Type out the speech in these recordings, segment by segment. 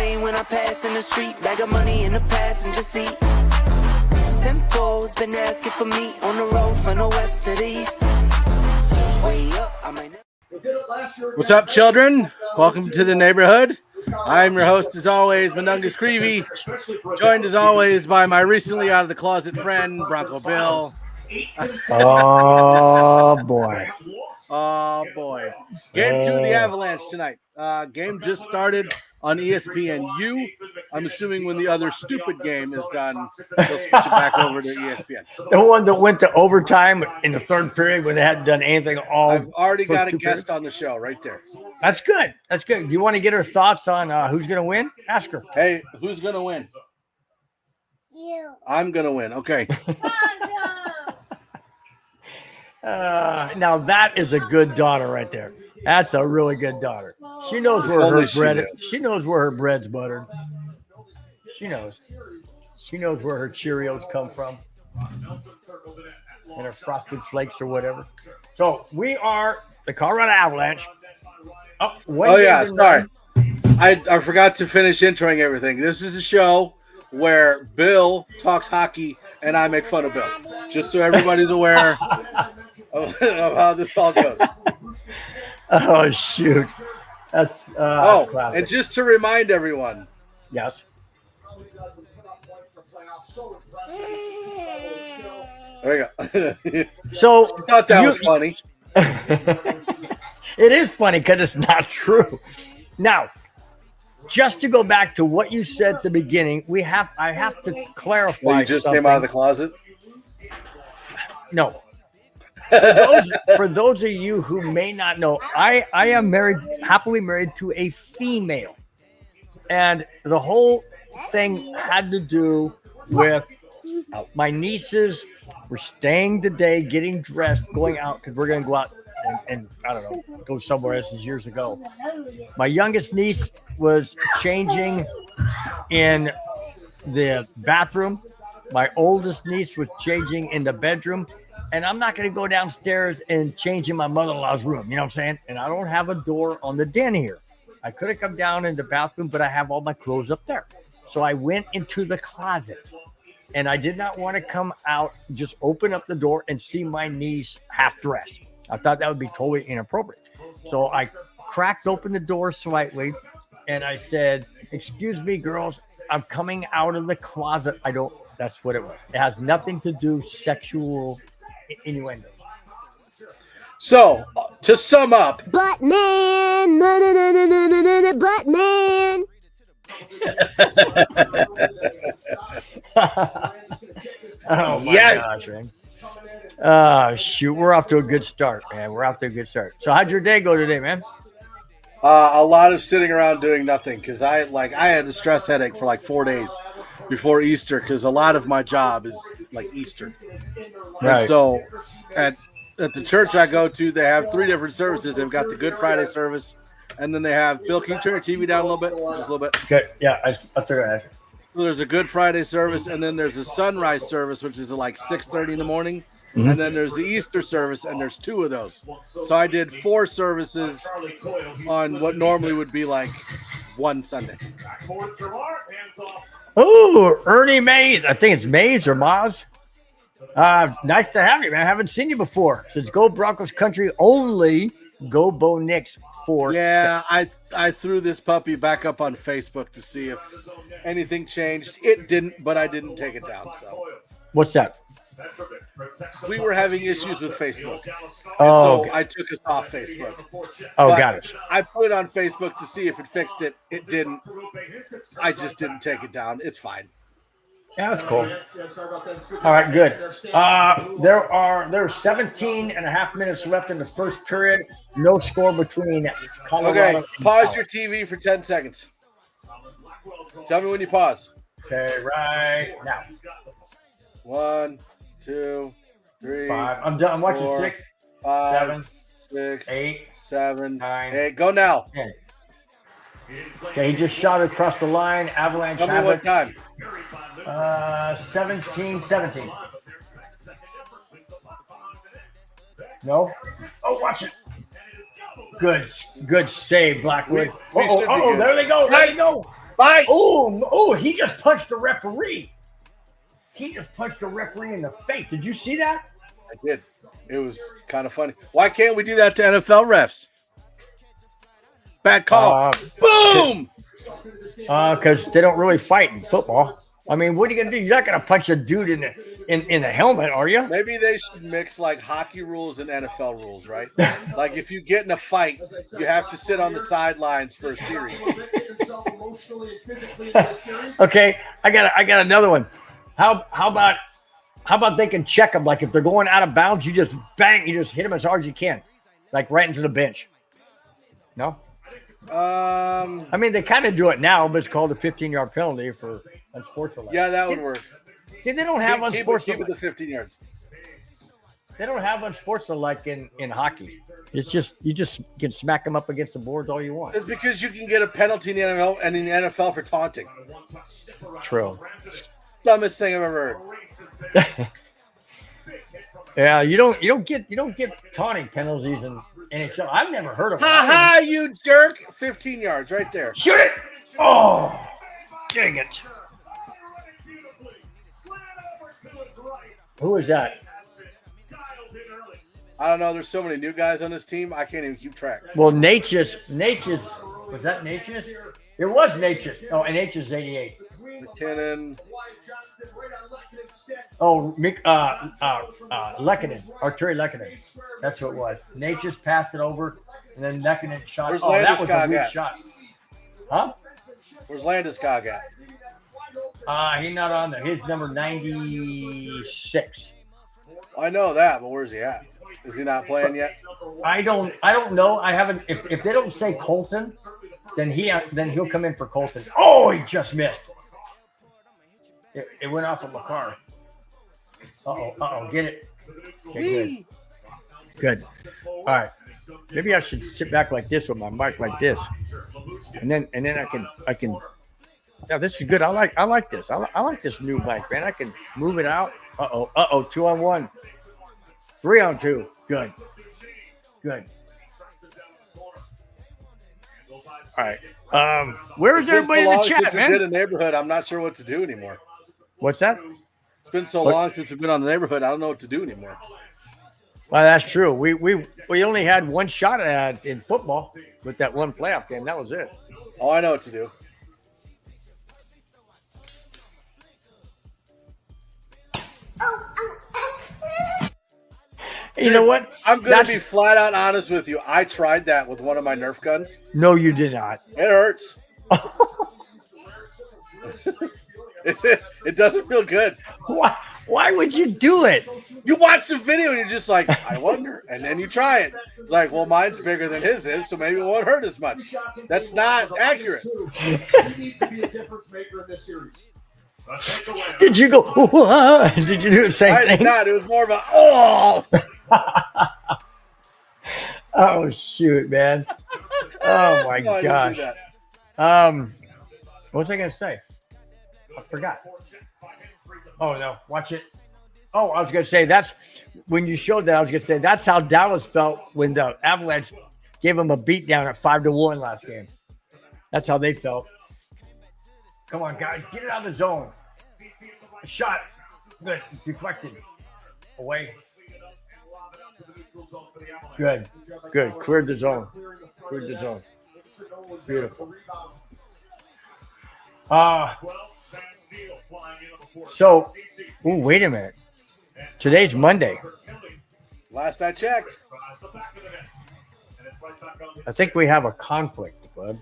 lane when I pass in the street. Bag of money in the passenger seat. Tempo's been asking for me on the road from the west to the east. Way up, I might never. What's up, children? Welcome to the neighborhood. I'm your host, as always, Manungus Creevy, joined as always by my recently out of the closet friend, Bronco Bill. Oh boy. Oh boy. Game 2 of the Avalanche tonight. Game just started on ESPNU. I'm assuming when the other stupid game is done, they'll switch it back over to ESPN. The one that went to overtime in the third period when they hadn't done anything all. I've already got a guest periods. on the show right there. That's good. That's good. Do you want to get her thoughts on who's going to win? Ask her. Hey, who's going to win? You. I'm going to win. Okay. Now that is a good daughter right there. That's a really good daughter. She knows where her bread is. She knows where her bread's buttered. She knows. She knows where her Cheerios come from. And her Frosted Flakes or whatever. So we are the Colorado Avalanche. Oh yeah, sorry. I forgot to finish introing everything. This is a show where Bill talks hockey and I make fun of Bill. Just so everybody's aware of how this all goes. Oh shoot. That's classic. And just to remind everyone. Yes. There we go. So I thought that was funny. It is funny because it's not true. Now, just to go back to what you said at the beginning, I have to clarify. Well, you just something. came out of the closet? No. For those of you who may not know, I am happily married to a female. And the whole thing had to do with my nieces were staying the day, getting dressed, going out, because we're going to go out and I don't know, go somewhere. This is years ago. My youngest niece was changing in the bathroom. My oldest niece was changing in the bedroom. And I'm not going to go downstairs and change in my mother-in-law's room. You know what I'm saying? And I don't have a door on the den here. I could have come down in the bathroom, but I have all my clothes up there. So I went into the closet. And I did not want to come out, just open up the door and see my niece half dressed. I thought that would be totally inappropriate. So I cracked open the door slightly and I said, "Excuse me, girls, I'm coming out of the closet." That's what it was. It has nothing to do sexual innuendo. So, to sum up. Butt man. Butt man. Oh my gosh, man. Shoot, we're off to a good start, man. We're off to a good start. So how'd your day go today, man? A lot of sitting around doing nothing because I had a stress headache for like 4 days before Easter because a lot of my job is like Easter. Right. And so at the church I go to, they have 3 different services. They've got the Good Friday service, and then they have Bill. Can you turn your TV down a little bit? Just a little bit. Okay. Yeah, I figured that. So there's a Good Friday service, and then there's a sunrise service, which is at like 6:30 in the morning. Mm-hmm. And then there's the Easter service, and there's 2 of those. So I did 4 services on what normally would be like 1 Sunday. Oh, Ernie Mays. I think it's Mays or Maz. Nice to have you, man. I haven't seen you before. Says Go Broncos Country only. Go Bo Nix 4. Yeah, I threw this puppy back up on Facebook to see if anything changed. It didn't, but I didn't take it down. So what's that? We were having issues with Facebook. Oh, so I took us off Facebook. Oh, but got it. I put it on Facebook to see if it fixed it. It didn't. I just didn't take it down. It's fine. Yeah, that's cool. All right, good. There's 17 and a half minutes left in the first period. No score between Colorado. Okay, pause your TV for 10 seconds. Tell me when you pause. Okay, right now. 1, 2, 3. 5. I'm done. I'm watching 4, 6, 5, 7, 6, 8, 7, 9. 8. Go now. 10. Okay, he just shot across the line. Avalanche. Tell me what time. 17. No? Oh, watch it. Good save, Blackwood. Oh, there they go. There they go. Fight! Oh, he just punched the referee. He just punched the referee in the face. Did you see that? I did. It was kind of funny. Why can't we do that to NFL refs? Bad call. Boom! Because they don't really fight in football. I mean, what are you gonna do? You're not gonna punch a dude in the helmet, are you? Maybe they should mix like hockey rules and NFL rules, right? Like if you get in a fight, you have to sit on the sidelines for a series. Okay, I got another one. How about they can check them? Like if they're going out of bounds, you just hit them as hard as you can, like right into the bench. No. I mean, they kind of do it now, but it's called a 15-yard penalty for unsportsmanlike. Yeah, that would work. See, they don't have unsportsmanlike. Keep it the 15 yards. They don't have unsportsmanlike in hockey. It's just you just can smack them up against the boards all you want. It's because you can get a penalty in the NFL and in the NFL for taunting. True. Dumbest thing I've ever heard. Yeah, you don't get taunting penalties in NHL. I've never heard of it. Ha ha, you jerk! 15 yards right there. Shoot it! Oh, dang it! Who is that? I don't know. There's so many new guys on this team. I can't even keep track. Well, Nature's was that Nature's? It was Nature's. Oh, and Nature's 88. McKinnon. Oh, Lehkonen, Arturi Lehkonen. That's what it was. Nature's passed it over, and then Lehkonen shot. Where's That was a Landeskog weak at? shot. Huh? Where's Landeskog at? He's not on there. He's number 96. I know that, but where's he at? Is he not playing yet? I don't know. I haven't. If they don't say Colton, then he'll come in for Colton. Oh, he just missed. It went off of McCarr. Get it. Okay, good. All right. Maybe I should sit back like this with my mic like this, and then I can. Yeah, this is good. I like this. I like this new mic, man. I can move it out. 2-on-1, 3-on-2. Good. All right. Where is everybody in the chat, since man? we did a neighborhood, I'm not sure what to do anymore. What's that? It's been so long since we've been on the neighborhood. I don't know what to do anymore. Well, that's true. We only had one shot at in football with that one playoff game. That was it. Oh, I know what to do. You know what? I'm going to be flat out honest with you. I tried that with one of my Nerf guns. No, you did not. It hurts. It doesn't feel good. Why would you do it? You watch the video and you're just like, I wonder. And then you try it. It's like, well, mine's bigger than his is, so maybe it won't hurt as much. That's not accurate. He needs to be a difference maker in this series. Did you go? Did you do the same I thing? did not. It was more of a, oh. Oh, shoot, man. Oh, my No, I didn't gosh. do that. What was I going to say? I forgot. Oh, no. Watch it. Oh, I was going to say, that's when you showed that, I was going to say, that's how Dallas felt when the Avalanche gave them a beat down at 5-1 last game. That's how they felt. Come on, guys. Get it out of the zone. Shot. Good. Deflected. Away. Good. Cleared the zone. Beautiful. So, wait a minute. Today's Monday. Last I checked. I think we have a conflict, bud.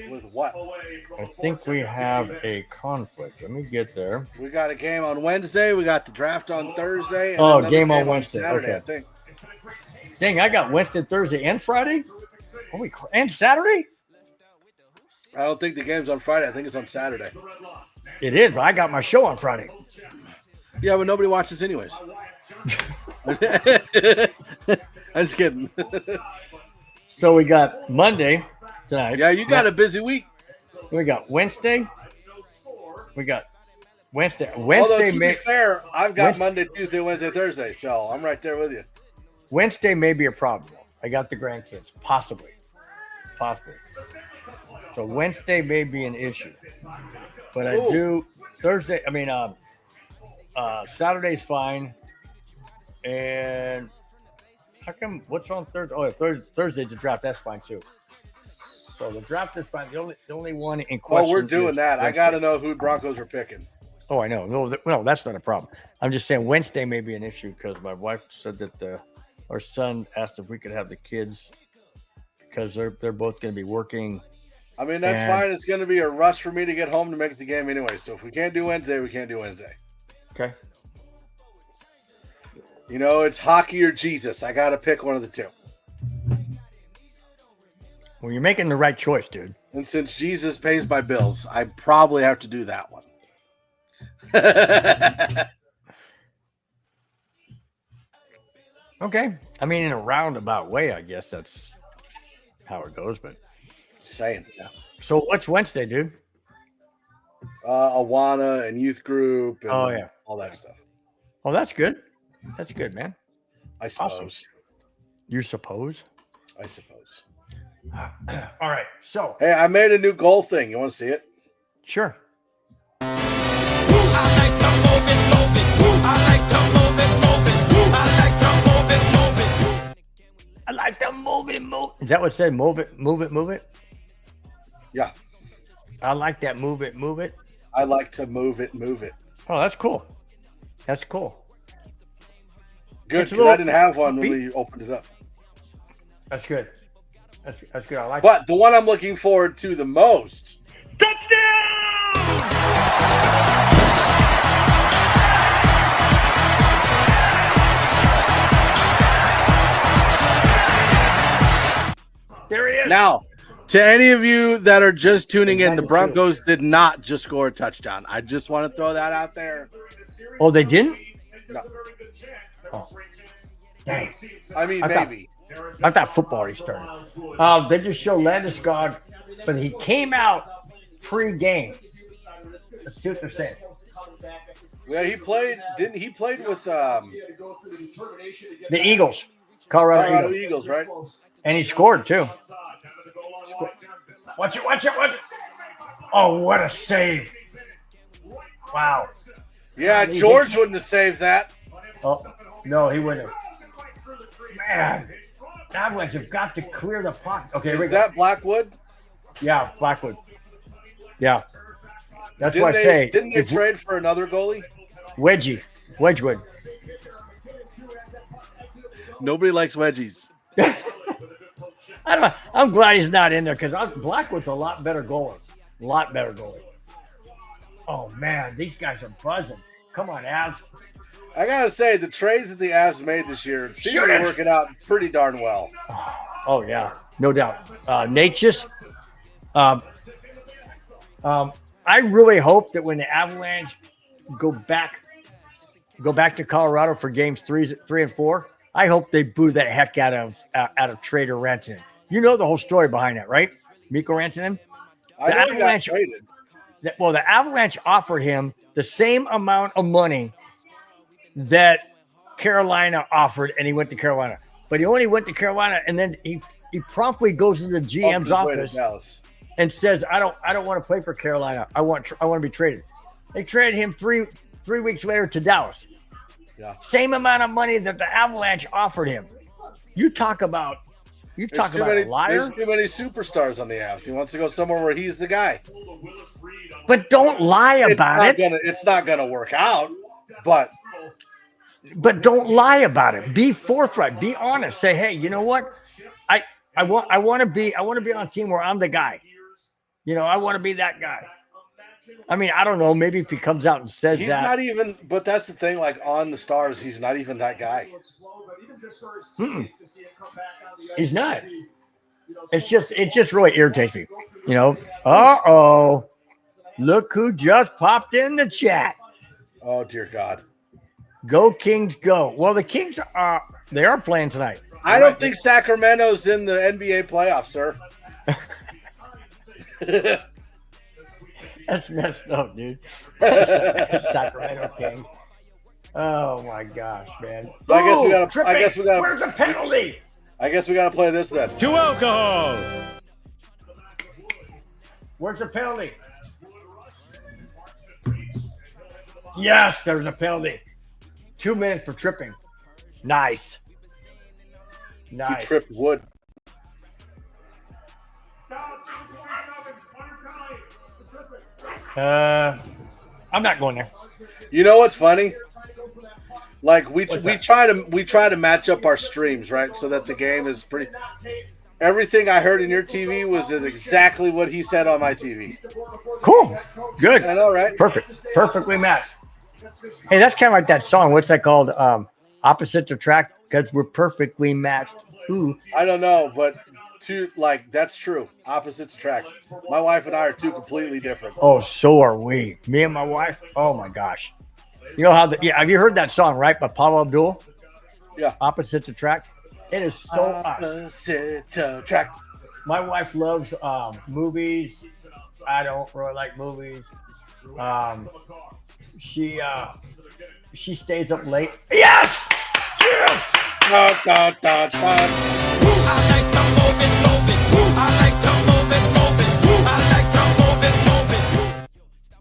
With what? I think we have a conflict. Let me get there. We got a game on Wednesday. We got the draft on Thursday. And Oh, another game on Wednesday. Saturday, Okay. I think. Dang, I got Wednesday, Thursday, and Friday? And Saturday? I don't think the game's on Friday. I think it's on Saturday. It is, but I got my show on Friday. Yeah, but nobody watches anyways. I'm just kidding. So we got Monday tonight. Yeah, you got a busy week. We got Wednesday. Wednesday Although, to be may fair, I've got Monday, Tuesday, Wednesday, Thursday, so I'm right there with you. Wednesday may be a problem. I got the grandkids, possibly. So Wednesday may be an issue, but I Ooh. do Thursday. I mean, Saturday's fine. And how come? What's on Thursday? Oh, Thursday's the draft. That's fine too. So the draft is fine. The only one in question. Oh, we're doing that. I Wednesday. got to know who Broncos are picking. Oh, I know. No, that's not a problem. I'm just saying Wednesday may be an issue because my wife said that our son asked if we could have the kids because they're both going to be working. I mean, that's fine. It's going to be a rush for me to get home to make the game anyway. So if we can't do Wednesday, we can't do Wednesday. Okay. You know, it's hockey or Jesus. I got to pick one of the two. Well, you're making the right choice, dude. And since Jesus pays my bills, I probably have to do that one. Okay. I mean, in a roundabout way, I guess that's how it goes. But Saying. so what's Wednesday, dude? Awana and youth group and all that stuff. Oh, that's good. That's good, man. I suppose. Awesome. You suppose? I suppose. All right. So, Hey, I made a new goal thing. You want to see it? sure. I like to move it. Is that what it said? Move it. Yeah. I like that. Move it. I like to move it. Oh, that's cool. That's cool. Good, It's a because I little didn't have one when beat- we opened it up. That's good. That's good. I like But the one I'm looking forward to the most. There he is. Now, to any of you that are just tuning in, the Broncos did not just score a touchdown. I just want to throw that out there. Oh, they didn't? No. Oh. Dang. I mean, I thought- maybe. I thought football already started. They just show Landeskog, but he came out pre-game. Let's see what they're saying. Yeah, he played. Didn't he played with The Eagles, Colorado Colorado Eagles. Eagles, right? And he scored too. Watch it. Oh, what a save. Wow. Yeah, George wouldn't have saved that. Oh, no, he wouldn't have. Man, Avalanche have got to clear the pocket. Okay, here we Is go. that Blackwood? Yeah, Blackwood. Yeah. That's what I say. Didn't they If- trade for another goalie? Wedgwood. Nobody likes wedgies. I don't know. I'm glad he's not in there because Blackwood's a lot better goalie. Oh, man, these guys are buzzing. Come on, Avs. I gotta say, the trades that the Avs made this year seem to Shoot be it. working out pretty darn well. Oh, yeah, no doubt. Nature's. I really hope that when the Avalanche go back to Colorado for games 3 and 4, I hope they boo that heck out of Trader Rantanen. You know the whole story behind that, right? Mikko Rantanen. I know he got Avalanche- traded. Well, the Avalanche offered him the same amount of money that Carolina offered, and he went to Carolina. But he only went to Carolina, and then he promptly goes to the GM's Bumped his way to office Dallas. and says, "I don't want to play for Carolina. I want to be traded." They traded him three weeks later to Dallas. Yeah. Same amount of money that the Avalanche offered him. You talk about a liar. There's too many superstars on the Avs. He wants to go somewhere where he's the guy. But don't lie about it. It's not gonna work out, but But don't lie about it. Be forthright. Be honest. Say, hey, you know what? I want to be on a team where I'm the guy. You know, I want to be that guy. I mean, I don't know. Maybe if he comes out and says he's that. not even. But that's the thing. Like on the Stars, he's not even that guy. He's not. It just really irritates me. You know. Uh-oh. Look who just popped in the chat. Oh dear God. Go Kings, go. Well, the Kings are playing tonight. I don't think Sacramento's in the NBA playoffs, sir. That's messed up, dude. Sacramento Kings. Oh my gosh, man. So I guess we Ooh, gotta. tripping. I guess we gotta. Where's the penalty? I guess we gotta play this then. To alcohol. Where's the penalty? Yes, there's a penalty. 2 minutes for tripping. Nice. He Nice. tripped Wood. I'm not going there. You know what's funny? Like we try to match up our streams, right? So that the game is pretty. Everything I heard in your TV was exactly what he said on my TV. Cool. Good. I know, right? Perfect. Perfectly matched. Hey, that's kind of like that song. What's that called? Opposites attract because we're perfectly matched. Ooh. I don't know, but that's true. Opposites attract. My wife and I are two completely different. Oh, so are we. Me and my wife. Oh my gosh. You know how have you heard that song, right? By Paula Abdul? Yeah. Opposites attract. It is so us. Opposites attract. My wife loves movies. I don't really like movies. She stays up late. Yes! Yes! Da, da, da, da.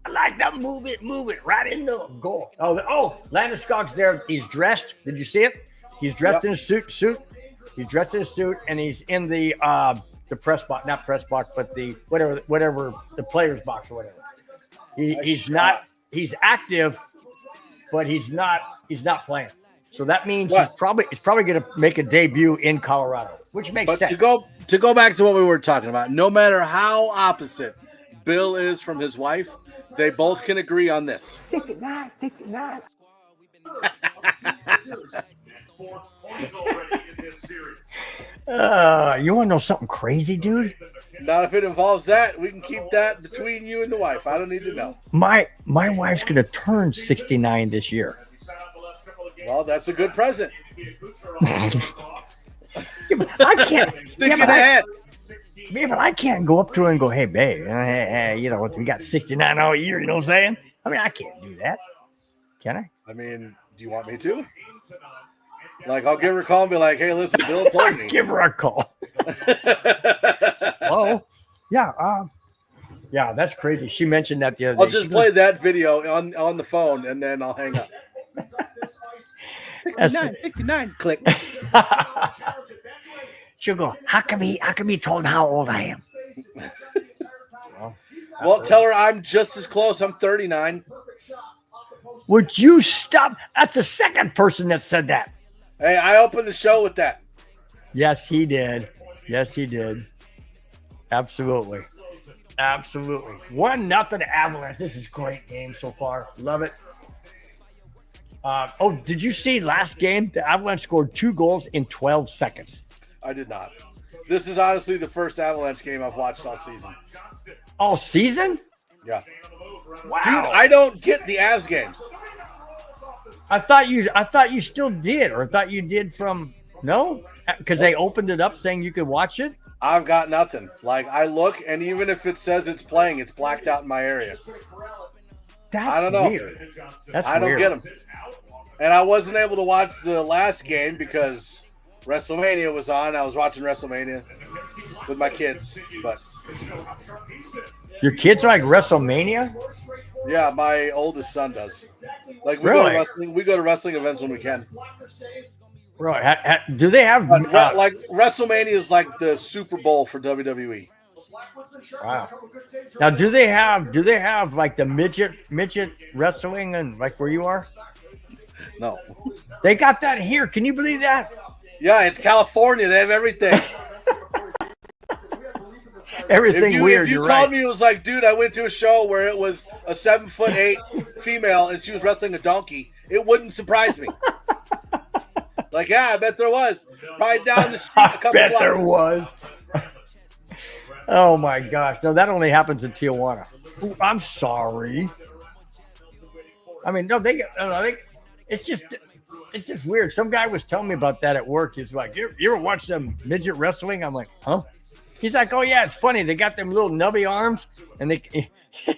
I like to move it right in the goal. Oh, Landeskog's there. He's dressed. Did you see it? He's dressed in a suit. He's dressed in a suit, and he's in the press box, not press box, but the whatever the player's box or whatever. He's active, but he's not playing. So that means he's probably going to make a debut in Colorado, which makes sense. But to go back to what we were talking about, no matter how opposite Bill is from his wife, they both can agree on this. 59. You want to know something crazy, dude? Not if it involves that. We can keep that between you and the wife. I don't need to know. My wife's going to turn 69 this year. Well, that's a good present. I can't. Thinking ahead. Yeah, but I can't go up to her and go, "Hey, babe, hey, you know, we got 69 all year." You know what I'm saying? I mean, I can't do that. Can I? I mean, do you want me to? Like, I'll give her a call and be like, "Hey, listen, Bill told me." Give her a call. Oh, yeah. Yeah, that's crazy. She mentioned that the other day. I'll just play that video on the phone and then I'll hang up. 69, click. She'll go, how come he told how old I am? Well, tell her I'm just as close. I'm 39. Would you stop? That's the second person that said that. Hey, I opened the show with that. Yes, he did. Absolutely. 1-0 Avalanche. This is a great game so far. Love it. Did you see last game? The Avalanche scored 2 goals in 12 seconds. I did not. This is honestly the first Avalanche game I've watched all season. All season? Yeah. Wow. Dude, I don't get the Avs games. I thought you still did, or I thought you did from no? Because they opened it up saying you could watch it? I've got nothing. Like, I look, and even if it says it's playing, it's blacked out in my area. I don't know. Weird. That's I don't weird. get them. And I wasn't able to watch the last game because WrestleMania was on. I was watching WrestleMania with my kids. But Your kids like WrestleMania? yeah, my oldest son does. Like, we go to wrestling events when we can. Right. Do they have Like, WrestleMania is like the Super Bowl for WWE. Wow. Now, do they have like the midget wrestling and like where you are? No. They got that here. Can you believe that? Yeah, it's California. They have everything. Everything weird. If you You're called right. me, it was like, dude, I went to a show where it was a 7'8" female and she was wrestling a donkey. It wouldn't surprise me. Like, yeah, I bet there was. Probably down the street a couple Bet blocks. there was. Oh my gosh! No, that only happens in Tijuana. Ooh, I'm sorry. I mean, no, it's just weird. Some guy was telling me about that at work. He's like, you ever watch some midget wrestling? I'm like, huh? He's like, oh yeah, it's funny. They got them little nubby arms, and they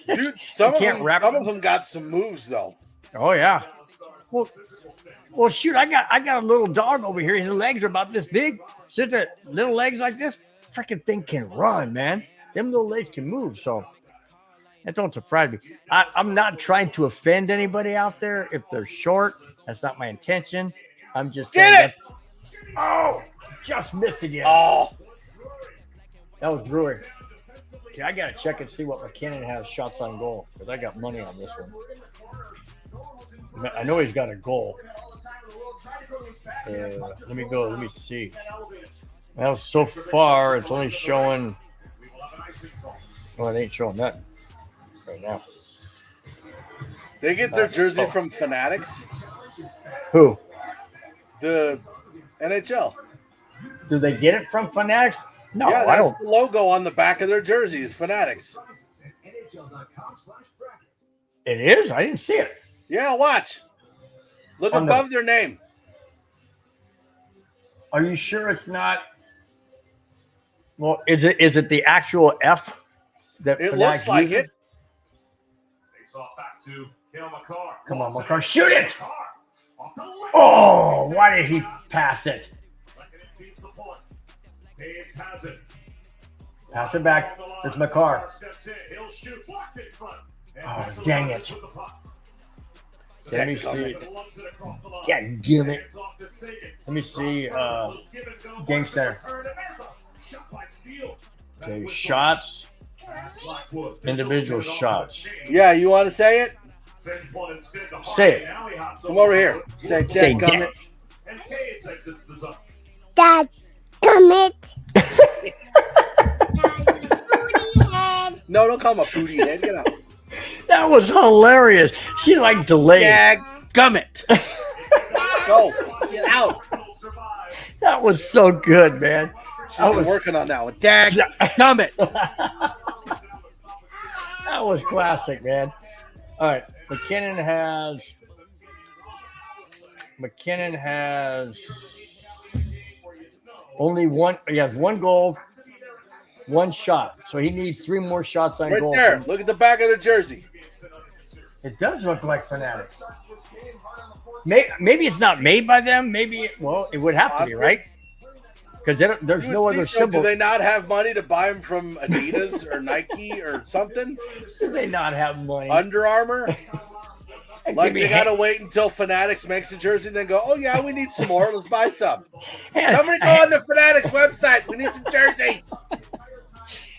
Dude, some can't of them got some moves though. Oh yeah. Well, shoot, I got a little dog over here. His legs are about this big. Just little legs like this. Freaking thing can run, man. them little legs can move. So that don't surprise me. I'm not trying to offend anybody out there. If they're short, that's not my intention. I'm just saying Get it! Oh, just missed again. Oh, That was Drury. Okay, I got to check and see what McKinnon has shots on goal because I got money on this one. I know he's got a goal. Let me go. Let me see. Well, so far, it's only showing. Oh, it ain't showing that right now. they get their jersey from Fanatics, Who? the NHL. Do they get it from Fanatics? No, Yeah, I that's don't. the logo on the back of their jerseys, Fanatics. It is? I didn't see it. Yeah, watch. Look On above their name. Are you sure it's not? Well, is it the actual F that It Fanatics looks like uses? it. Come on, McCarr, shoot it! Oh, why did he pass it? Pass it back. It's McCarr. Oh, dang it. Let me see. God damn it. Let me see. Game center. Okay, shots. Individual shots. Yeah, you want to say it? Say it. Come over here. Say, Say dadgummit. Dad, gummit. Booty head. No, don't call him a booty head. Get out. That was hilarious. She like delayed. Dadgummit. Go. Get out. That was so good, man. She's been working on that one. Dadgummit. That was classic, man. All right. McKinnon has only one. He has one goal, one shot. So he needs 3 more shots on Right goal. there. Look at the back of their jersey. It does look like Fanatics. Maybe it's not made by them. Maybe, well, it would have to be, right? Because there's You no would other think so. symbol. Do they not have money to buy them from Adidas or Nike or something? Do they not have money? Under Armour? Give Like me they got to wait until Fanatics makes a jersey and then go, oh, yeah, we need some more. Let's buy some. Somebody go on the Fanatics website. We need some jerseys.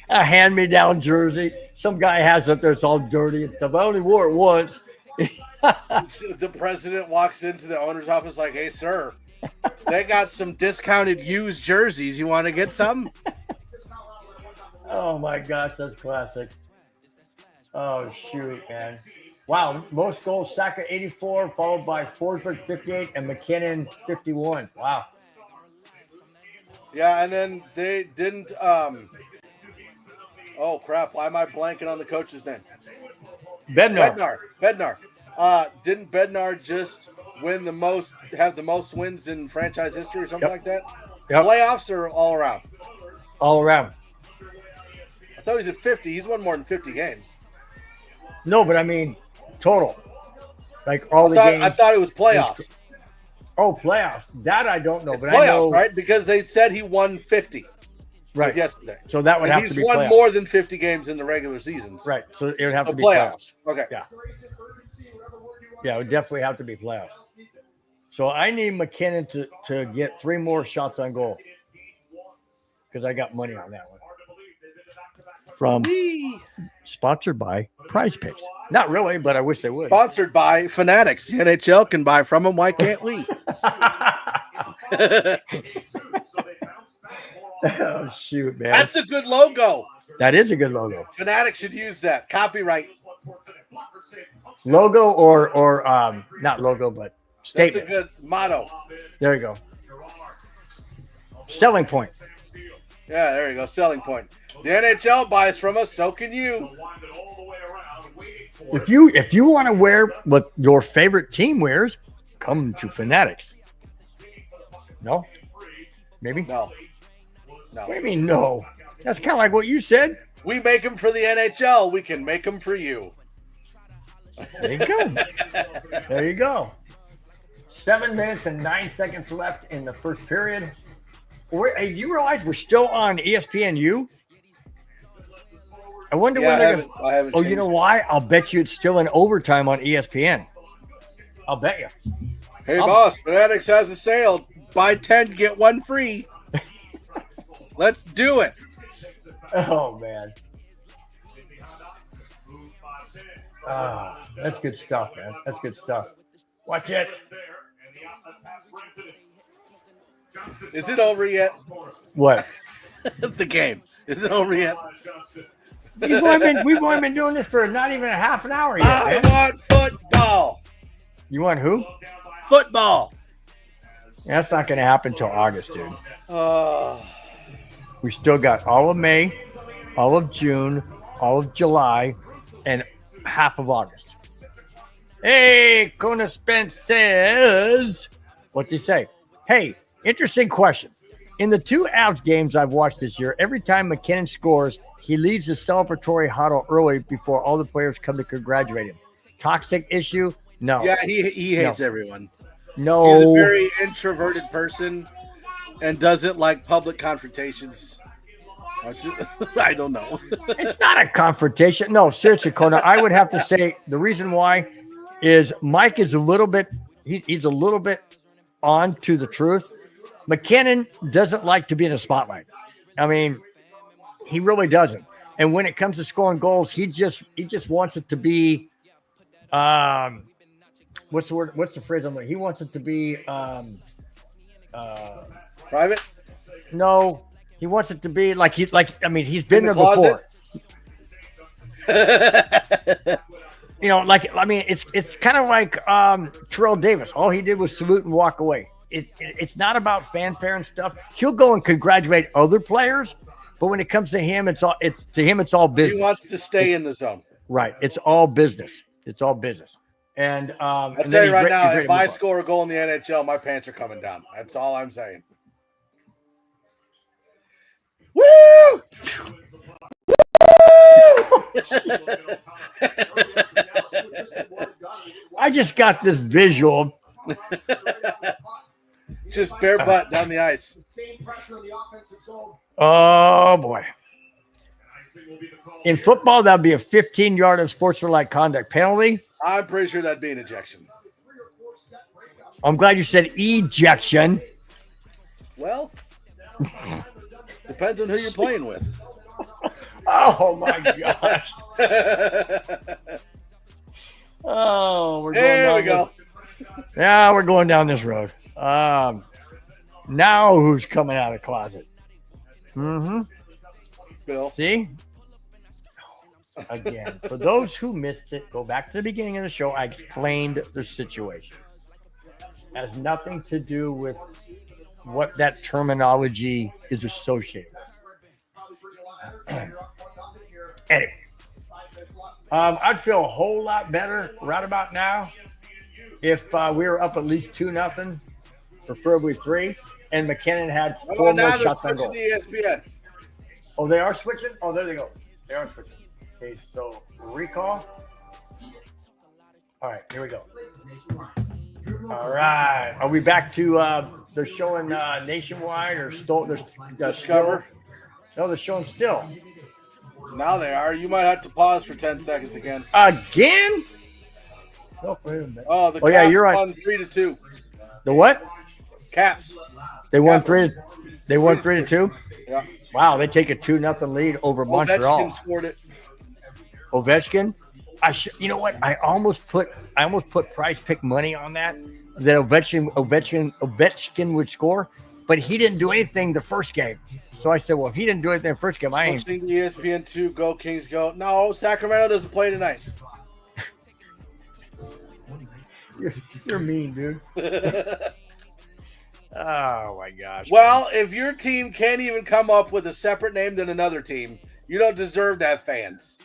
A hand-me-down jersey. Some guy has it that's all dirty and stuff. I only wore it once. The president walks into the owner's office like, hey, sir, they got some discounted used jerseys. You want to get some? Oh, my gosh, that's classic. Oh, shoot, man. Wow, most goals, Saka 84, followed by Forsberg 58 and McKinnon 51. Wow. Yeah, and then they didn't oh crap, why am I blanking on the coach's name? Bednar. Bednar. Didn't Bednar just have the most wins in franchise history or something like that? Yep. Playoffs or all around? All around. I thought he was at 50. He's won more than 50 games. No, but I mean, total. Like all the games. I thought it was playoffs. Oh, playoffs. That I don't know, It's but playoffs, I know. right? Because they said he won 50 Right. yesterday. So that would And have to he's be won playoffs. more than 50 games in the regular seasons. Right. So it would have So to be playoffs. Okay. Yeah. Yeah, it would definitely have to be playoffs. So I need McKinnon to get 3 more shots on goal because I got money on that one. From Whee! sponsored by Prize Picks. Not really, but I wish they would. Sponsored by Fanatics. The NHL can buy from them. Why can't we? Oh, shoot, man. That's a good logo. That is a good logo. Fanatics should use that. Copyright. Logo or not logo, but That's a statement. good motto. There you go. Selling point. Yeah, there you go. Selling point. The NHL buys from us, so can you. If you want to wear what your favorite team wears, come to Fanatics. No? Maybe? No. What do you mean no? That's kind of like what you said. We make them for the NHL. We can make them for you. There you go. There you go. 7 minutes and 9 seconds left in the first period. Hey, do you realize we're still on ESPNU? I wonder Yeah, when I they're haven't, gonna. I haven't Oh, changed you know why? I'll bet you it's still in overtime on ESPN. I'll bet you. Hey, boss, Fanatics has a sale. Buy 10, get 1 free. Let's do it. Oh man. That's good stuff, man. That's good stuff. Watch it. Is it over yet? What? The game. Is it over yet? We've only been doing this for not even a half an hour yet, I man. want football. You want who? Football. Yeah, that's not going to happen until August, dude. We still got all of May, all of June, all of July, and half of August. Hey, Kona Spence says, what's he say? Hey, interesting question. In the 2 Avs games I've watched this year, every time McKinnon scores, he leaves the celebratory huddle early before all the players come to congratulate him. Toxic issue? No. Yeah, he hates everyone. No. He's a very introverted person and doesn't like public confrontations. I don't know. It's not a confrontation. No, seriously, Kona, I would have to say the reason why is Mike is a little bit, he's a little bit on to the truth. McKinnon doesn't like to be in the spotlight. I mean, he really doesn't. And when it comes to scoring goals, he just wants it to be, what's the word? What's the phrase? I'm like, he wants it to be, Private? No, he wants it to be like he's been there closet? before. You know, like, I mean, it's kind of like Terrell Davis. All he did was salute and walk away. It's not about fanfare and stuff. He'll go and congratulate other players, but when it comes to him, it's all business. He wants to stay in the zone. Right. It's all business. It's all business. And I'll tell you right now, if I score a goal in the NHL, my pants are coming down. That's all I'm saying. Woo! I just got this visual. Just bare butt down the ice. Oh boy. In football, that'd be a 15-yard unsportsmanlike conduct penalty. I'm pretty sure that'd be an ejection. I'm glad you said ejection. Well, depends on who you're playing with. Oh my gosh. Oh, we're going There we go. Yeah, we're going down this road. Now who's coming out of the closet? Mm-hmm. Bill. See? Again, for those who missed it, go back to the beginning of the show. I explained the situation. It has nothing to do with what that terminology is associated with. Anyway, I'd feel a whole lot better right about now if we were up at least 2-0, preferably 3, and McKinnon had 4 more shots on goal. ESPN. Oh, they are switching? Oh, there they go. They are switching. Okay, so recall. All right, here we go. All right. Are we back to they're showing nationwide or still? Discover. No, they're showing still. Now they are. You might have to pause for 10 seconds again. Again? Oh, wait a minute. Oh, the Oh, yeah, Caps you're right. won 3-2. The what? Caps. They won Caps. 3. They won 3-2. Yeah. Wow, they take a 2-0 lead over Montreal. Ovechkin scored it. Ovechkin. You know what? I almost put prize pick money on that Ovechkin would score, but he didn't do anything the first game. So I said, well, if he didn't do anything the first game, I ain't. Switching to ESPN2, go Kings, go. No, Sacramento doesn't play tonight. You're mean, dude. Oh my gosh. Well, if your team can't even come up with a separate name than another team, you don't deserve to have fans.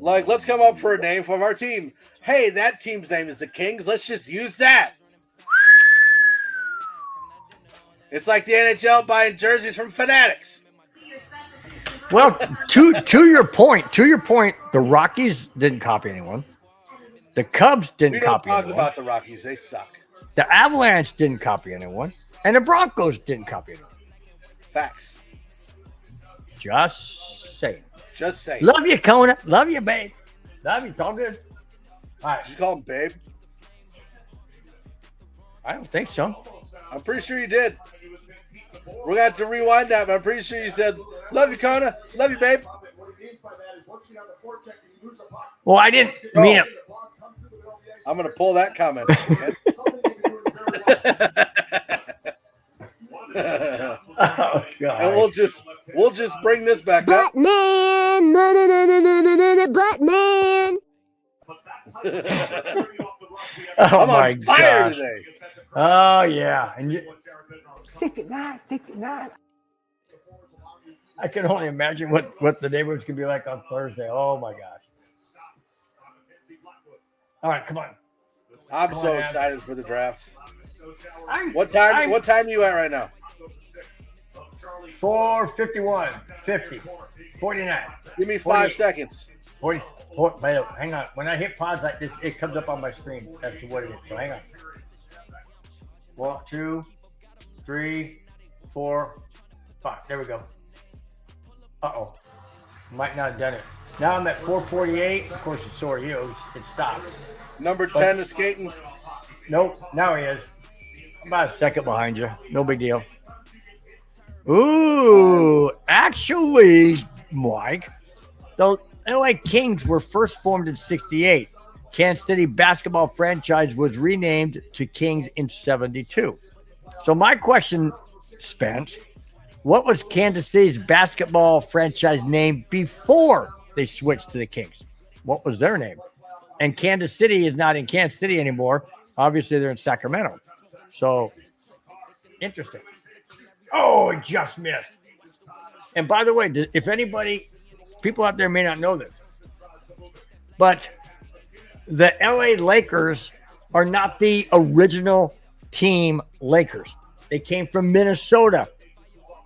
Like, let's come up for a name from our team. Hey, that team's name is the Kings. Let's just use that. It's like the NHL buying jerseys from Fanatics. Well, to your point, the Rockies didn't copy anyone. The Cubs We didn't don't copy talk anyone. about the Rockies. They suck. The Avalanche didn't copy anyone. And the Broncos didn't copy anyone. Facts. Just saying. Just saying. Love you, Kona. Love you, babe. Love you. It's all good. All right. Did you call him babe? I don't think so. I'm pretty sure you did. We're going to have to rewind that, but I'm pretty sure you said, love you, Kona. Love you, babe. Well, I didn't mean it. I'm going to pull that comment. Oh, God. And we'll just bring this back up. Batman! Batman! Oh, I'm my on fire gosh. today. Oh, yeah. And you... Think it not. I can only imagine what the neighborhood's going to be like on Thursday. Oh, my gosh. All right, come on. I'm Come so on, excited for the draft. I'm- What time are you at right now? 4:51, 50, 49. Give me 5 48. seconds. 44. Hang on. When I hit pause like this, it comes up on my screen as to what it is. So hang on. 1, 2, 3, 4, 5. There we go. Uh-oh. Might not have done it. Now I'm at 4:48. Of course, so are you. It stopped. Number 10 is skating. Nope. Now he is. About a second behind you. No big deal. Ooh, actually, Mike, the LA Kings were first formed in '68. Kansas City basketball franchise was renamed to Kings in '72. So my question, Spence, what was Kansas City's basketball franchise name before they switched to the Kings? What was their name? And Kansas City is not in Kansas City anymore. Obviously, they're in Sacramento. So, interesting. Oh, it just missed. And by the way, if anybody, people out there may not know this, but the LA Lakers are not the original team Lakers. They came from Minnesota,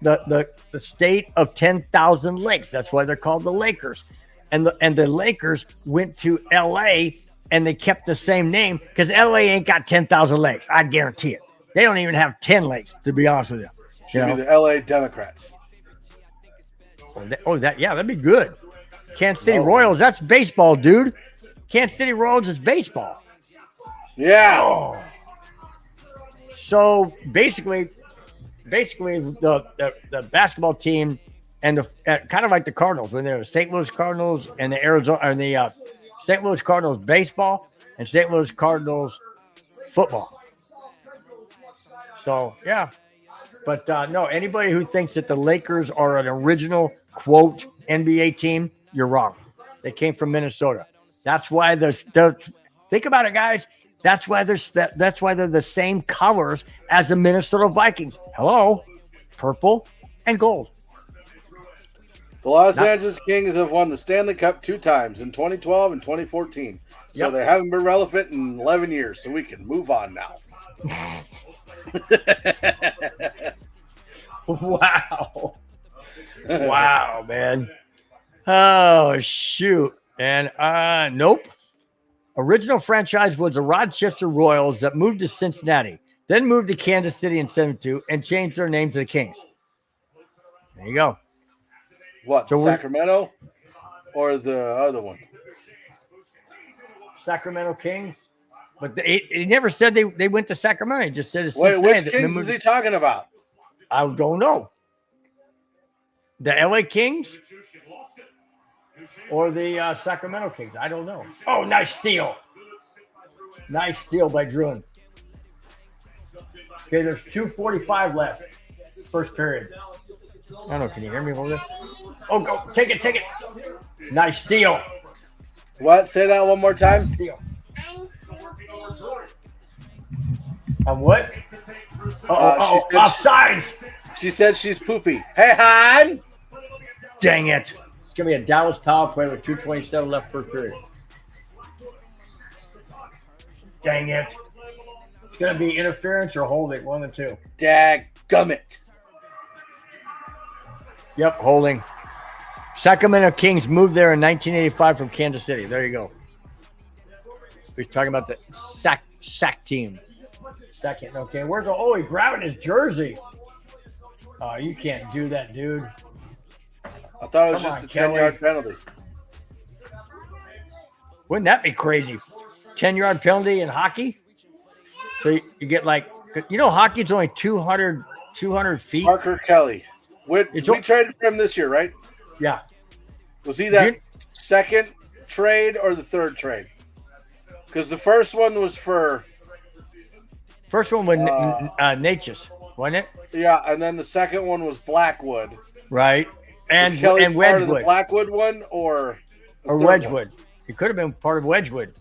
the state of 10,000 lakes. That's why they're called the Lakers. And the Lakers went to LA and they kept the same name because LA ain't got 10,000 lakes. I guarantee it. They don't even have 10 lakes, to be honest with you. Should be the LA Democrats. That'd be good. Kansas City Royals, that's baseball, dude. Kansas City Royals is baseball. Yeah. Oh. So basically the basketball team and the kind of like the Cardinals when they're the St. Louis Cardinals and the St. Louis Cardinals baseball and St. Louis Cardinals football. So yeah. But no, anybody who thinks that the Lakers are an original, quote, NBA team, you're wrong. They came from Minnesota. That's why think about it, guys. That's why they're the same colors as the Minnesota Vikings. Hello, purple and gold. The Los Angeles Kings have won the Stanley Cup 2 times in 2012 and 2014. So they haven't been relevant in 11 years. So we can move on now. Wow. Wow, man. Oh, shoot. And nope. Original franchise was the Rochester Royals that moved to Cincinnati, then moved to Kansas City in '72 and changed their name to the Kings. There you go. What, So Sacramento or the other one? Sacramento Kings. But he never said they went to Sacramento. He just said it's Wait, Cincinnati. which Kings is he talking about? I don't know. The LA Kings or the Sacramento Kings? I don't know. Oh, nice steal. Nice steal by Druin. Okay, there's 2:45 left. First period. I don't know. Can you hear me over there? Oh, go. Take it. Nice steal. What? Say that one more time. Steal. On what? Offsides. She said she's poopy. Hey, hon. Dang it. It's going to be a Dallas power play with 2:27 left first period. Dang it. It's going to be interference or holding, one of the two. Dadgummit. Yep, holding. Sacramento Kings moved there in 1985 from Kansas City. There you go. We're talking about the sack team. Second, okay. Oh, he's grabbing his jersey. Oh, you can't do that, dude. I thought it was Come just on, a 10-yard penalty. Wouldn't that be crazy? 10-yard penalty in hockey? So you get like, hockey's only 200 feet. Parker Kelly. We traded for him this year, right? Yeah. Was he that second trade or the third trade? Because the first one was for... First one was Natchez, wasn't it? Yeah, and then the second one was Blackwood. Right. And Kelly and part of the Wedgwood. Blackwood one or Wedgwood. One? It could have been part of Wedgwood.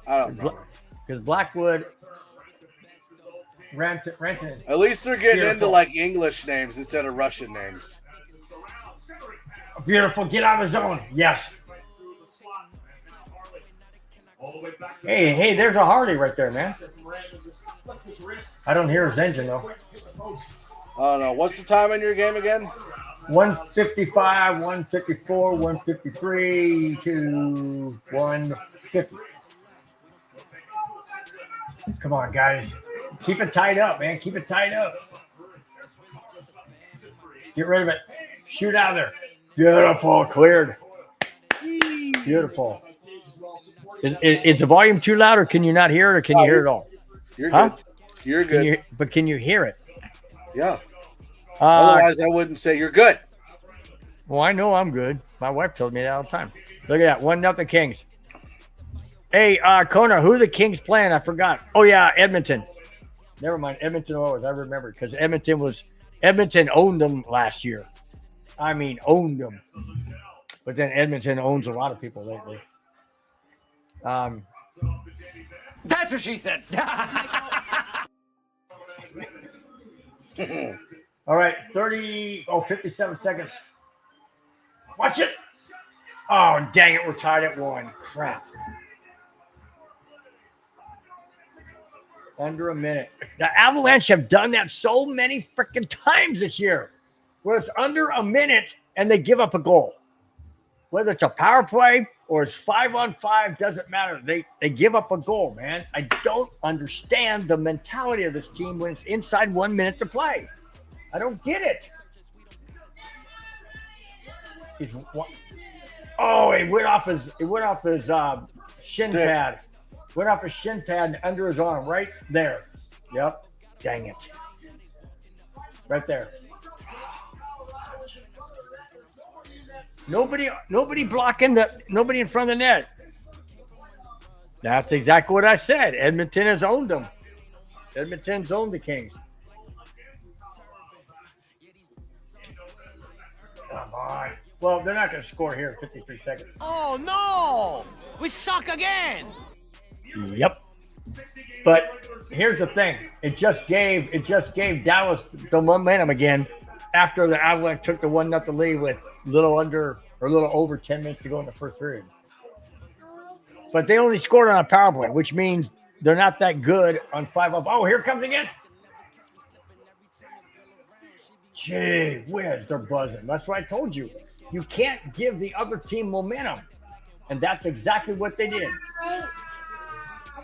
I don't know. Because Blackwood Renton. At least they're getting into like English names instead of Russian names. Beautiful. Get out of the zone. Yes. Hey, there's a Harley right there, man. I don't hear his engine, though. Oh, no. What's the time in your game again? 155, 154, 153 to 150. Come on, guys. Keep it tied up, man. Keep it tied up. Get rid of it. Shoot out of there. Beautiful. Cleared. Beautiful. Is the volume too loud, or can you not hear it, or can you hear it all? You're good. You're good. Can you hear it? Yeah. Otherwise, I wouldn't say you're good. Well, I know I'm good. My wife told me that all the time. Look at that. 1-0 Kings. Hey, Kona, who are the Kings playing? I forgot. Oh, yeah, Edmonton. Never mind. Edmonton Oilers. I remember because Edmonton owned them last year. I mean, owned them. But then Edmonton owns a lot of people lately. That's what she said. All right, 57 seconds. Watch it. Oh, dang it. We're tied at 1. Crap. Under a minute. The Avalanche have done that so many freaking times this year where it's under a minute and they give up a goal. Whether it's a power play or it's 5-on-5, doesn't matter. They give up a goal, man. I don't understand the mentality of this team when it's inside 1 minute to play. I don't get it. It went off his shin pad. Went off his shin pad and under his arm, right there. Yep. Dang it. Right there. Nobody blocking nobody in front of the net. That's exactly what I said. Edmonton has owned them. Edmonton's owned the Kings. Come on. Well, they're not going to score here in 53 seconds. Oh, no! We suck again! Yep. But here's the thing. It just gave Dallas the momentum again after the Avalanche took the 1-0 lead with a little over 10 minutes to go in the first period. But they only scored on a power play, which means they're not that good on 5-up. Oh, here it comes again. Gee whiz, they're buzzing. That's what I told you. You can't give the other team momentum. And that's exactly what they did.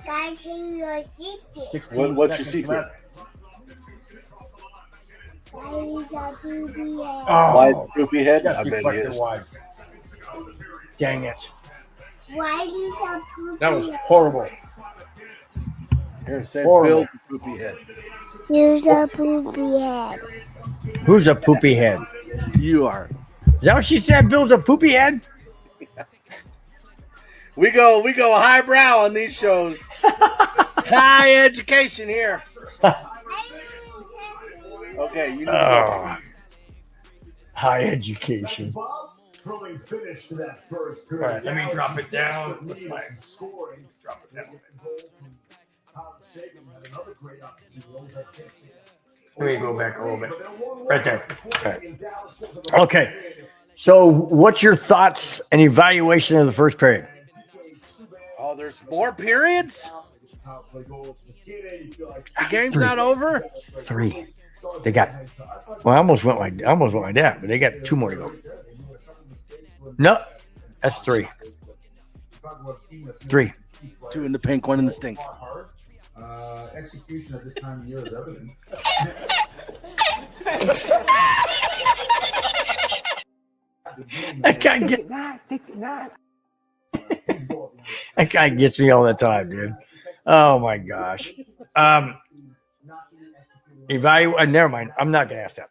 What's your secret? What's your secret? Why is a poopy head? Why is the poopy head? Yes, I bet he is. Dang it. Why is a poopy That was head? horrible. Here, say Horrible. Bill the poopy head. Use a poopy head. Who's a poopy head? You are. Is that what she said? Bill's a poopy head? We go highbrow on these shows. High education here. Okay, you need to high education. Pulling finish to that first All right, let me drop it down. Scoring. Drop it down. Let me go back a little bit. Right there. Okay. Okay. So what's your thoughts and evaluation of the first period? Oh, there's more periods? The game's 3. not over? 3. They got. Well, I almost went like that, but they got 2 more to go. No, that's 3. 3. 2 in the pink, 1 in the stink. Execution at this time of year is evident. That guy that guy gets me all the time, dude. Oh my gosh. Never mind. I'm not gonna ask that.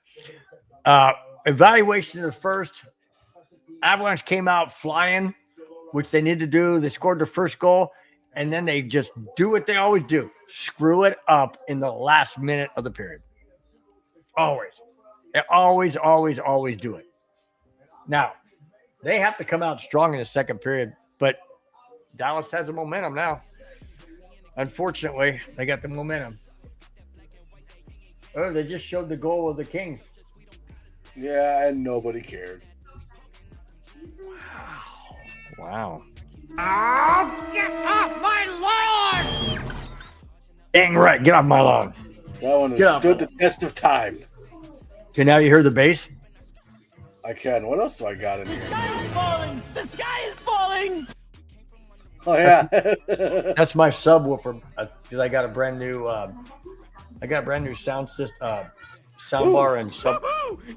Evaluation of the first. Avalanche came out flying, which they need to do. They scored their first goal, and then they just do what they always do: screw it up in the last minute of the period. Always. They always do it. Now, they have to come out strong in the second period, but Dallas has the momentum now. Unfortunately, they got the momentum. Oh, they just showed the goal of the Kings. Yeah, and nobody cared. Wow. Oh, get off my lawn! Dang right. Get off my lawn. That one has stood the test of time. Okay, now you hear the bass? I can. What else do I got in here? The sky is falling! The sky is falling! Oh yeah. That's my subwoofer because I got a brand new sound system, sound bar and sub.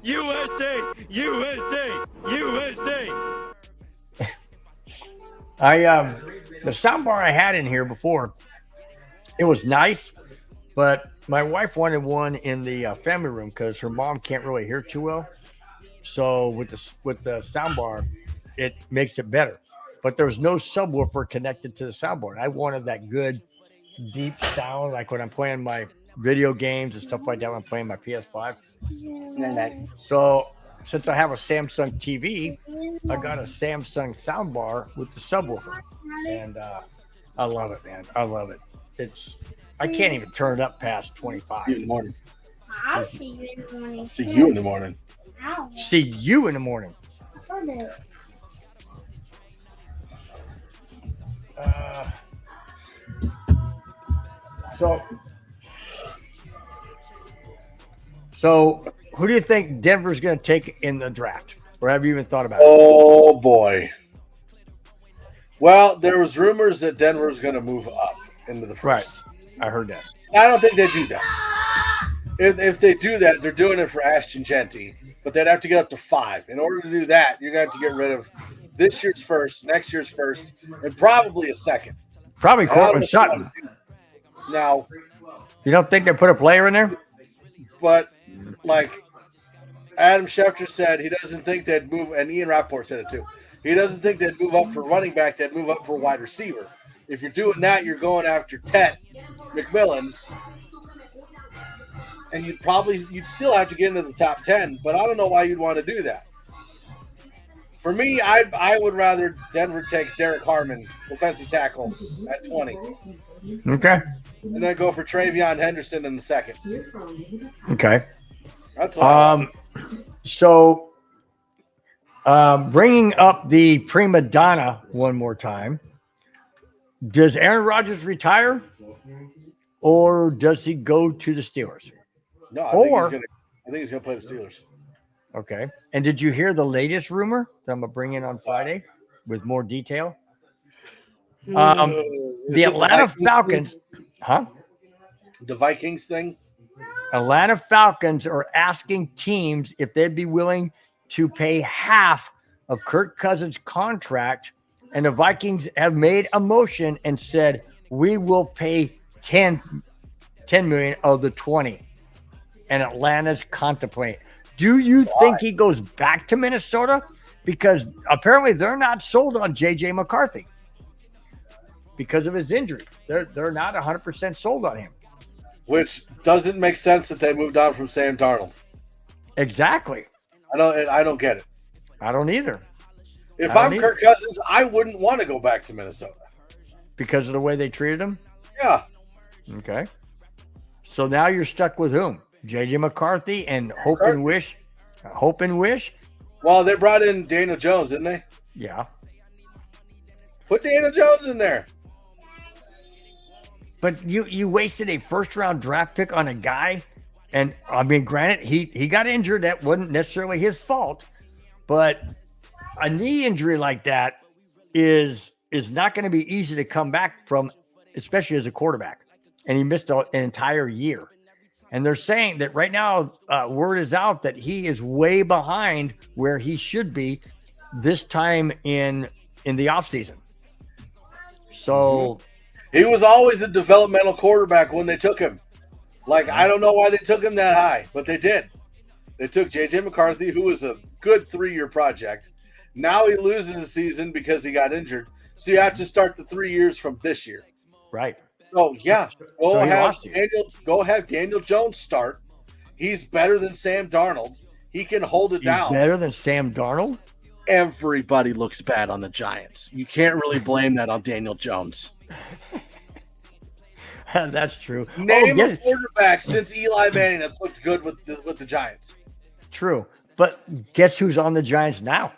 USA! USA! USA! The sound bar I had in here before, it was nice, but my wife wanted one in the family room because her mom can't really hear too well. So with the sound bar, it makes it better. But there was no subwoofer connected to the soundboard. I wanted that good, deep sound, like when I'm playing my video games and stuff like that. When I'm playing my PS5. So since I have a Samsung TV, I got a Samsung soundbar with the subwoofer, and I love it, man. I love it. I can't even turn it up past 25. See you in the morning. I'll see you in the morning. See you in the morning. Ow. See you in the morning. Hold it. So who do you think Denver's going to take in the draft? Or have you even thought about it? Oh boy. Well, there was rumors that Denver was going to move up into the first. I heard that. I don't think they do that. If they do that, they're doing it for Ashton Genty, but they'd have to get up to 5. In order to do that, you're going to have to get rid of this year's first, next year's first, and probably a second. Probably Cortland Sutton. Now, you don't think they put a player in there? But like Adam Schefter said, he doesn't think they'd move, and Ian Rappaport said it too. He doesn't think they'd move up for running back, they'd move up for wide receiver. If you're doing that, you're going after Tet McMillan, and you'd still have to get into the top 10, but I don't know why you'd want to do that. For me, I would rather Denver take Derek Harmon, offensive tackle, at 20. Okay. And then go for Travion Henderson in the second. Okay. That's all. So bringing up the prima donna one more time, does Aaron Rodgers retire or does he go to the Steelers? No, I think he's going to play the Steelers. Okay. And did you hear the latest rumor that I'm going to bring in on Friday with more detail? The Atlanta Falcons, The Vikings thing? Atlanta Falcons are asking teams if they'd be willing to pay half of Kirk Cousins' contract, and the Vikings have made a motion and said, we will pay 10 million of the 20. And Atlanta's contemplating. Do you think he goes back to Minnesota? Because apparently they're not sold on J.J. McCarthy because of his injury. They're not 100% sold on him. Which doesn't make sense that they moved on from Sam Darnold. Exactly. I don't get it. I don't either. If I'm Kirk Cousins, I wouldn't want to go back to Minnesota. Because of the way they treated him? Yeah. Okay. So now you're stuck with whom? J.J. McCarthy and hope and wish? Hope and wish? Well, they brought in Daniel Jones, didn't they? Yeah. Put Daniel Jones in there. But you wasted a first-round draft pick on a guy, and I mean, granted, he got injured. That wasn't necessarily his fault, but a knee injury like that is not going to be easy to come back from, especially as a quarterback. And he missed an entire year. And they're saying that right now, word is out that he is way behind where he should be this time in the offseason. So he was always a developmental quarterback when they took him. Like, I don't know why they took him that high, but they did. They took J.J. McCarthy, who was a good 3-year project. Now he loses the season because he got injured. So you have to start the 3 years from this year. right. So, yeah, So he lost you. Go have Daniel Jones start. He's better than Sam Darnold. He can hold it He's down. better than Sam Darnold? Everybody looks bad on the Giants. You can't really blame that on Daniel Jones. That's true. Name Oh, a quarterback since Eli Manning that's looked good with the Giants. true. But guess who's on the Giants now?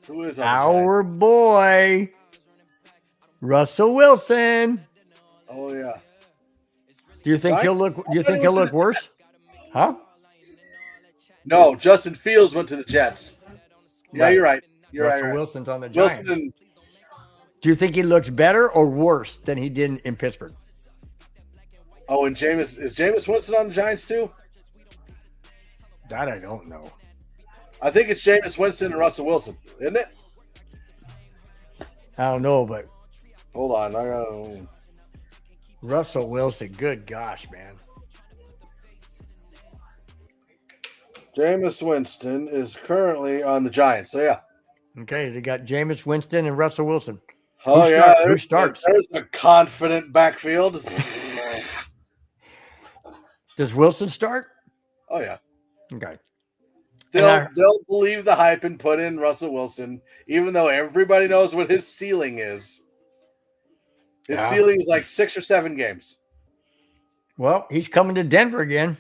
Who is on the Giants? Our boy, Russell Wilson. Oh, yeah. Do you think Right? he'll look? Do you think he'll look worse? Huh? No, Justin Fields went to the Jets. Yeah, Right. you're right. You're Russell right. Wilson's on the Giants. Wilson, Do you think he looks better or worse than he did in Pittsburgh? and is Jameis Winston on the Giants too? That I don't know. I think it's Jameis Winston and Russell Wilson, isn't it? I don't know, but Hold on, I got. Russell Wilson, good gosh, man. Jameis Winston is currently on the Giants. So yeah. Okay, they got Jameis Winston and Russell Wilson. Oh Who yeah, who starts? There's a confident backfield. Does Wilson start? Oh yeah. Okay. They'll believe the hype and put in Russell Wilson, even though everybody knows what his ceiling is. His ceiling is like 6 or 7 games. Well, he's coming to Denver again.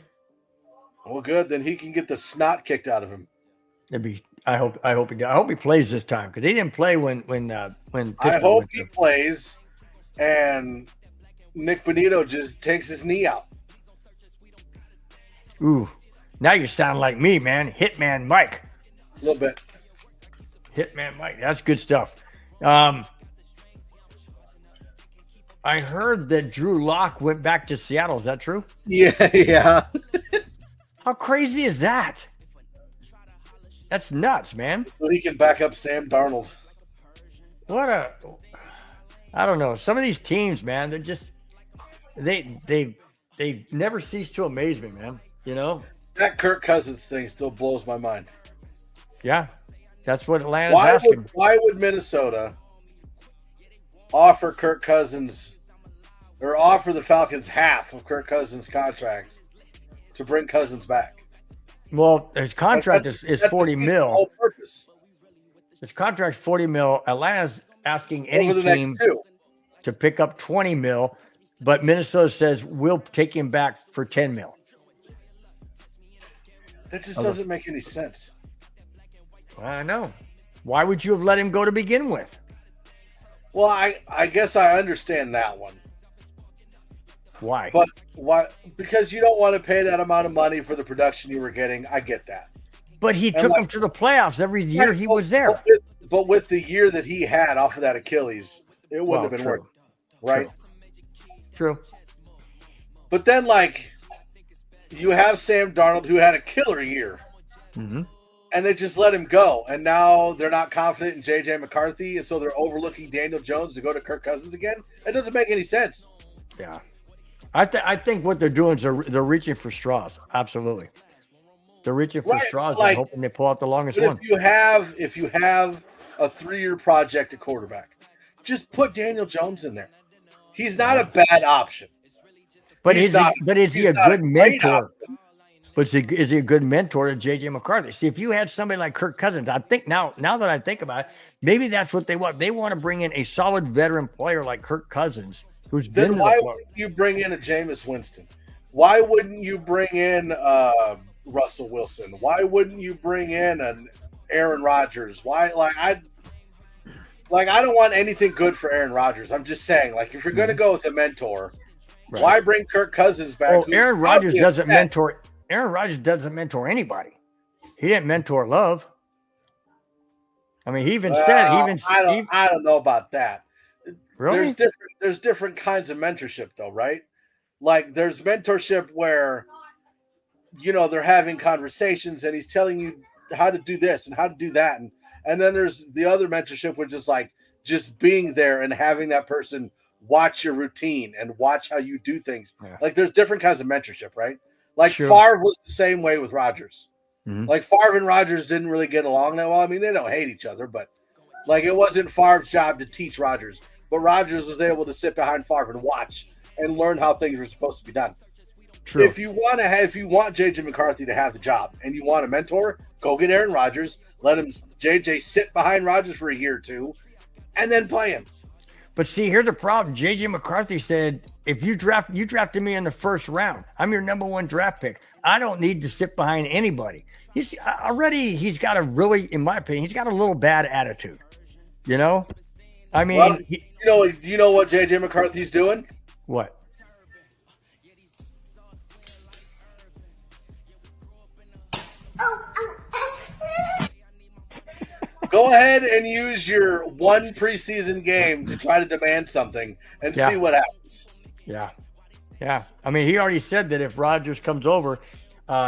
Well, good. Then he can get the snot kicked out of him. I hope he plays this time because he didn't play when I Pittsburgh hope went he there. plays, and Nick Bonito just takes his knee out. Ooh, now you sound like me, man. Hitman Mike. A little bit. Hitman Mike. That's good stuff. I heard that Drew Lock went back to Seattle. Is that true? Yeah. How crazy is that? That's nuts, man. So he can back up Sam Darnold. I don't know. Some of these teams, man, they're just they never cease to amaze me, man. You know? That Kirk Cousins thing still blows my mind. Yeah. That's what Atlanta's asking. Why would Minnesota offer Kirk Cousins or offer the Falcons half of Kirk Cousins' contract to bring Cousins back? Well, his contract is That 40 defeats the mil. whole purpose. His contract's 40 mil. Atlanta's asking any Over the team next 2. to pick up 20 mil, but Minnesota says we'll take him back for 10 mil. That just doesn't make any sense. I know. Why would you have let him go to begin with? Well, I guess I understand that one. Why? But why? Because you don't want to pay that amount of money for the production you were getting. I get that. But he took him to the playoffs every year he was there. But with the year that he had off of that Achilles, it wouldn't have been worth it, right? True. But then, like, you have Sam Darnold who had a killer year, Mm-hmm. and they just let him go. And now they're not confident in J.J. McCarthy, and so they're overlooking Daniel Jones to go to Kirk Cousins again. It doesn't make any sense. Yeah. I think what they're doing is they're reaching for straws. Absolutely. They're reaching for straws and hoping they pull out the longest But one. if you have a 3-year project at quarterback, just put Daniel Jones in there. He's not a bad option. But He's is not- he a not good great mentor? option. But is he a good mentor to J.J. McCarthy? See, if you had somebody like Kirk Cousins, I think now that I think about it, maybe that's what they want. They want to bring in a solid veteran player like Kirk Cousins, who's been Then to the why playoffs. wouldn't you bring in a Jameis Winston? Why wouldn't you bring in Russell Wilson? Why wouldn't you bring in an Aaron Rodgers? Why I don't want anything good for Aaron Rodgers. I'm just saying, like, if you're going to go with a mentor, Right. why bring Kirk Cousins back? Oh, who's Aaron Rodgers probably doesn't a vet? mentor. Aaron Rodgers doesn't mentor anybody. He didn't mentor Love. I mean, he even said I don't know about that. really. There's different kinds of mentorship though, right? Like there's mentorship where they're having conversations and he's telling you to do this and how to do that, and then there's the other mentorship, which is like just being there and having that person watch your routine and watch how you do things. Yeah. Like there's different kinds of mentorship, right? Like Sure. Favre was the same way with Rodgers. Mhm. Like Favre and Rodgers didn't really get along that well. I mean, they don't hate each other, but like it wasn't Favre's job to teach Rodgers, but Rodgers was able to sit behind Favre and watch and learn how things were supposed to be done. True. If you want JJ McCarthy to have the job and you want a mentor, go get Aaron Rodgers, let him JJ sit behind Rodgers for a year or two, and then play him. But see, here's the problem. JJ McCarthy said, if you drafted me in the first round, I'm your number 1 draft pick. I don't need to sit behind anybody. He's got a really, in my opinion, he's got a little bad attitude. You know? I mean, Well, do you know what JJ McCarthy's doing? What? Go ahead and use your one preseason game to try to demand something and see what happens. Yeah. Yeah. I mean, he already said that if Rodgers comes over,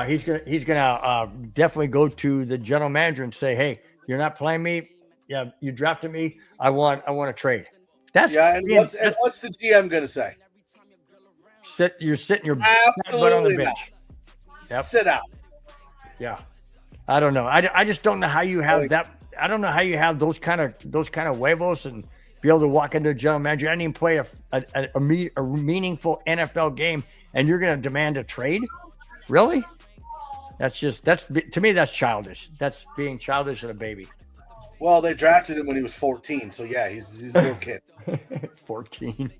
he's gonna definitely go to the general manager and say, "Hey, you're not playing me. Yeah, you drafted me. I want a trade." What's the GM gonna say? You're sitting your butt on Absolutely the bench. Yep. Sit out. Yeah. I don't know. I just don't know how you have that. I don't know how you have those kind of huevos and be able to walk into a general manager. I didn't even play a meaningful NFL game, and you're going to demand a trade? Really? To me, that's childish. That's being childish and a baby. Well, they drafted him when he was 14, so yeah, he's a little kid. 14.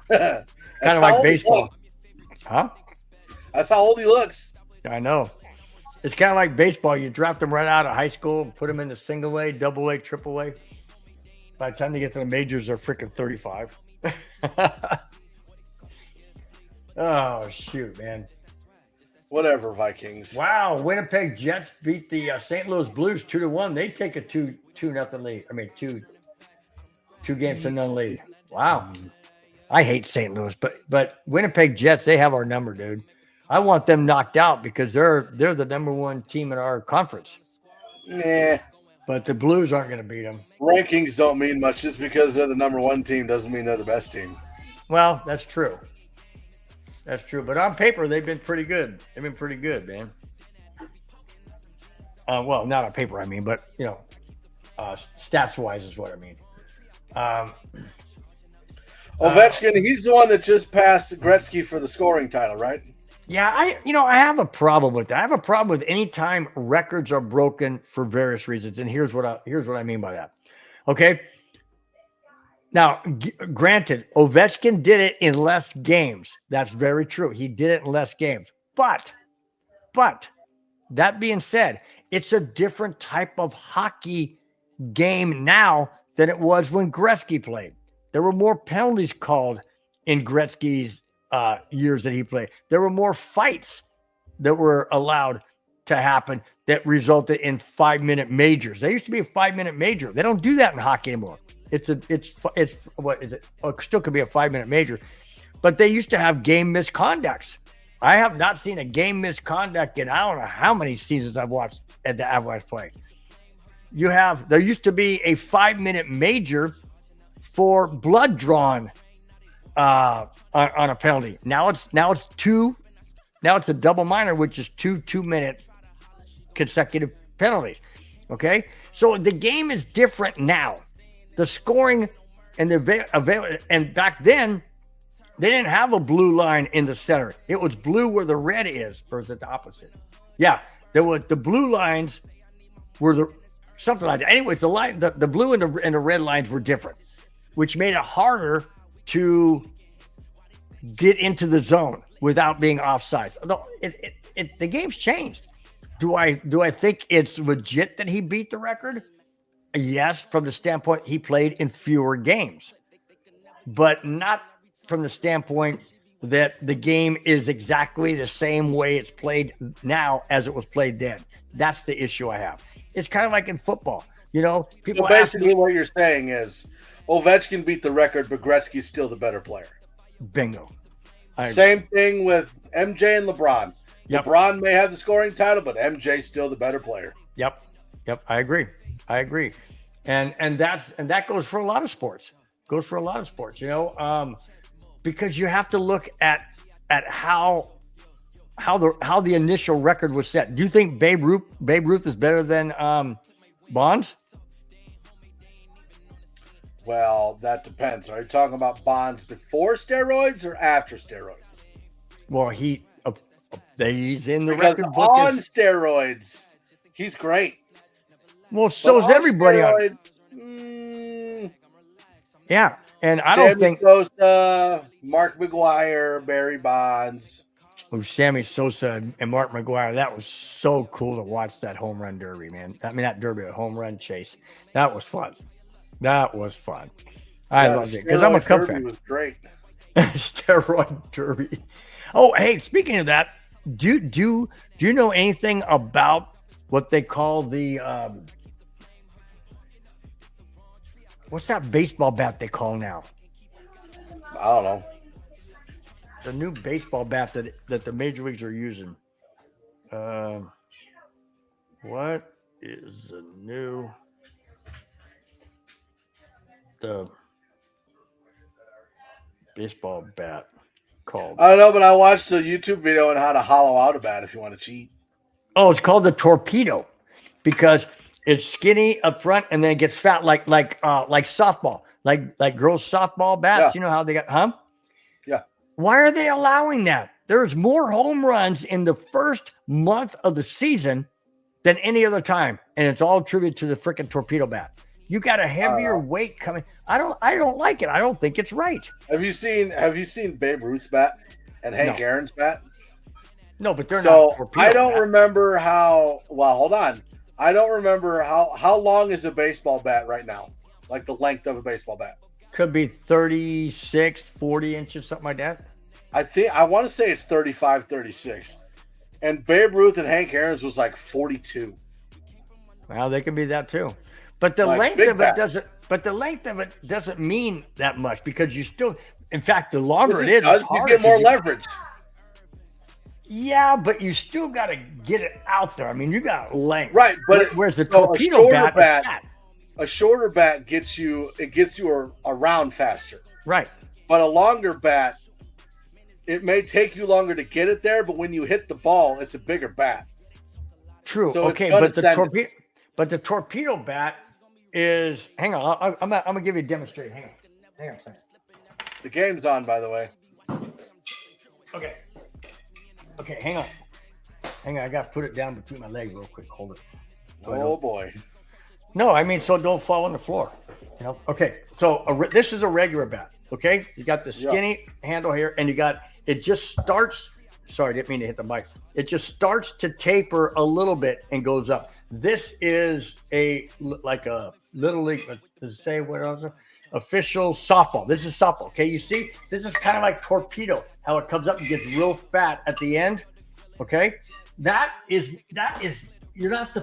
Kind Kind of like baseball. Huh? That's how old he looks. I know. It's kind of like baseball. You draft them right out of high school, put them into single A, double A, triple A. By the time they get to the majors, they're freaking 35. Oh, shoot, man. Whatever, Vikings. Wow, Winnipeg Jets beat the St. Louis Blues 2-1. They take a 2-0 lead. I mean, two games to none lead. Wow. I hate St. Louis, but Winnipeg Jets, they have our number, dude. I want them knocked out because they're the number 1 team in our conference. Yeah. But the Blues aren't going to beat them. Rankings don't mean much. Just because they're the number 1 team doesn't mean they're the best team. Well, that's true. That's true. But on paper, they've been pretty good. They've been pretty good, man. Well, not on paper, I mean, but, stats-wise is what I mean. Ovechkin, he's the one that just passed Gretzky for the scoring title, right? Yeah, I have a problem with that. I have a problem with any time records are broken for various reasons, and here's what I mean by that. Okay. Now, granted, Ovechkin did it in less games. That's very true. He did it in less games. But that being said, it's a different type of hockey game now than it was when Gretzky played. There were more penalties called in Gretzky's years that he played. There were more fights that were allowed to happen that resulted in 5-minute majors. There used to be a 5-minute major. They don't do that in hockey anymore. It's what is it? Oh, it still could be a 5-minute major, but they used to have game misconducts. I have not seen a game misconduct in I don't know how many seasons I've watched at the Avalanche play. There used to be a 5-minute major for blood drawn on a penalty. Now it's a double minor, which is 2-minute consecutive penalties. Okay, so the game is different now. The scoring and and back then they didn't have a blue line in the center. It was blue where the red is, or is it the opposite? Yeah, there was the blue lines were something like that. Anyways, the blue and the red lines were different, which made it harder to get into the zone without being offsides. Although the game's changed. Do I think it's legit that he beat the record? Yes, from the standpoint he played in fewer games, but not from the standpoint that the game is exactly the same way it's played now as it was played then. That's the issue I have. It's kind of like in football. People so basically what you're saying is Ovechkin beat the record, but Gretzky's still the better player. Bingo. Same thing with MJ and LeBron. Yep. LeBron may have the scoring title, but MJ's still the better player. Yep. I agree. And that goes for a lot of sports. You know, because you have to look at how the initial record was set. Do you think Babe Ruth is better than Bonds? Well, that depends. Are you talking about Bonds before steroids or after steroids? Well, he's in the Because record book on steroids, he's great. well, so is everybody on. Steroids, Yeah, and I don't think Sosa, Mark McGuire, Barry Bonds. Sammy Sosa and Mark McGuire. That was so cool to watch that home run derby, man. I mean, not derby, a home run chase. That was fun. I loved it because I'm a Cub fan. Was great. Steroid derby. Oh, hey, speaking of that, do you know anything about what they call the what's that baseball bat they call now? I don't know. The new baseball bat that the major leagues are using. What is the baseball bat called? I don't know, but I watched a YouTube video on how to hollow out a bat if you want to cheat. Oh, it's called the torpedo because it's skinny up front and then it gets fat like softball, like girls softball bats. Yeah. You know how they got, huh? Yeah. Why are they allowing that? There's more home runs in the first month of the season than any other time, and it's all attributed to the freaking torpedo bat. You got a heavier weight coming. I don't like it. I don't think it's right. Have you seen Babe Ruth's bat and Hank Aaron's bat? No, but they're so not torpedo I don't bat. remember how. Well, hold on. I don't remember how long is a baseball bat right now, like the length of a baseball bat. Could be 36, 40 inches, something like that. I want to say it's 35, 36. And Babe Ruth and Hank Aaron's was like 42. Well, they can be that too. But the Like length big of bat. it doesn't mean that much because you still, in fact, the longer Yes, it is, does. it's You harder get more to leverage. Yeah, but you still got to get it out there. I mean, you got length. Right, but whereas the so torpedo bat, is fat. a shorter bat gets you around faster. Right. But a longer bat, it may take you longer to get it there, but when you hit the ball, it's a bigger bat. True. So okay, it's but the torpedo bat is. Hang on, I'm gonna give you a demonstration. Hang on a second. The game's on, by the way. Okay. Hang on. I gotta put it down between my legs real quick. Hold it. Oh boy. No, I mean so don't fall on the floor. You know. Okay. So this is a regular bat. Okay. You got the skinny handle here, and you got it. Just starts. Sorry, I didn't mean to hit the mic. It just starts to taper a little bit and goes up. This is like a little league. Does it say what else? Official softball. This is softball. Okay, you see, this is kind of like torpedo. How it comes up and gets real fat at the end. Okay, that is you're not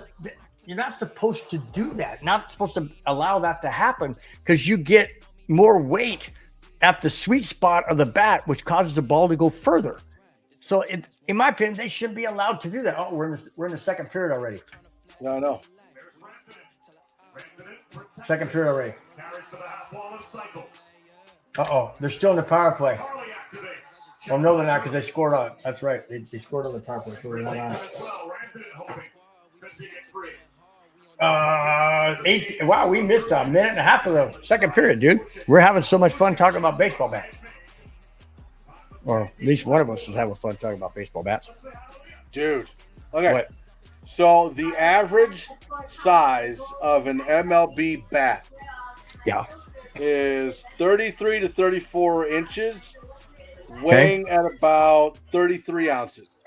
supposed to do that. Not supposed to allow that to happen because you get more weight at the sweet spot of the bat, which causes the ball to go further. So, in my opinion, they shouldn't be allowed to do that. Oh, we're in the second period already. No. Second period already. Uh-oh, they're still in the power play. Oh, no, they're not because they scored on. That's right. They scored on the power play. So we're not on. Wow, we missed a minute and a half of the second period, dude. We're having so much fun talking about baseball bats. Or at least one of us is having fun talking about baseball bats. Dude. Okay. What? So the average size of an MLB bat is 33 to 34 inches, weighing at about 33 ounces.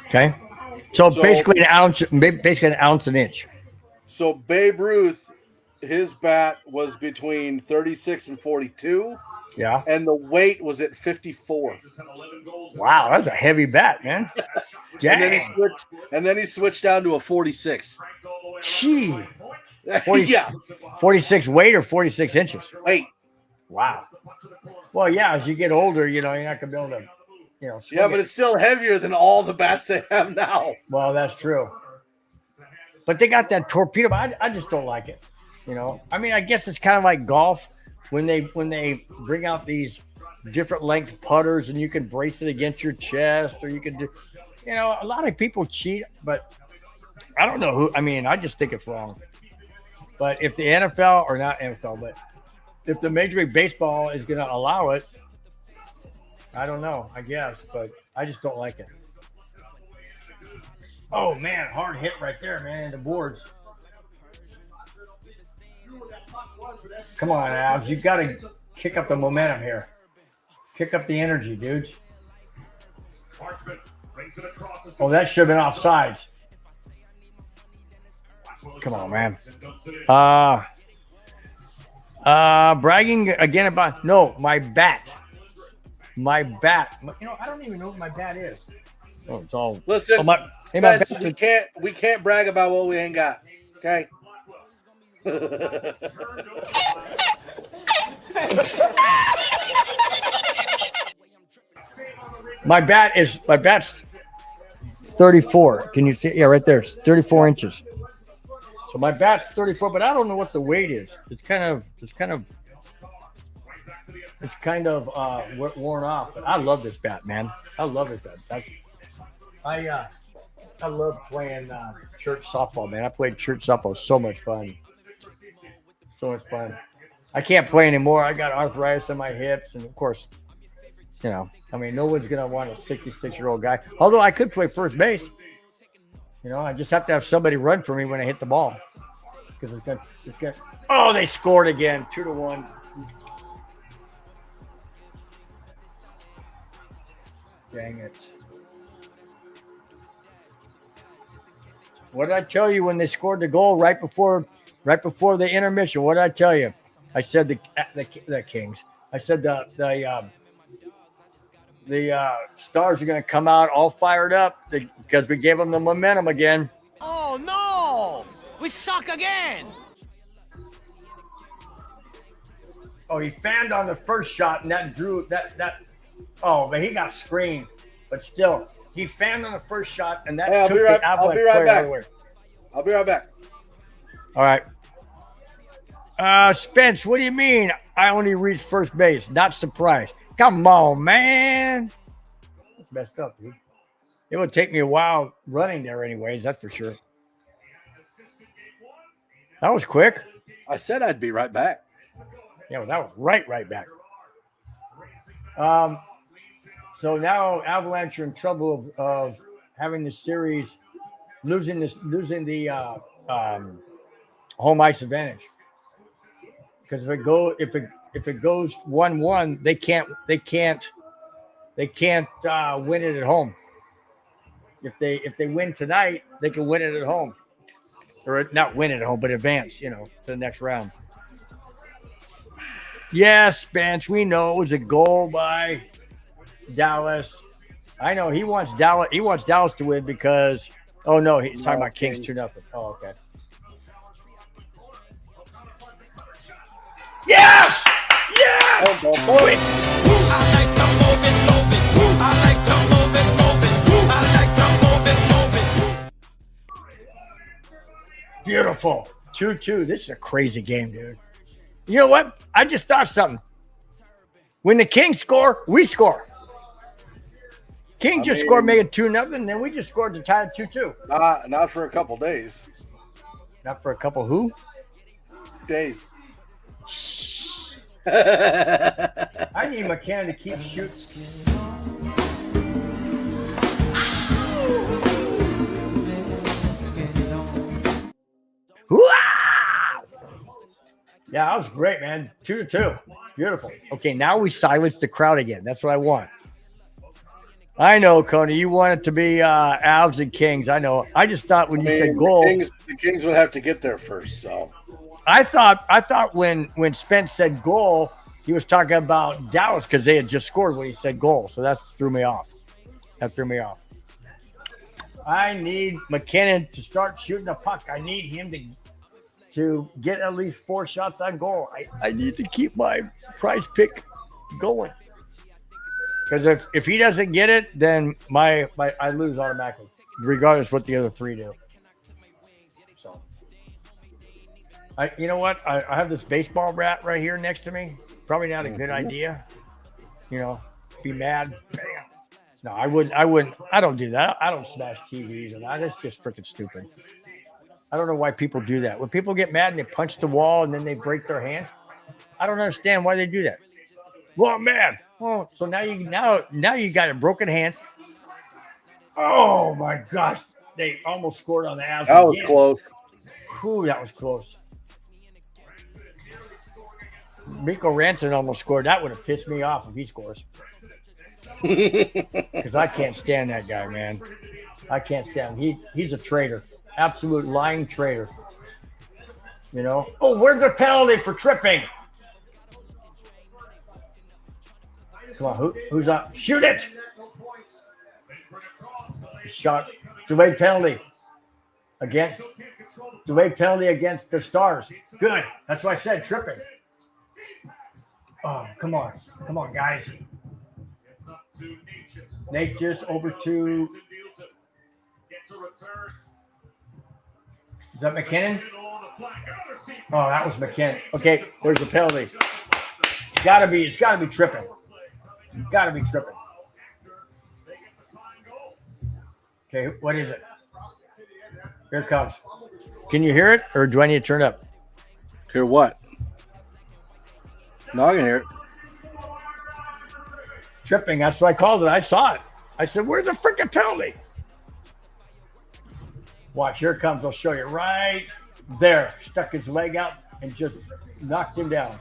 Okay. So basically an ounce an inch. So Babe Ruth, his bat was between 36 and 42. Yeah. And the weight was at 54. Wow, that's a heavy bat, man. And then he switched down to a 46. Gee. 46 weight or 46 inches? Weight. Wow. Well, yeah, as you get older, you're not going to be able to, Yeah, but it's still heavier than all the bats they have now. Well, that's true. But they got that torpedo. But I just don't like it. You know, I mean, I guess it's kind of like golf when they bring out these different length putters and you can brace it against your chest, or you can do, you know, a lot of people cheat, but I don't know who. I mean, I just think it's wrong. But if the NFL, or not NFL, but if the Major League Baseball is going to allow it, I don't know, I guess, but I just don't like it. Oh, man, hard hit right there, man, the boards. Come on, Avs, you've got to kick up the momentum here. Kick up the energy, dudes. Oh, that should have been offsides. Come on, man. Bragging again about my bat. My bat. You know, I don't even know what my bat is. Oh, it's all. Listen, my Spence, bat we can't brag about what we ain't got. Okay. My bat's 34. Can you see? Yeah, right there. It's 34 inches. So my bat's 34, but I don't know what the weight is. It's kind of worn off. But I love this bat, man. I love this bat. I love playing church softball, man. I played church softball. So much fun. So much fun. I can't play anymore. I got arthritis in my hips, and of course, you know, I mean, no one's gonna want a 66-year-old guy. Although I could play first base. You know, I just have to have somebody run for me when I hit the ball. Because it's got. Oh, they scored again, 2-1. Dang it! What did I tell you when they scored the goal right before the intermission? What did I tell you? I said the Kings. I said the Stars are going to come out all fired up because we gave them the momentum again. Oh no! We suck again! Oh, he fanned on the first shot, and that drew that. Oh, but he got screened. But still, he fanned on the first shot, and that took the Avalanche player everywhere. I'll be right back. All right. Spence, what do you mean I only reached first base? Not surprised. Come on, man. That's messed up, dude. It would take me a while running there anyways, that's for sure. That was quick. I said I'd be right back. Yeah, well, that was right back. So now Avalanche are in trouble of having the series, losing the home ice advantage. Because if it goes 1-1, they can't win it at home. If they win tonight, they can win it at home, or not win it at home, but advance, you know, to the next round. Yes, Spence, we know it was a goal by Dallas. I know he wants Dallas. He wants Dallas to win because. Oh no, he's talking about Kings 2-0. Oh, okay. Yes! Yes! Oh, I like to move it. I like to move it. I like to move it. Beautiful. 2-2. This is a crazy game, dude. You know what? I just thought something. When the Kings score, we score. Kings just scored, made it 2-0, and then we just scored to tie it 2-2. Not for a couple days. Not for a couple who? Days. I need McCann to keep shooting. Yeah, that was great, man. 2-2. Beautiful. Okay, now we silence the crowd again. That's what I want. I know, Coney. You want it to be Avs and Kings. I know. I just thought when you said goal, the Kings would have to get there first. So I thought when Spence said goal, he was talking about Dallas because they had just scored when he said goal. So that threw me off. I need McKinnon to start shooting the puck. I need him to get at least 4 shots on goal. I need to keep my prize pick going. Because if he doesn't get it, then I lose automatically, regardless what the other 3 do. You know what? I have this baseball bat right here next to me. Probably not a good idea. You know, be mad. Bam. No, I wouldn't. I don't do that. I don't smash TVs and that. It's just freaking stupid. I don't know why people do that. When people get mad and they punch the wall and then they break their hand, I don't understand why they do that. Well, I'm mad. Oh, so now you got a broken hand. Oh my gosh, they almost scored on the Avs. That was close. Whew, that was close. Mikko Rantanen almost scored. That would have pissed me off if he scores. Because I can't stand that guy, man. I can't stand him. He's a traitor. Absolute lying traitor. You know? Oh, where's the penalty for tripping? Come on, who's up? Shoot it! Shot. Delay penalty against the Stars. Good. That's why I said tripping. Oh, come on, guys. Nate just over to. Is that McKinnon? Oh, that was McKinnon. Okay, there's a penalty. It's gotta be tripping. Gotta be tripping. Okay, what is it? Here it comes. Can you hear it, or do I need to turn up? Hear what? No, I can hear it. Tripping, that's what I called it. I saw it. I said, where's the freaking penalty? Watch, here it comes. I'll show you right there. Stuck his leg out and just knocked him down.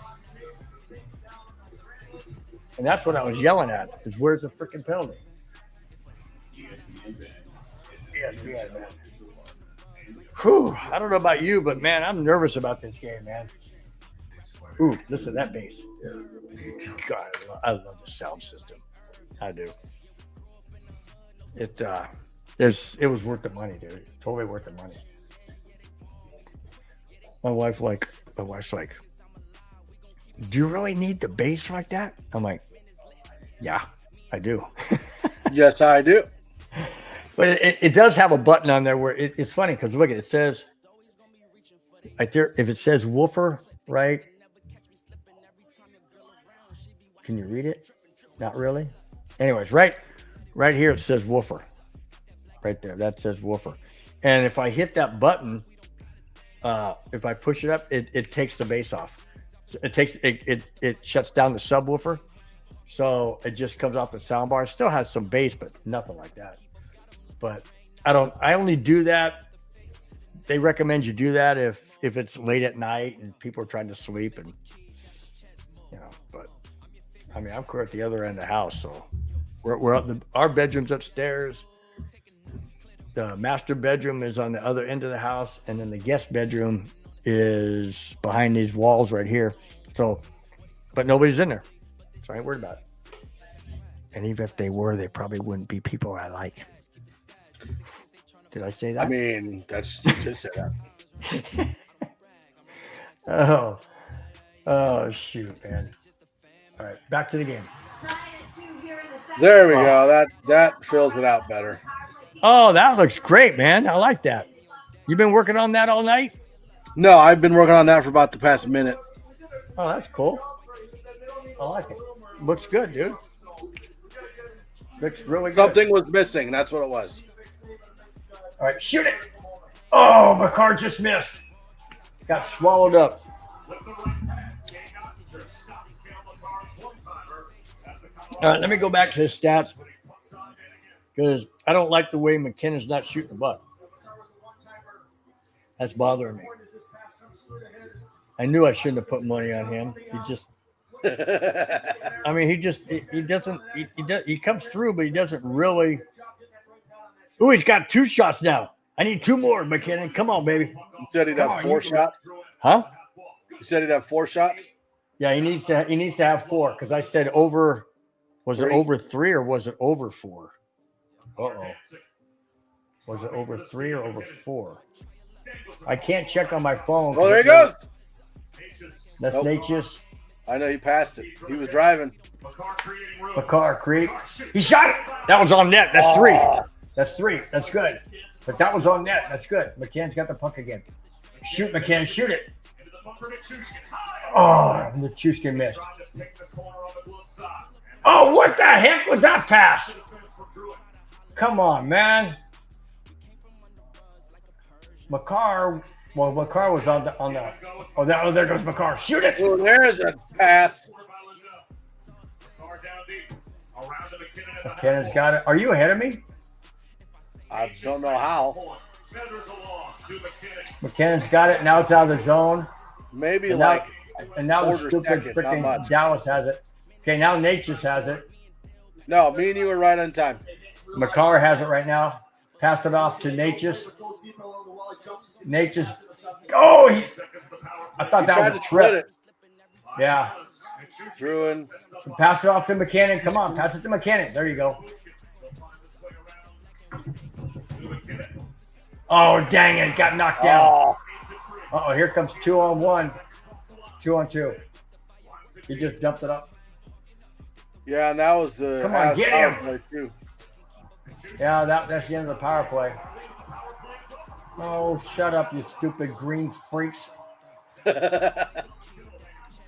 And that's what I was yelling at, is where's the freaking penalty? Yes, man. Whew, I don't know about you, but man, I'm nervous about this game, man. Ooh, listen to that bass. God, I love the sound system. I do. It was worth the money, dude. Totally worth the money. My wife's like, do you really need the bass like that? I'm like, yeah, I do. Yes, I do. But it does have a button on there where it's funny because look, it says right there. If it says woofer, right? Can you read it? Not really. Anyways, right here it says woofer. Right there, that says woofer. And if I hit that button, if I push it up, it takes the bass off. It shuts down the subwoofer, so it just comes off the sound bar. It still has some bass, but nothing like that. But I only do that. They recommend you do that if it's late at night and people are trying to sleep, and you know. But I mean, I'm clear at the other end of the house, so we're up. Our bedroom's upstairs. The master bedroom is on the other end of the house, and then the guest bedroom is behind these walls right here. So, but nobody's in there, so I ain't worried about it. And even if they were, they probably wouldn't be people I like. Did I say that? I mean, you did say that. Oh, shoot, man. All right, back to the game. There we go. That fills it out better. Oh, that looks great, man. I like that. You've been working on that all night? No, I've been working on that for about the past minute. Oh, that's cool. I like it. Looks good, dude. Looks really good. Something was missing. That's what it was. All right, shoot it. Oh, my car just missed. Got swallowed up. All right, let me go back to his stats because I don't like the way McKinnon's not shooting the puck. That's bothering me. I knew I shouldn't have put money on him. He just, I mean, he comes through, but he doesn't really. Ooh, he's got 2 shots now. I need 2 more, McKinnon. Come on, baby. You said he'd have 4 shots? Huh? You said he'd have 4 shots? Yeah, he needs to have 4 because I said over. Was 3? it over 3 or was it over 4? Uh-oh. Was it over 3 or over 4? I can't check on my phone. Oh, there he goes. That's Nope. Natchez. I know he passed it. He was driving. McCarr Creek. He shot it. That was on net. That's 3. That's 3. That's good. But that was on net. That's good. McCann's got the puck again. Shoot, McCann. Shoot it. Oh, Nichushkin missed. Oh, what the heck was that pass? Come on, man. Makar was on the. Oh, there goes Makar. Shoot it. Oh, there's a pass. McKinnon's got it. Are you ahead of me? I don't know how. McKinnon's got it. Now it's out of the zone. Maybe And like now the quarter stupid second, not freaking much. Dallas has it. Okay, now Nate just has it. No, me and you were right on time. Makar has it right now. Passed it off to Natchez. Natchez. Oh, I thought He that tried was to a split trip. it. Yeah. Druin. Pass it off to McKinnon. Come on, pass it to McKinnon. There you go. Oh, dang it. Got knocked down. Oh, Uh-oh, here comes 2-on-1. 2-on-2. He just dumped it up. yeah, and that was the Come on, get power him. play too. Yeah, that's the end of the power play. Oh, shut up, you stupid green freaks.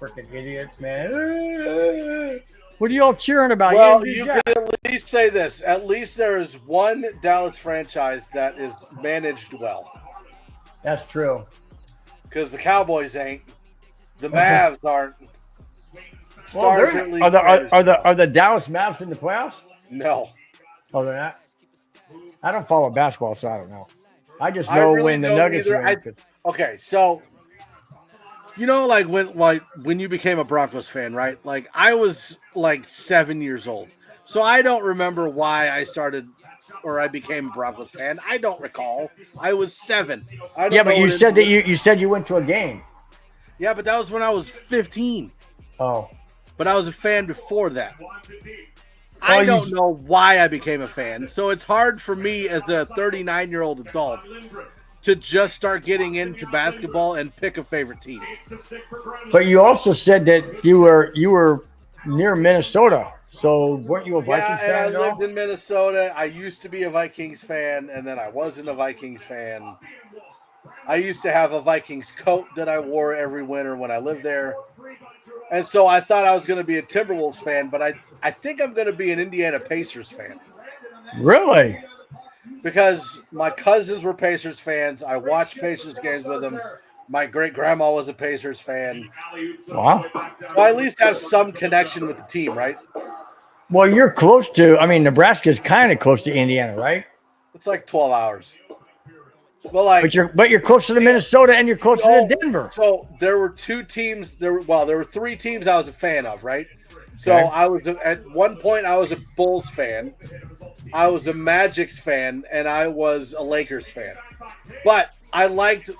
Freaking idiots, man. What are y'all cheering about? Well, didn't do you jack. can at least say this. At least there is one Dallas franchise that is managed well. That's true. Because the Cowboys ain't. The Mavs aren't. Well, Stars are at least are the Dallas Mavs in the playoffs? No. Oh, they're not. I don't follow basketball, so I don't know. I just I know really when the don't Nuggets either. are in. Okay, so you know, like when you became a Broncos fan, right? Like I was like 7 years old, so I don't remember why I started or I became a Broncos fan. I don't recall. I was 7. I don't Yeah, but know you what said it- that you said you went to a game. Yeah, but that was when I was 15. Oh, But I was a fan before that. I you- don't know why I became a fan, so it's hard for me as a 39-year-old adult to just start getting into basketball and pick a favorite team. but you also said that you were near Minnesota. So weren't you a Vikings Yeah, and I fan? at all? lived in Minnesota. I used to be a Vikings fan, and then I wasn't a Vikings fan. I used to have a Vikings coat that I wore every winter when I lived there. And so I thought I was going to be a Timberwolves fan, but I think I'm going to be an Indiana Pacers fan. Really? Because my cousins were Pacers fans. I watched Pacers games with them. My great-grandma was a Pacers fan. Wow. So I at least have some connection with the team, right? Well, you're close to. I mean, Nebraska's kind of close to Indiana, right? It's like 12 hours. Well, like, But you're closer to Minnesota and you're closer to Denver. So there were 2 teams. There were 3 teams I was a fan of, right? So Okay. I was at one point I was a Bulls fan, I was a Magic's fan, and I was a Lakers fan. But I liked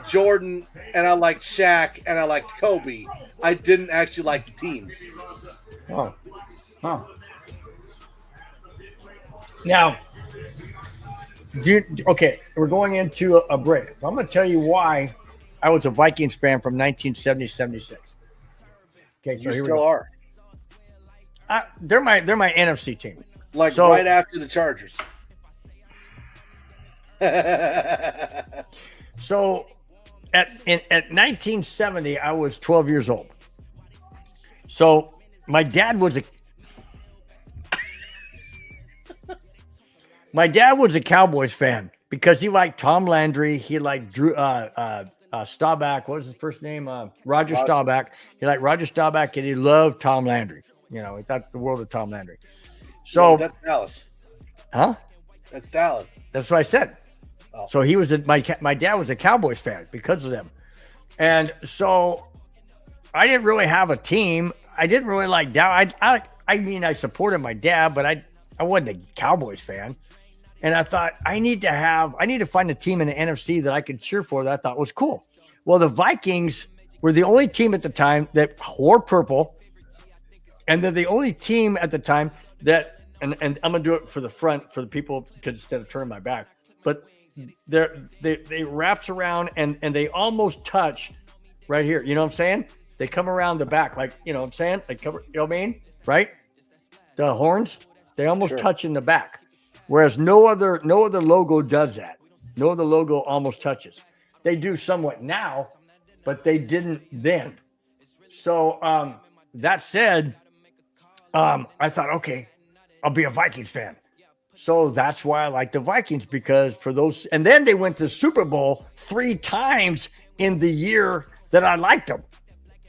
Jordan, and I liked Shaq, and I liked Kobe. I didn't actually like the teams. Oh. Huh. Now, okay, we're going into a break. I'm going to tell you why I was a Vikings fan from 1970-76. Okay, so You here we still go. are. They're my NFC team. Like So- right after the Chargers. So at 1970, I was 12 years old. So my dad was a Cowboys fan because he liked Tom Landry. He liked Drew Staubach. What was his first name? Roger Staubach. He liked Roger Staubach, and he loved Tom Landry. You know, he thought the world of Tom Landry. So, that's Dallas. huh? That's Dallas. That's what I said. Oh. So he was my dad was a Cowboys fan because of them, and so I didn't really have a team. I didn't really like Dallas. I mean, I supported my dad, but I wasn't a Cowboys fan. And I thought I need to find a team in the NFC that I could cheer for that I thought was cool. Well, the Vikings were the only team at the time that wore purple, and they're the only team at the time that. And I'm gonna do it for the front for the people because instead of turning my back, but they wraps around and they almost touch right here. You know what I'm saying? They come around the back, like, you know what I'm saying? They cover, you know what I mean? Right? The horns, they almost touch in the back. Whereas no other logo does that. No other logo almost touches. They do somewhat now, but they didn't then. So that said, I thought, okay, I'll be a Vikings fan. So that's why I like the Vikings, because for those, and then they went to Super Bowl 3 times in the year that I liked them.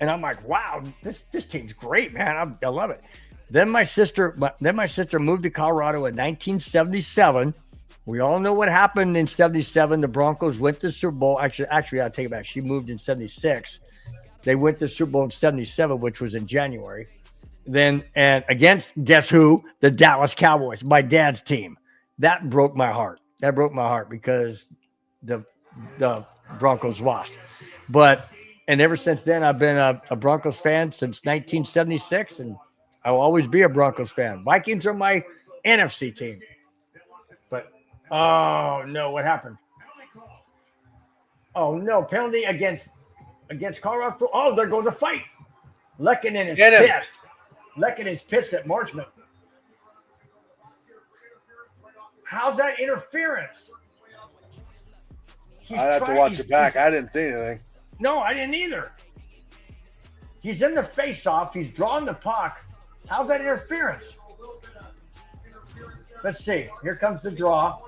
And I'm like, wow, this team's great, man. I love it. Then my sister moved to Colorado in 1977. We all know what happened in 77. The Broncos went to Super Bowl. Actually, I'll take it back. She moved in 76. They went to Super Bowl in 77, which was in January. Then, and against, guess who? The Dallas Cowboys, my dad's team. That broke my heart. That broke my heart because the Broncos lost. And ever since then, I've been a Broncos fan since 1976, and I will always be a Broncos fan. Vikings are my NFC team. But, oh, no, what happened? Oh, no, penalty against Colorado. Oh, there goes a fight. Lekanen is pissed. Lekanen is pissed at Marchman. How's that interference? I'd have to watch it back. I didn't see anything. No, I didn't either. He's in the face-off. He's drawing the puck. How's that interference? Let's see. Here comes the draw.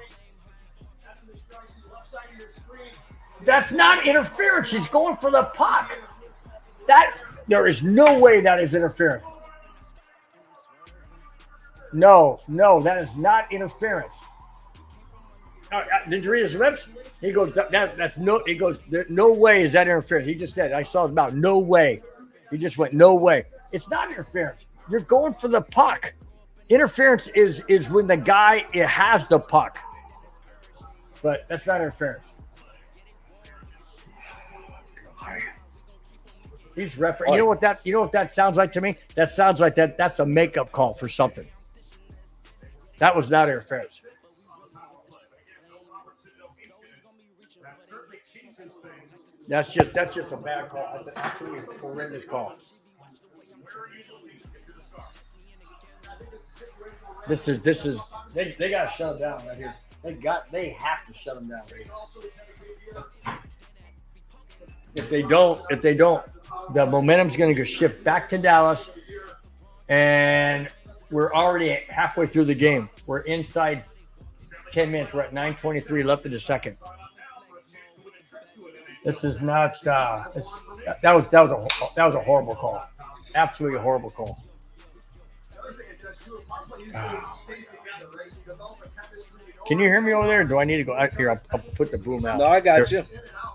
That's not interference. He's going for the puck. There is no way that is interference. No, that is not interference. Did you read his lips? He goes, that's no. He goes, no way is that interference. He just said, I saw it about no way. He just went, no way. It's not interference. You're going for the puck. Interference is when the guy has the puck. But that's not interference. He's referencing. You know what that sounds like to me? That sounds like that's a makeup call for something. That was not interference. That's just a bad call. That's an absolutely horrendous call. This is they gotta shut him down right here. They have to shut him down right here. If they don't, the momentum's gonna go shift back to Dallas, and we're already halfway through the game. We're inside 10 minutes. We're at 9:23 left in the second. This is not. That was a horrible call. Absolutely a horrible call. Can you hear me over there? Or do I need to go out here? I'll put the boom out. No, I got you.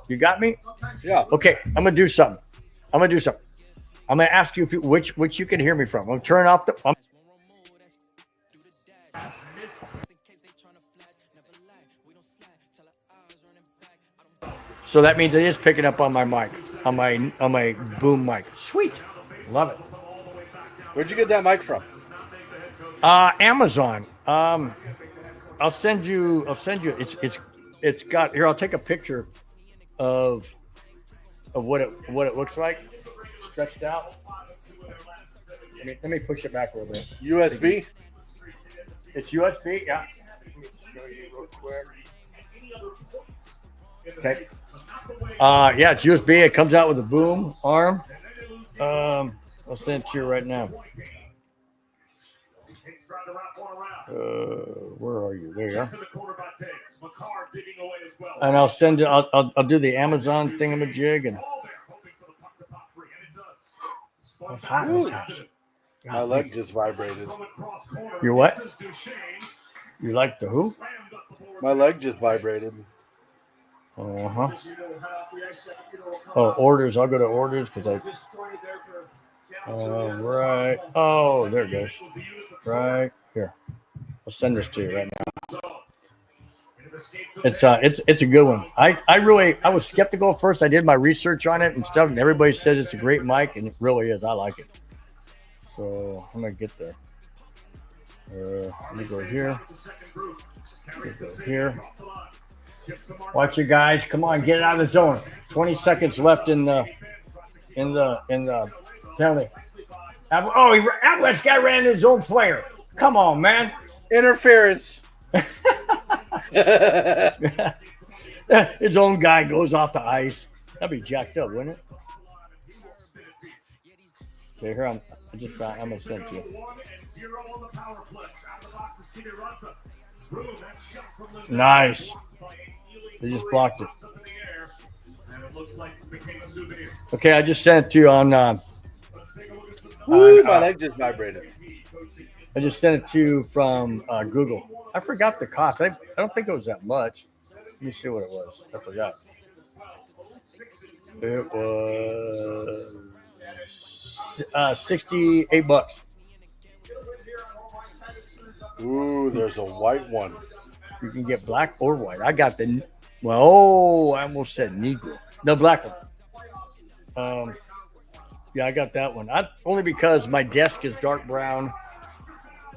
You got me? Yeah. Okay, I'm gonna do something. I'm gonna ask you which you can hear me from. I'm gonna turn off the. So that means it is picking up on my mic, on my boom mic. Sweet, love it. Where'd you get that mic from? Amazon. I'll send you. It's got here. I'll take a picture of what it looks like stretched out. Let me push it back a little bit. USB? It's USB. Yeah. Let me show you real quick. Okay. Yeah, it's USB. It comes out with a boom arm. I'll send it to you right now. Where are you? There you are. And I'll send it. I'll do the Amazon thingamajig and. It's hot. It's hot. My leg just vibrated. Your what? You like the who? My leg just vibrated. Uh-huh. Oh, orders. I'll go to orders because I. Right. Oh, there it goes. Right here. I'll send this to you right now. It's a good one. I was skeptical at first. I did my research on it and stuff, and everybody says it's a great mic, and it really is. I like it. So I'm gonna get there. Let me go here. Go here. Watch it, guys. Come on, get it out of the zone. 20 seconds left in the penalty. Avalanche guy ran his own player. Come on, man. Interference. His own guy goes off the ice. That'd be jacked up, wouldn't it? Okay, here I'm gonna send to you. Nice. They just blocked it. Okay, I just sent it to you on. Woo, my leg just vibrated. I just sent it to you from Google. I forgot the cost. I don't think it was that much. Let me see what it was. I forgot. It was $68. Ooh, there's a white one. You can get black or white. I got the I almost said Negro. No, black one. Yeah, I got that one. Only because my desk is dark brown.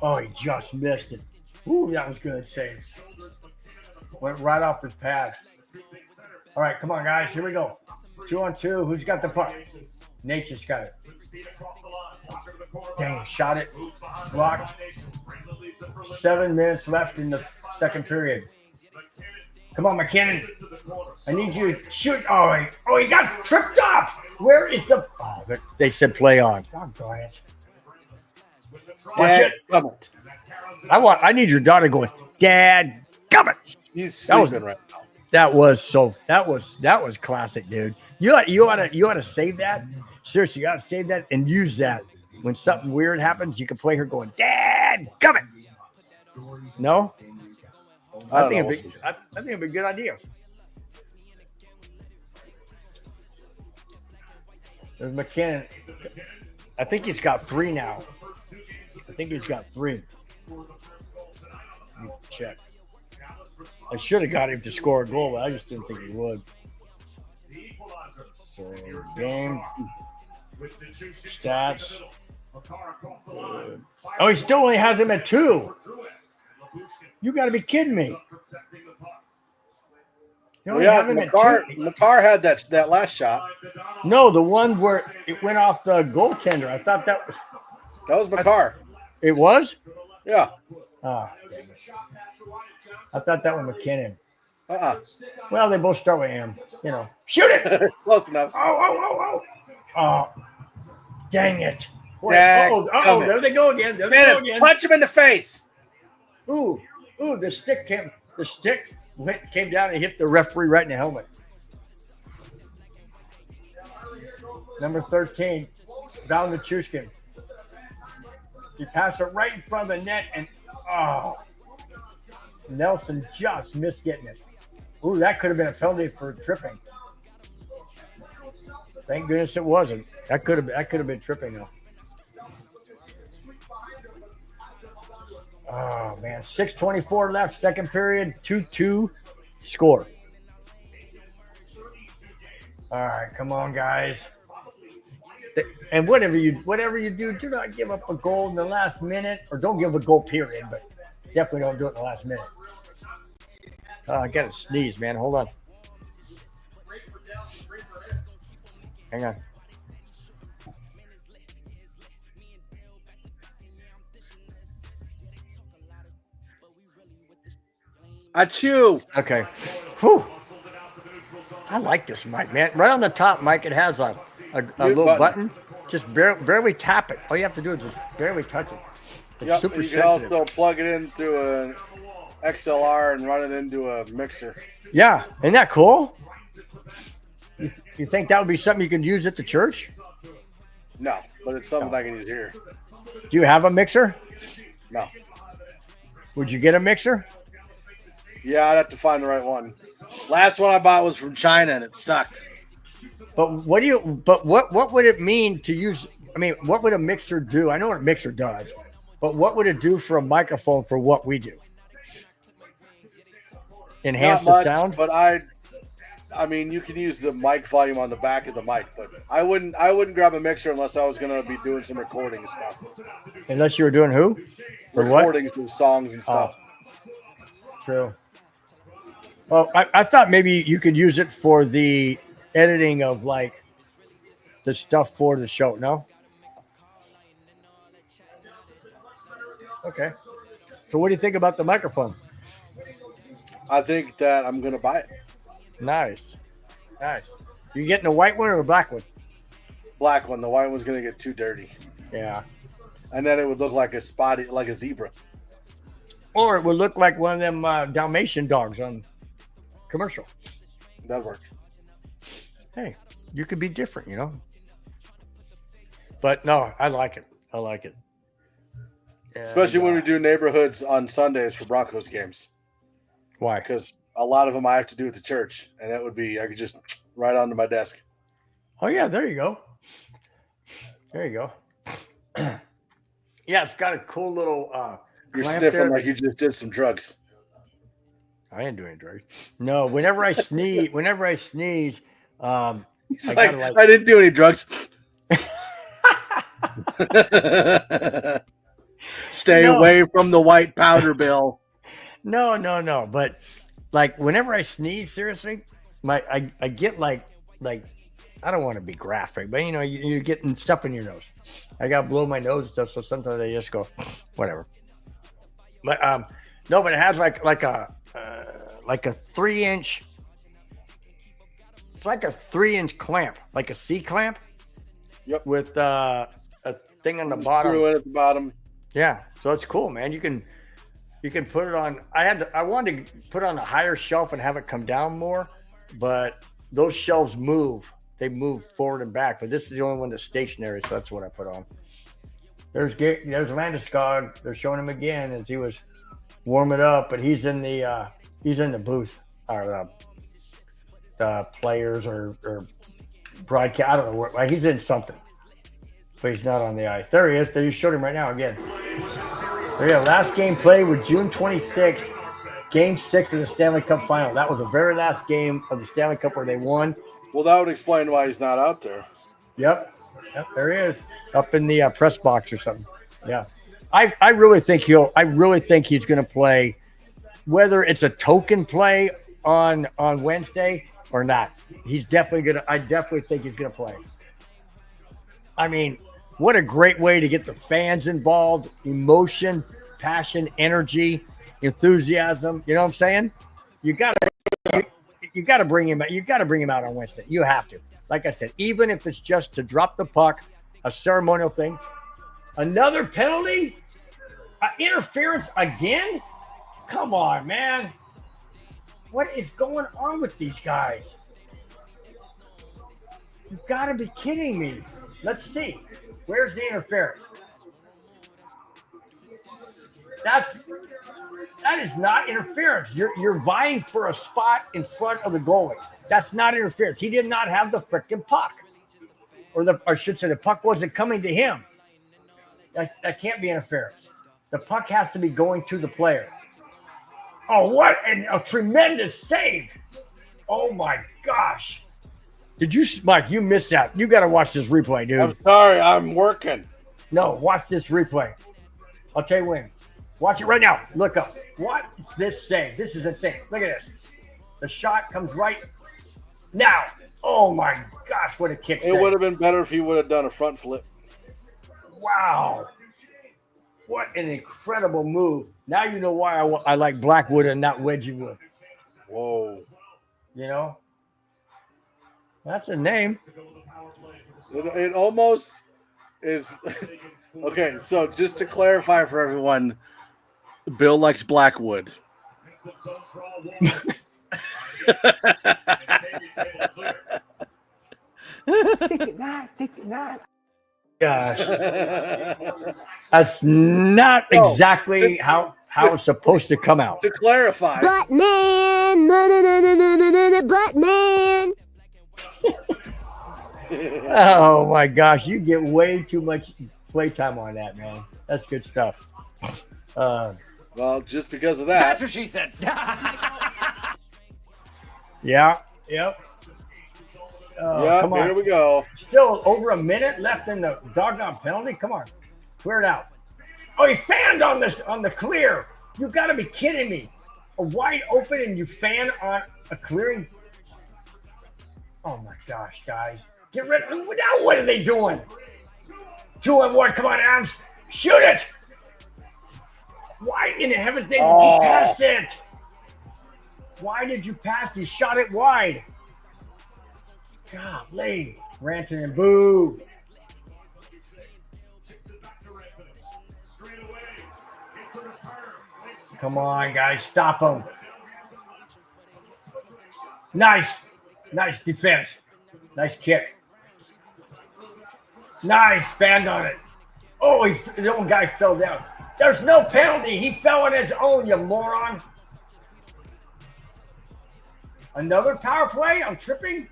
Oh, he just missed it. Ooh, that was good save. Went right off his pad. All right, come on, guys. Here we go. 2-on-2. Who's got the puck? Nature's got it. Dang, shot it. Blocked. 7 minutes left in the second period. Come on, McKinnon. I need you to shoot. Oh, he got tripped off. Where is the... Oh, they said play on. God darn it. Watch it. I need your daughter going, Dad, come it. He's sleeping right now. That was classic, dude. You ought to save that. Seriously, you ought to save that and use that. When something weird happens, you can play her going, Dad, come it. No? I think it'd be a good idea. There's McKinnon. I think he's got 3 now. I think he's got 3. Let me check. I should have got him to score a goal, but I just didn't think he would. So, game. Stats. Oh, he still only has him at 2. You got to be kidding me. Well, yeah, Makar had that last shot. No, the one where it went off the goaltender. I thought that was Makar. It was? Yeah. Oh, I thought that was McKinnon. Uh-uh. Well, they both start with M. You know. Shoot it! Close enough. Oh. Dang it. Uh-oh, there they go again. Punch him in the face. Ooh, the stick came down and hit the referee right in the helmet. Number 13, down to Chushkin. He passed it right in front of the net, and Nelson just missed getting it. Ooh, that could have been a penalty for tripping. Thank goodness it wasn't. That could have been tripping though. Oh man, 6:24 left, second period, 2-2 score. All right, come on, guys. And whatever you do, do not give up a goal in the last minute, or don't give a goal period, but definitely don't do it in the last minute. I got to sneeze, man. Hold on. Hang on. Achoo. Okay. Whew. I like this mic, man. Right on the top, Mike, it has a little button. Just barely tap it. All you have to do is just barely touch it. It's super you can sensitive. also plug it in through an XLR and run it into a mixer. Yeah. Isn't that cool? You think that would be something you could use at the church? No, but it's something I can use here. Do you have a mixer? No. Would you get a mixer? Yeah, I'd have to find the right one. Last one I bought was from China and it sucked. But what would it mean to use? I mean, what would a mixer do? I know what a mixer does, but what would it do for a microphone for what we do? Enhance Not much, the sound? But I mean, you can use the mic volume on the back of the mic, but I wouldn't grab a mixer unless I was going to be doing some recording stuff. Unless you were doing who? Or Recordings of songs and stuff. True. Well, I thought maybe you could use it for the editing of like the stuff for the show. No? Okay. So what do you think about the microphone? I think that I'm going to buy it. Nice. You getting a white one or a black one? Black one. The white one's gonna get too dirty, Yeah. and then it would look like a spotty, like a zebra. Or it would look like one of them Dalmatian dogs on commercial. That'd work. Hey, you could be different, you know. But no, I like it. I like it. Especially And, when we do neighborhoods on Sundays for Broncos games, Why? because a lot of them I have to do at the church, and that would be I could just right onto my desk. Oh yeah, there you go. There you go. Yeah, it's got a cool little You're clamp sniffing there. like you just did some drugs. I ain't doing drugs. No, whenever I sneeze, He's I like, gotta, I didn't do any drugs. Stay No. away from the white powder, Bill. no. But like whenever I sneeze, seriously, I get like I don't want to be graphic, but you know, you're getting stuff in your nose. I got to blow my nose and stuff, so sometimes I just go, whatever. But no, but it has like a 3-inch. It's like a 3-inch clamp, like a C clamp. Yep. With a thing on the Screw bottom. it at the bottom. Yeah, so it's cool, man. You can put it on. I wanted to put it on a higher shelf and have it come down more, but those shelves move. They move forward and back. But this is the only one that's stationary, so that's what I put on. There's Landeskog. They're showing him again as he was warming up, but he's in the booth or the players or broadcast. I don't know where. He's in something, but he's not on the ice. There he is. They just showed him right now again. So yeah, last game played was June 26th, Game 6 of the Stanley Cup Final. That was the very last game of the Stanley Cup where they won. Well, that would explain why he's not out there. Yep, there he is, up in the press box or something. Yeah, I really think he's going to play, whether it's a token play on Wednesday or not. He's definitely gonna. I definitely think he's going to play. I mean, what a great way to get the fans involved, emotion, passion, energy, enthusiasm. You know what I'm saying? You got to bring him out. You got to bring him out on Wednesday. You have to. Like I said, even if it's just to drop the puck, a ceremonial thing. Another penalty? Interference again? Come on, man. What is going on with these guys? You've got to be kidding me. Let's see. Where's the interference? That is not interference. You're vying for a spot in front of the goalie. That's not interference. He did not have the freaking puck. Or I should say the puck wasn't coming to him. That can't be interference. The puck has to be going to the player. Oh, what a tremendous save. Oh my gosh. Mike, you missed that. You got to watch this replay, dude. I'm sorry, I'm working. No, watch this replay. I'll tell you when. Watch it right now. Look up. What is this save? This is insane. Look at this. The shot comes right now. Oh my gosh, what a kick. It would have been better if he would have done a front flip. Wow. What an incredible move. Now you know why I like Blackwood and not Wedgiewood. Whoa. You know? That's a name. It almost is. Okay, so just to clarify for everyone, Bill likes Blackwood. Think it not. Gosh. That's not exactly how it's supposed to come out. To clarify, Batman! Batman! Oh my gosh, you get way too much playtime on that, man. That's good stuff. well, just because of that. That's what she said. Yeah, yep. Yeah, come on. here we go. Still over a minute left in the doggone penalty. Come on, clear it out. Oh, he fanned on the clear. You got to be kidding me! A wide open and you fan on a clearing. Oh my gosh, guys, get rid of now. What are they doing? 2-on-1. Come on, Adams, shoot it! Why in heaven's name did you pass it? Why did you pass? He shot it wide. Golly. Ranting and boo. Come on, guys. Stop them. Nice. Nice defense. Nice kick. Nice. Fanned on it. Oh, the old guy fell down. There's no penalty. He fell on his own, you moron. Another power play? I'm tripping.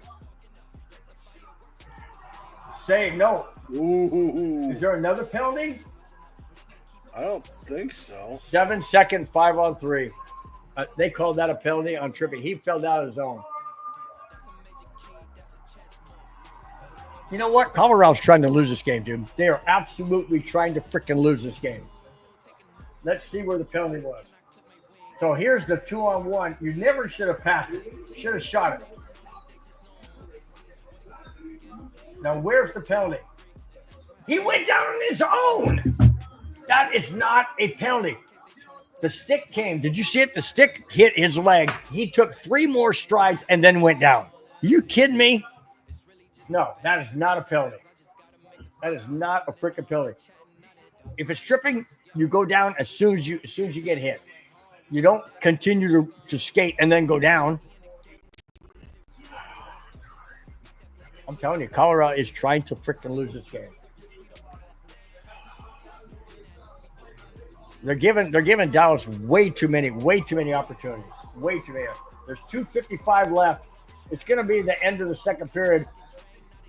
Say no. Ooh. Is there another penalty? I don't think so. 7-second, 5-on-3. They called that a penalty on tripping. He fell down his own. You know what? Colorado's trying to lose this game, dude. They are absolutely trying to freaking lose this game. Let's see where the penalty was. So here's the 2-on-1. You never should have passed it. Should have shot it. Now, where's the penalty? He went down on his own. That is not a penalty. The stick came. Did you see it? The stick hit his legs. He took 3 more strides and then went down. Are you kidding me? No, that is not a penalty. That is not a freaking penalty. If it's tripping, you go down as soon as you get hit. You don't continue to skate and then go down. I'm telling you, Colorado is trying to freaking lose this game. They're giving Dallas way too many opportunities. Way too many. There's 2:55 left. It's going to be the end of the second period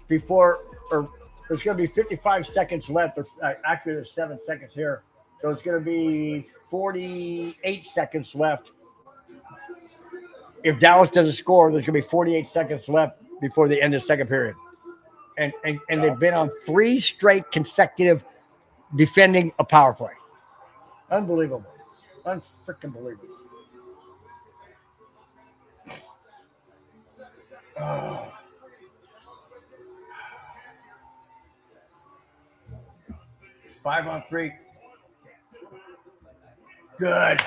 there's going to be 55 seconds left. Actually, there's 7 seconds here. So it's going to be 48 seconds left. If Dallas doesn't score, there's going to be 48 seconds left before the end of the second period. And they've been on 3 straight consecutive defending a power play. Unbelievable. Unfreaking believable. Oh. Five on 3. Good.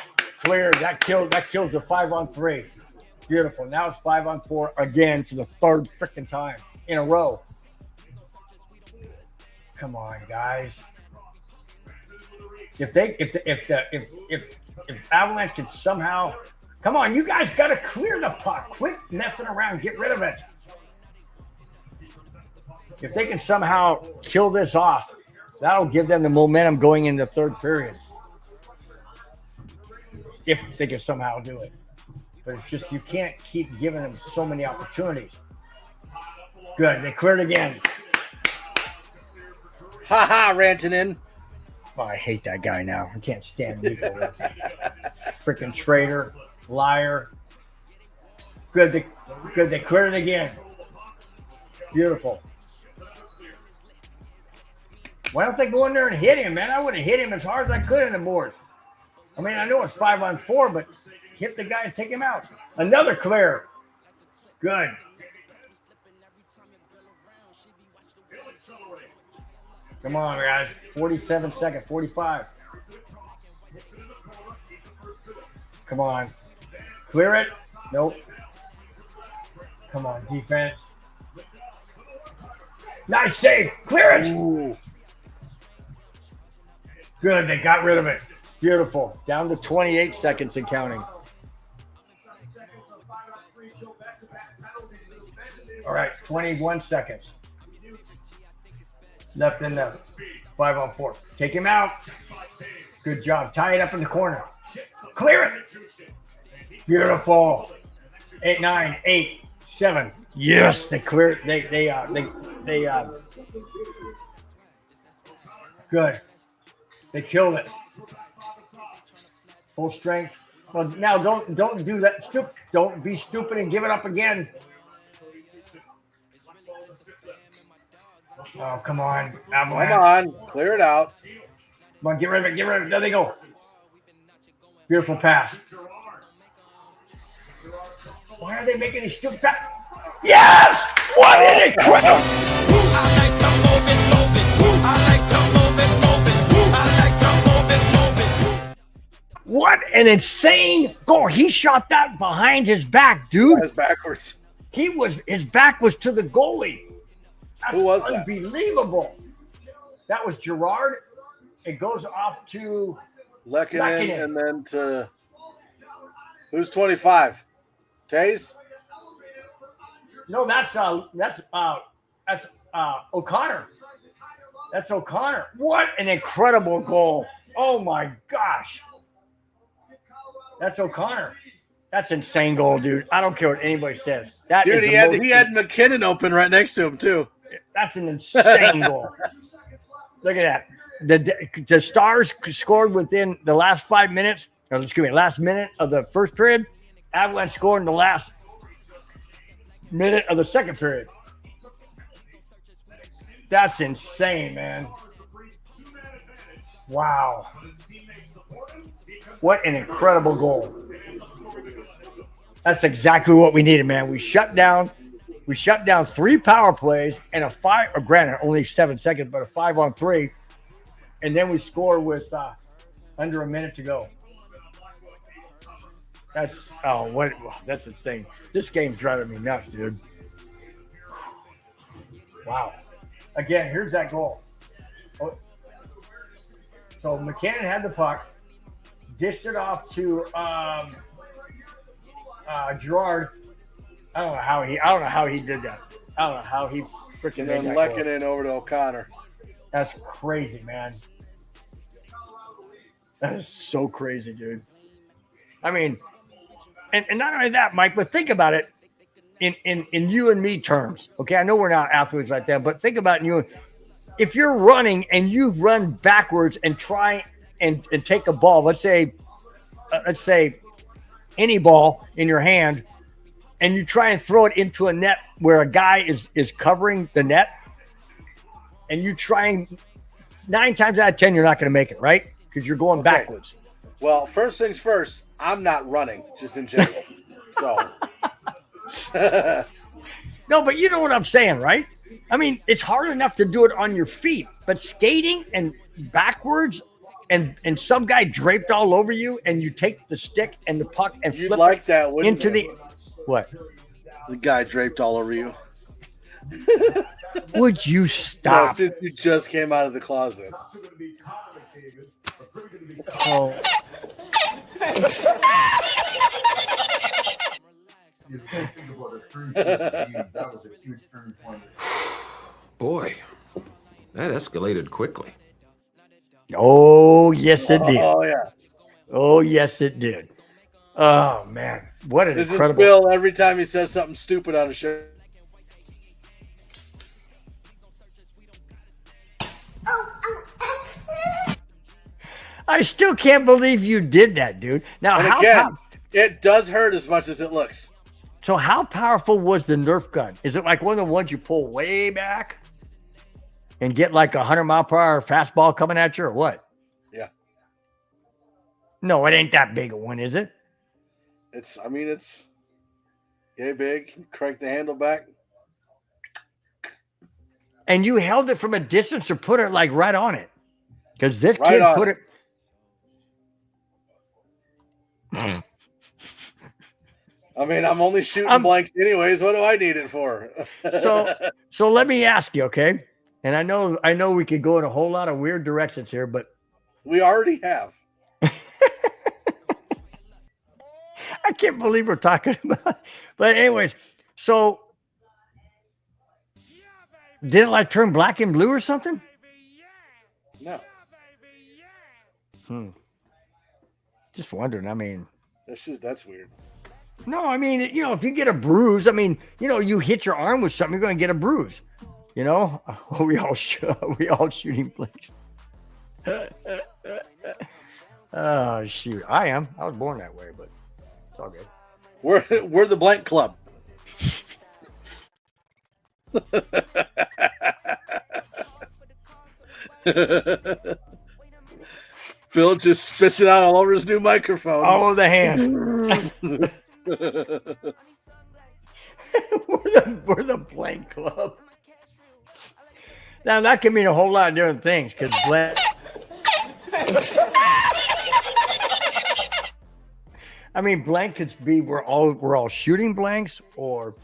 Clear. That kills the 5-on-3. Beautiful. Now it's 5-on-4 again for the 3rd freaking time in a row. Come on, guys. If Avalanche can somehow, come on, you guys got to clear the puck. Quit messing around. Get rid of it. If they can somehow kill this off, that'll give them the momentum going in the 3rd period. If they can somehow do it. But it's just, you can't keep giving them so many opportunities. Good. They cleared again. Ha ranting in. Oh, I hate that guy now. I can't stand him. Freaking traitor. Liar. Good. They cleared it again. Beautiful. Why don't they go in there and hit him, man? I would have hit him as hard as I could in the board. I mean, I know it's 5-on-4, but hit the guy and take him out. Another clear. Good. Come on, guys. 47 seconds, 45. Come on. Clear it. Nope. Come on, defense. Nice save. Clear it. Ooh. Good. They got rid of it. Beautiful. Down to 28 seconds and counting. All right, 21 seconds. Left in the 5-on-4. Take him out. Good job. Tie it up in the corner. Clear it. Beautiful. 8, 9, 8, 7. Yes, they cleared. They good. They killed it. Full strength. Well, now don't do that. Don't be stupid and give it up again. Oh, come on. Avalanche. Come on. Clear it out. Come on, get rid of it. Get rid of it. There they go. Beautiful pass. Why are they making these stupid passes? Yes! What an incredible! I like to move it. I like to move it. I like to move it. What an insane goal. He shot that behind his back, dude. That's backwards. his back was to the goalie. That's Who was that? unbelievable. That was Gerard. It goes off to Lehkonen, and then to who's 25? Taze? No, that's O'Connor. That's O'Connor. What an incredible goal. Oh my gosh. That's O'Connor. That's insane goal, dude. I don't care what anybody says. That Dude, is he had McKinnon open right next to him too. That's an insane goal. Look at that. The Stars scored within the last 5 minutes, or excuse me, last minute of the first period. Avalanche scored in the last minute of the second period. That's insane, man. Wow. What an incredible goal. That's exactly what we needed, man. We shut down 3 power plays and a 5, or granted, only 7 seconds, but a 5-on-3. And then we score with under a minute to go. That's insane. This game's driving me nuts, dude. Wow. Again, here's that goal. Oh. So McKinnon had the puck, dished it off to Gerard. I don't know how he did that. I don't know how he freaking And made then that goal. Lehkonen over to O'Connor. That's crazy, man. That is so crazy, dude. I mean, and not only that, Mike, but think about it in you and me terms. Okay, I know we're not athletes like that, but think about you. If you're running and you run backwards and try and take a ball, let's say any ball in your hand, and you try and throw it into a net where a guy is covering the net, and you try and 9 times out of 10 you're not going to make it, right? Because you're going backwards. Well, first things first, I'm not running, just in general. So No, but you know what I'm saying, right? I mean, it's hard enough to do it on your feet, but skating and backwards and some guy draped all over you, and you take the stick and the puck and you'd flip like it that, wouldn't into you? what? The guy draped all over you. Would you No, stop? since you just came out of the closet. Oh. You think about a 3-2 game, that was a huge turning point. Boy, that escalated quickly. Oh, yes, it did. Oh yeah. Oh, yes, it did. Oh, man. What an This incredible. is Bill every time he says something stupid on a show. I still can't believe you did that, dude. Now, And how again, it does hurt as much as it looks. so how powerful was the Nerf gun? Is it like one of the ones you pull way back and get like a 100-mile-per-hour fastball coming at you, or what? Yeah. No, it ain't that big a one, is it? It's yay big. Crank the handle back. And you held it from a distance or put it like right on it? Because this Right kid on put it. I mean, I'm only shooting blanks anyways. What do I need it for? So let me ask you, okay? And I know we could go in a whole lot of weird directions here, but We already have. I can't believe we're talking about. But anyways, so did it like turn black and blue or something? No. Just wondering. I mean, That's weird. no, I mean, you know, if you get a bruise, I mean, you know, you hit your arm with something, you're going to get a bruise. You know, we all shooting blanks. Oh shoot, I was born that way, but it's all good. We're the blank club. Bill just spits it out all over his new microphone. Oh, the hand. we're the blank club. Now that can mean a whole lot of different things because blank. I mean, blank could be we're all shooting blanks, or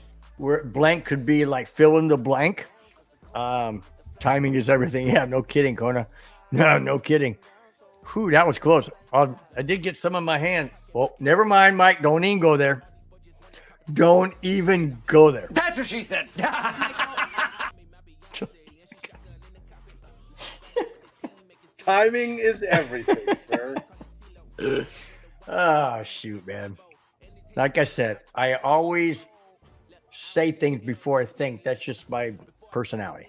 where blank could be like fill in the blank. Timing is everything. Yeah, no kidding, Kona. No kidding. Whew, that was close. I did get some in my hand. Well, never mind, Mike. Don't even go there. Don't even go there. That's what she said. Timing is everything, sir. Oh, shoot, man. Like I said, I always say things before I think. That's just my personality.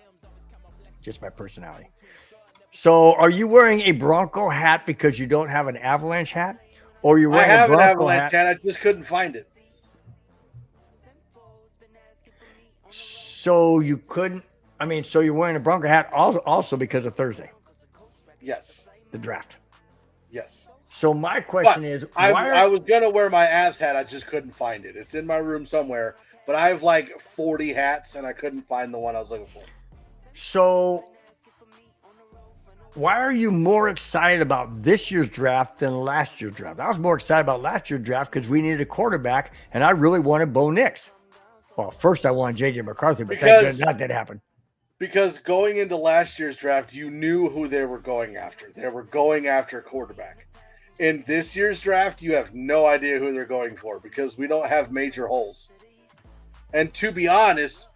So, are you wearing a Bronco hat because you don't have an Avalanche hat? Or you're I wearing have a an Bronco Avalanche hat? hat. I just couldn't find it. So you couldn't. I mean, so you're wearing a Bronco hat also because of Thursday, Yes. the draft. Yes. So my question is, I was going to wear my Avs hat. I just couldn't find it. It's in my room somewhere. But I have like 40 hats, and I couldn't find the one I was looking for. So why are you more excited about this year's draft than last year's draft? I was more excited about last year's draft because we needed a quarterback, and I really wanted Bo Nix. Well, first I wanted J.J. McCarthy, but that didn't happen. Because going into last year's draft, you knew who they were going after. They were going after a quarterback. In this year's draft, you have no idea who they're going for because we don't have major holes. And to be honest,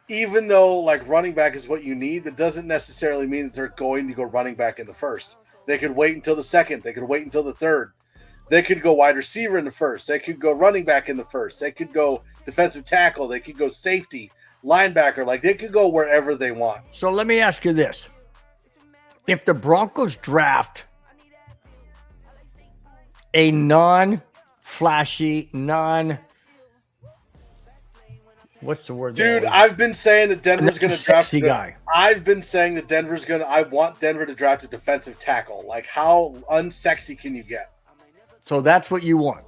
even though like running back is what you need, that doesn't necessarily mean that they're going to go running back in the first. They could wait until the second. They could wait until the third. They could go wide receiver in the first. They could go running back in the first. They could go defensive tackle. They could go safety, linebacker. Like they could go wherever they want. So let me ask you this. If the Broncos draft a non-flashy, what's the word? Dude, I've been saying that Denver's going to draft sexy guy. I've been saying that Denver's going to. I want Denver to draft a defensive tackle. Like, how unsexy can you get? So that's what you want.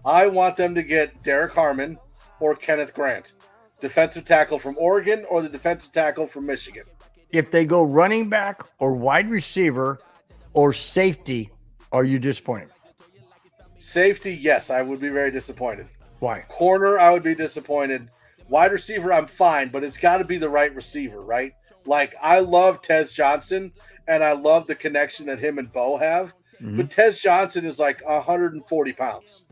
I want them to get Derek Harmon or Kenneth Grant, defensive tackle from Oregon or the defensive tackle from Michigan. If they go running back or wide receiver or safety, are you disappointed? Safety, yes, I would be very disappointed. Why? Corner, I would be disappointed. Wide receiver, I'm fine, but it's got to be the right receiver, right? Like, I love Tez Johnson, and I love the connection that him and Bo have. Mm-hmm. But Tez Johnson is like 140 pounds.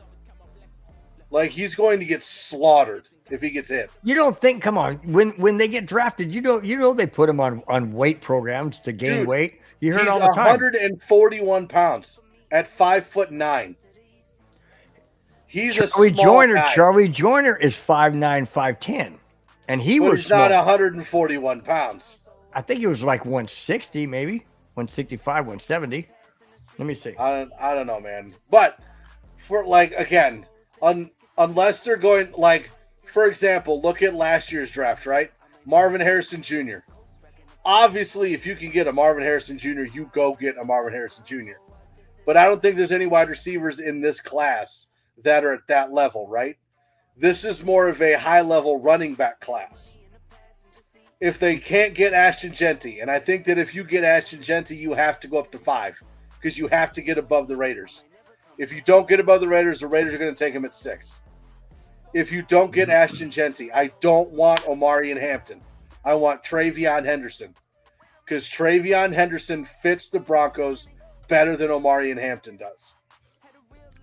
Like, he's going to get slaughtered if he gets hit. You don't think? Come on, when they get drafted, you know they put them on weight programs to gain weight. You heard all the time. 141 pounds at 5'9". He's Charlie a small guy. Charlie Joyner is 5'9", 5'10", and he was he's not 141 pounds. I think he was like 160, maybe 165, 170. Let me see. I don't know, man. But for like again, unless they're going like, for example, look at last year's draft, right? Marvin Harrison Jr. Obviously, if you can get a Marvin Harrison Jr., you go get a Marvin Harrison Jr. But I don't think there's any wide receivers in this class that are at that level, right? This is more of a high-level running back class. If they can't get Ashton Genty, and I think that if you get Ashton Genty, you have to go up to 5 because you have to get above the Raiders. If you don't get above the Raiders are going to take him at 6. If you don't get Ashton Genty, I don't want Omari and Hampton. I want Travion Henderson because Travion Henderson fits the Broncos better than Omari and Hampton does.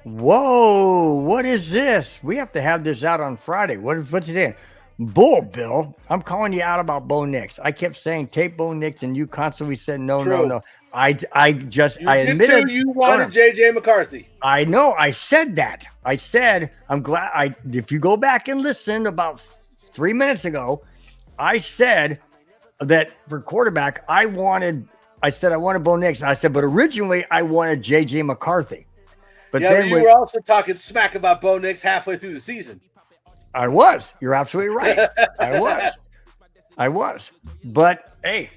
Whoa, what is this? We have to have this out on Friday. What's it in? Bull, Bill. I'm calling you out about Bo Nix. I kept saying tape Bo Nix, and you constantly said no. I admitted you wanted J.J. McCarthy. I know. I said that. I said I'm glad. If you go back and listen about 3 minutes ago, I said that for quarterback, I wanted Bo Nix. I said, but originally I wanted J.J. McCarthy. But then you were also talking smack about Bo Nix halfway through the season. I was. You're absolutely right. I was. But hey,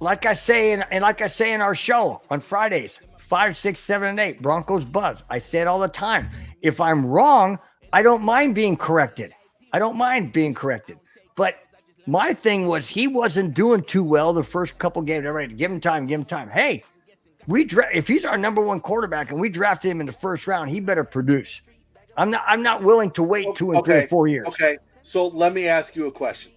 like I say in our show on Fridays, 5, 6, 7, and 8, Broncos Buzz. I say it all the time. If I'm wrong, I don't mind being corrected. But my thing was he wasn't doing too well the first couple games. Everybody, give him time. Hey, if he's our number one quarterback and we drafted him in the first round, he better produce. I'm not willing to wait 2 and 3 or 4 years. Okay. So let me ask you a question.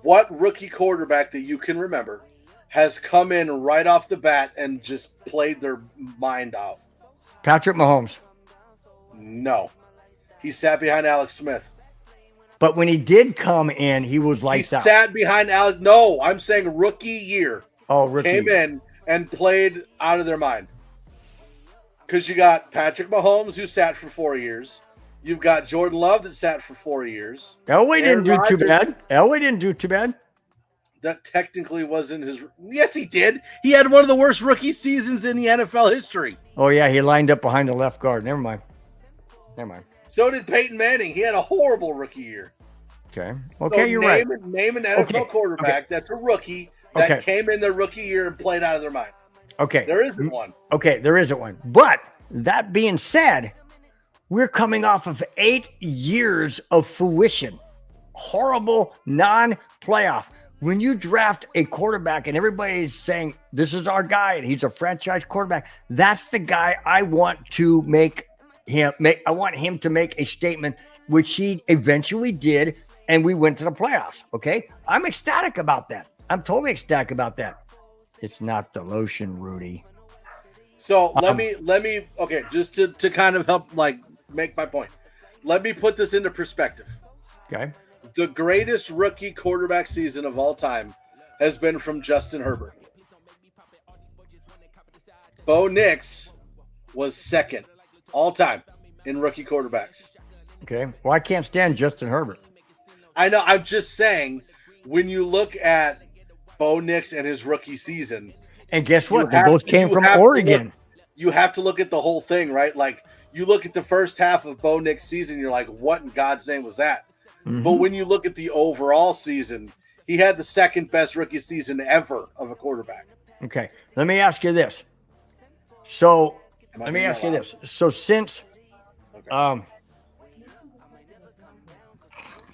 What rookie quarterback that you can remember has come in right off the bat and just played their mind out? Patrick Mahomes. No. He sat behind Alex Smith. But when he did come in, he was lights out. He sat behind Alex. No, I'm saying rookie year. Oh, rookie. Came in and played out of their mind. Because you got Patrick Mahomes, who sat for 4 years. You've got Jordan Love that sat for 4 years. Elway didn't do too Rodgers- bad. Elway didn't do too bad. That technically wasn't his. Yes, he did. He had one of the worst rookie seasons in the NFL history. Oh, yeah, he lined up behind the left guard. Never mind. So did Peyton Manning. He had a horrible rookie year. Okay, So you're right. Name an NFL quarterback that's a rookie that came in their rookie year and played out of their mind. Okay. There isn't one. Okay, there isn't one. But that being said, we're coming off of 8 years of fruition. Horrible non-playoff. When you draft a quarterback and everybody's saying, this is our guy and he's a franchise quarterback, that's the guy I want to I want him to make a statement, which he eventually did, and we went to the playoffs. Okay? I'm ecstatic about that. I'm totally ecstatic about that. It's not the lotion, Rudy. So let me okay, just to kind of help like make my point. Let me put this into perspective. Okay. The greatest rookie quarterback season of all time has been from Justin Herbert. Bo Nix was second all time in rookie quarterbacks. Okay. Well, I can't stand Justin Herbert. I know. I'm just saying, when you look at Bo Nix and his rookie season, and guess what? They both came from Oregon. You have to look at the whole thing, right? Like, you look at the first half of Bo Nix' season, you're like, what in God's name was that? Mm-hmm. But when you look at the overall season, he had the second best rookie season ever of a quarterback. Okay. Let me ask you this. So since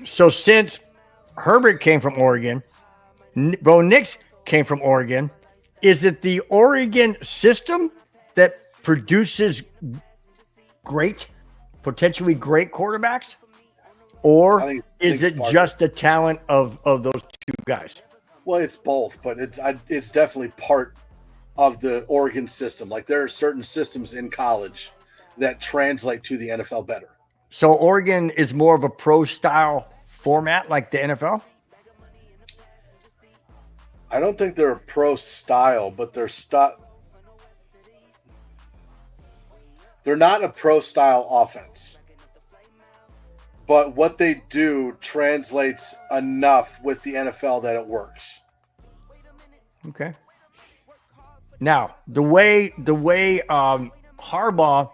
since Herbert came from Oregon, Bo Nix came from Oregon, is it the Oregon system that produces potentially great quarterbacks? Or is it just the talent of those two guys? Well, it's both, but it's definitely part of the Oregon system. Like, there are certain systems in college that translate to the NFL better. So Oregon is more of a pro-style format like the NFL? I don't think they're a pro-style, but they're not a pro-style offense. But what they do translates enough with the NFL that it works. Okay. Now, the way Harbaugh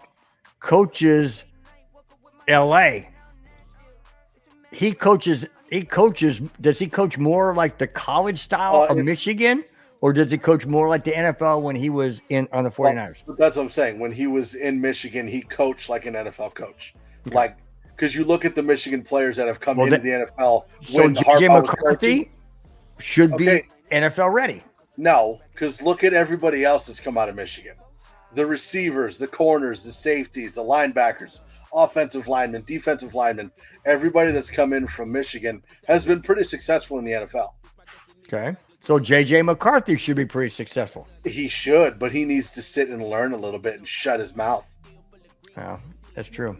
coaches LA, does he coach more like the college style of Michigan, or does he coach more like the NFL when he was on the 49ers? Well, that's what I'm saying. When he was in Michigan, he coached like an NFL coach. Okay. Like, because you look at the Michigan players that have come into the NFL. So J.J. McCarthy should be NFL ready. No, because look at everybody else that's come out of Michigan. The receivers, the corners, the safeties, the linebackers, offensive linemen, defensive linemen, everybody that's come in from Michigan has been pretty successful in the NFL. Okay. So J.J. McCarthy should be pretty successful. He should, but he needs to sit and learn a little bit and shut his mouth. Yeah, that's true.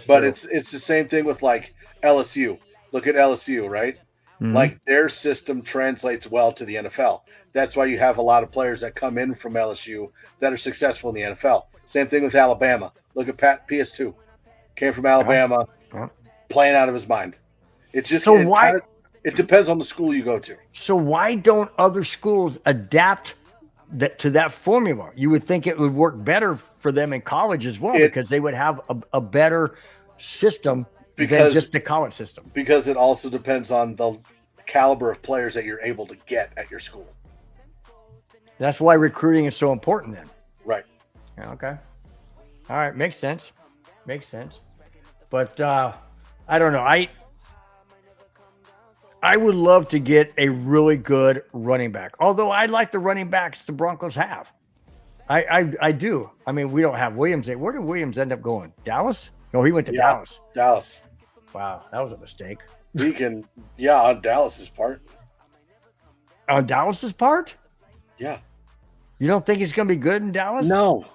But it's the same thing with like LSU. Look at LSU, right? Mm-hmm. Like, their system translates well to the NFL. That's why you have a lot of players that come in from LSU that are successful in the NFL. Same thing with Alabama. Look at PS2. Came from Alabama, playing out of his mind. It just it depends on the school you go to. So why don't other schools adapt to that formula? You would think it would work better for them in college as well, because they would have a better system than just the college system. Because it also depends on the caliber of players that you're able to get at your school. That's why recruiting is so important then. Right. Yeah, okay. All right. Makes sense. But I don't know. I would love to get a really good running back. Although I like the running backs the Broncos have. I do. I mean, we don't have Williams. Where did Williams end up going? Dallas? No, he went to Dallas. Dallas. Wow, that was a mistake. He can, on Dallas's part. On Dallas's part? Yeah. You don't think he's going to be good in Dallas? No.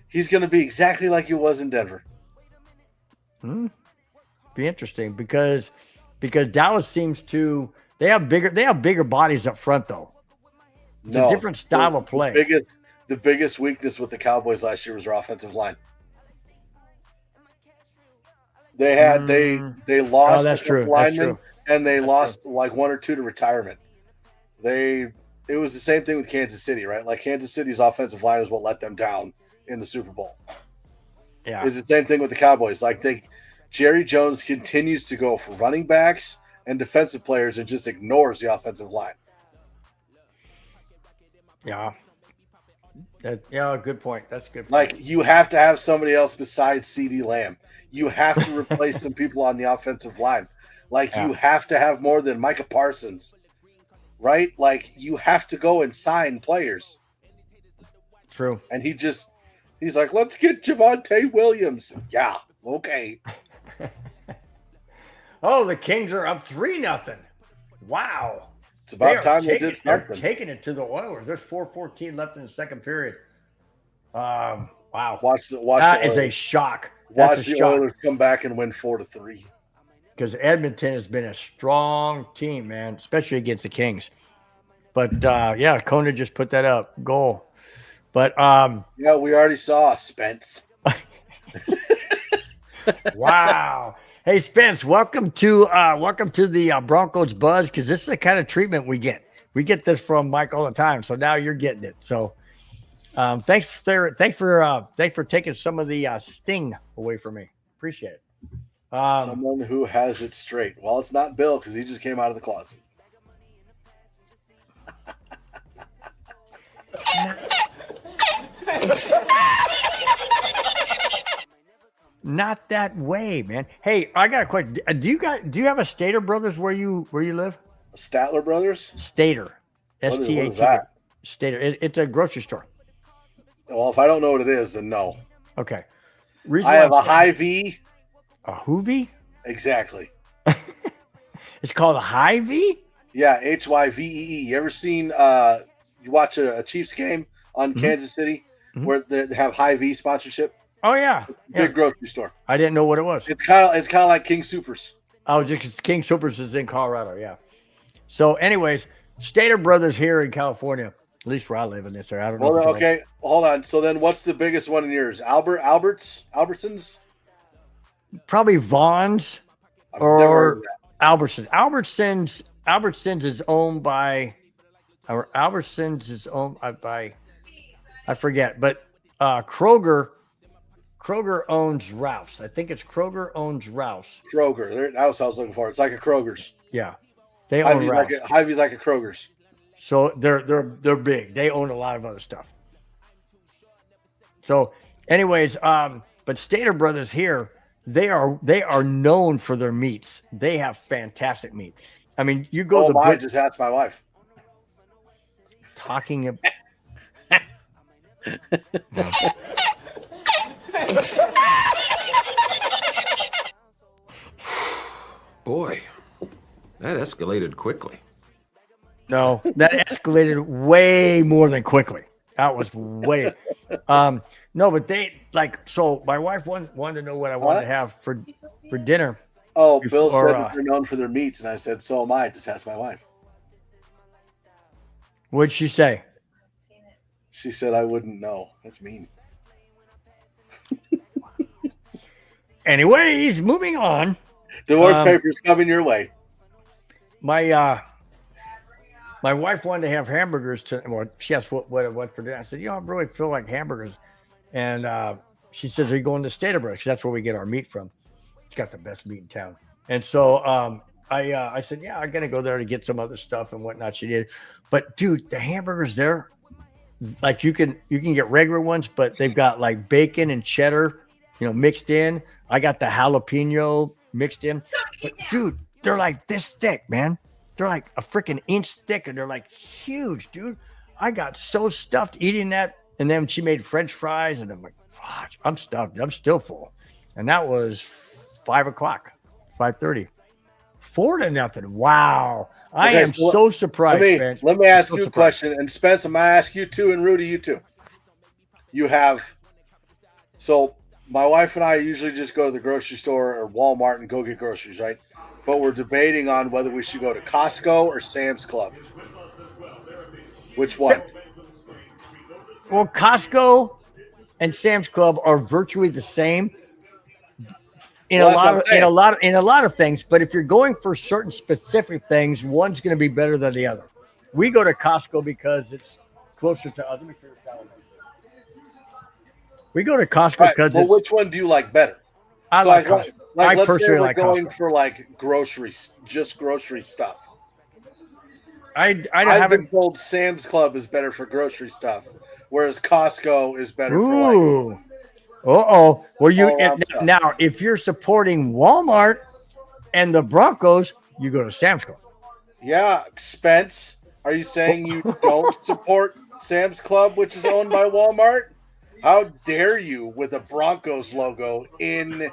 He's going to be exactly like he was in Denver. Be interesting because Dallas seems to they have bigger bodies up front though. It's a different style of play. The biggest weakness with the Cowboys last year was their offensive line. They had they lost that's true. linemen, and they That's lost like one or two to retirement. It was the same thing with Kansas City, right? Like Kansas City's offensive line is what let them down in the Super Bowl. Yeah. It's the same thing with the Cowboys. Like Jerry Jones continues to go for running backs and defensive players and just ignores the offensive line. Yeah. Good point. That's a good point. Like you have to have somebody else besides CeeDee Lamb. You have to replace some people on the offensive line. Like you have to have more than Micah Parsons, right? Like you have to go and sign players. True. And he's like, let's get Javonte Williams. Yeah, okay. Oh, the Kings are up 3-0. Wow. It's about time they did something. They're taking it to the Oilers. There's 4:14 left in the second period. Wow. That is a shock. Watch the Oilers come back and win 4-3. Because Edmonton has been a strong team, man, especially against the Kings. But Kona just put that up goal. But we already saw Spence. Wow. Hey Spence, welcome to the Broncos Buzz, because this is the kind of treatment we get. We get this from Mike all the time, so now you're getting it. So thanks for taking some of the sting away from me. Appreciate it. Someone who has it straight. Well, it's not Bill because he just came out of the closet. Not that way, man. Hey, I got a question. Do you have a Stater Brothers where you live? Statler Brothers? Stater. What STAT. is that? Stater. It's a grocery store. Well, if I don't know what it is, then no. Okay. I have a Hy-Vee. A Hoovie? Exactly. It's called a Hy-Vee? Yeah, Hyvee. You ever seen you watch a Chiefs game on Kansas City where they have Hy-Vee sponsorship? Oh yeah. Big grocery store. I didn't know what it was. It's kind of like King Soopers. Oh, just King Soopers is in Colorado, yeah. So anyways, Stater Brothers here in California, at least where I live in this area. I don't know. Well, okay, hold on. So then what's the biggest one in yours? Albertsons? Probably Vaughn's or Albertsons. Albertsons is owned by I forget, but Kroger owns Ralph's. I think it's Kroger owns Ralph's. Kroger. That's what I was looking for. It's like a Kroger's. Yeah. They own Ralph's. Hy-Vee's like a Kroger's. So they're big. They own a lot of other stuff. So anyways, but Stater Brothers here, they are known for their meats. They have fantastic meat. I mean, you go I just asked my wife. Talking about Boy, that escalated quickly. No, that escalated way more than quickly. That was way. No, but so my wife wanted to know what I wanted to have for dinner. Oh, Bill said that they're known for their meats, and I said, so am I. Just ask my wife. What'd she say? She said, I wouldn't know. That's mean. Anyways, moving on. Divorce papers coming your way. My wife wanted to have hamburgers she asked what for dinner. I said, I really feel like hamburgers. And she says, are you going to Stater Brothers? That's where we get our meat from. It's got the best meat in town. And so I said, yeah, I'm going to go there to get some other stuff and whatnot. She did. But dude, the hamburgers there, like you can get regular ones, but they've got like bacon and cheddar, mixed in. I got the jalapeno mixed in. But dude, they're like this thick, man. They're like a freaking inch thick, and they're like huge, dude. I got so stuffed eating that. And then she made French fries, and I'm like, I'm stuffed. I'm still full. And that was 5 o'clock. 5:30. 4-0. Wow. I Okay, am so surprised, Spence. Let me ask I'm so you a surprised. question, and Spence, I'm gonna ask you too, and Rudy, you too. You have, so my wife and I usually just go to the grocery store or Walmart and go get groceries, right? But we're debating on whether we should go to Costco or Sam's Club. Which one? Well, Costco and Sam's Club are virtually the same in Well, a that's lot what of I'm saying. in a lot of things. But if you're going for certain specific things, one's going to be better than the other. We go to Costco because it's closer to us. Let me figure this out. We go to Costco Right. because Well, it's. which one do you like better? I So like Costco. I let's say personally we're like going Costco. for like groceries, just grocery stuff. I I've haven't. been told Sam's Club is better for grocery stuff, whereas Costco is better for like Ooh. Well, all around stuff. now if you're supporting Walmart and the Broncos, you go to Sam's Club. Yeah, Spence, are you saying you don't support Sam's Club, which is owned by Walmart? How dare you with a Broncos logo in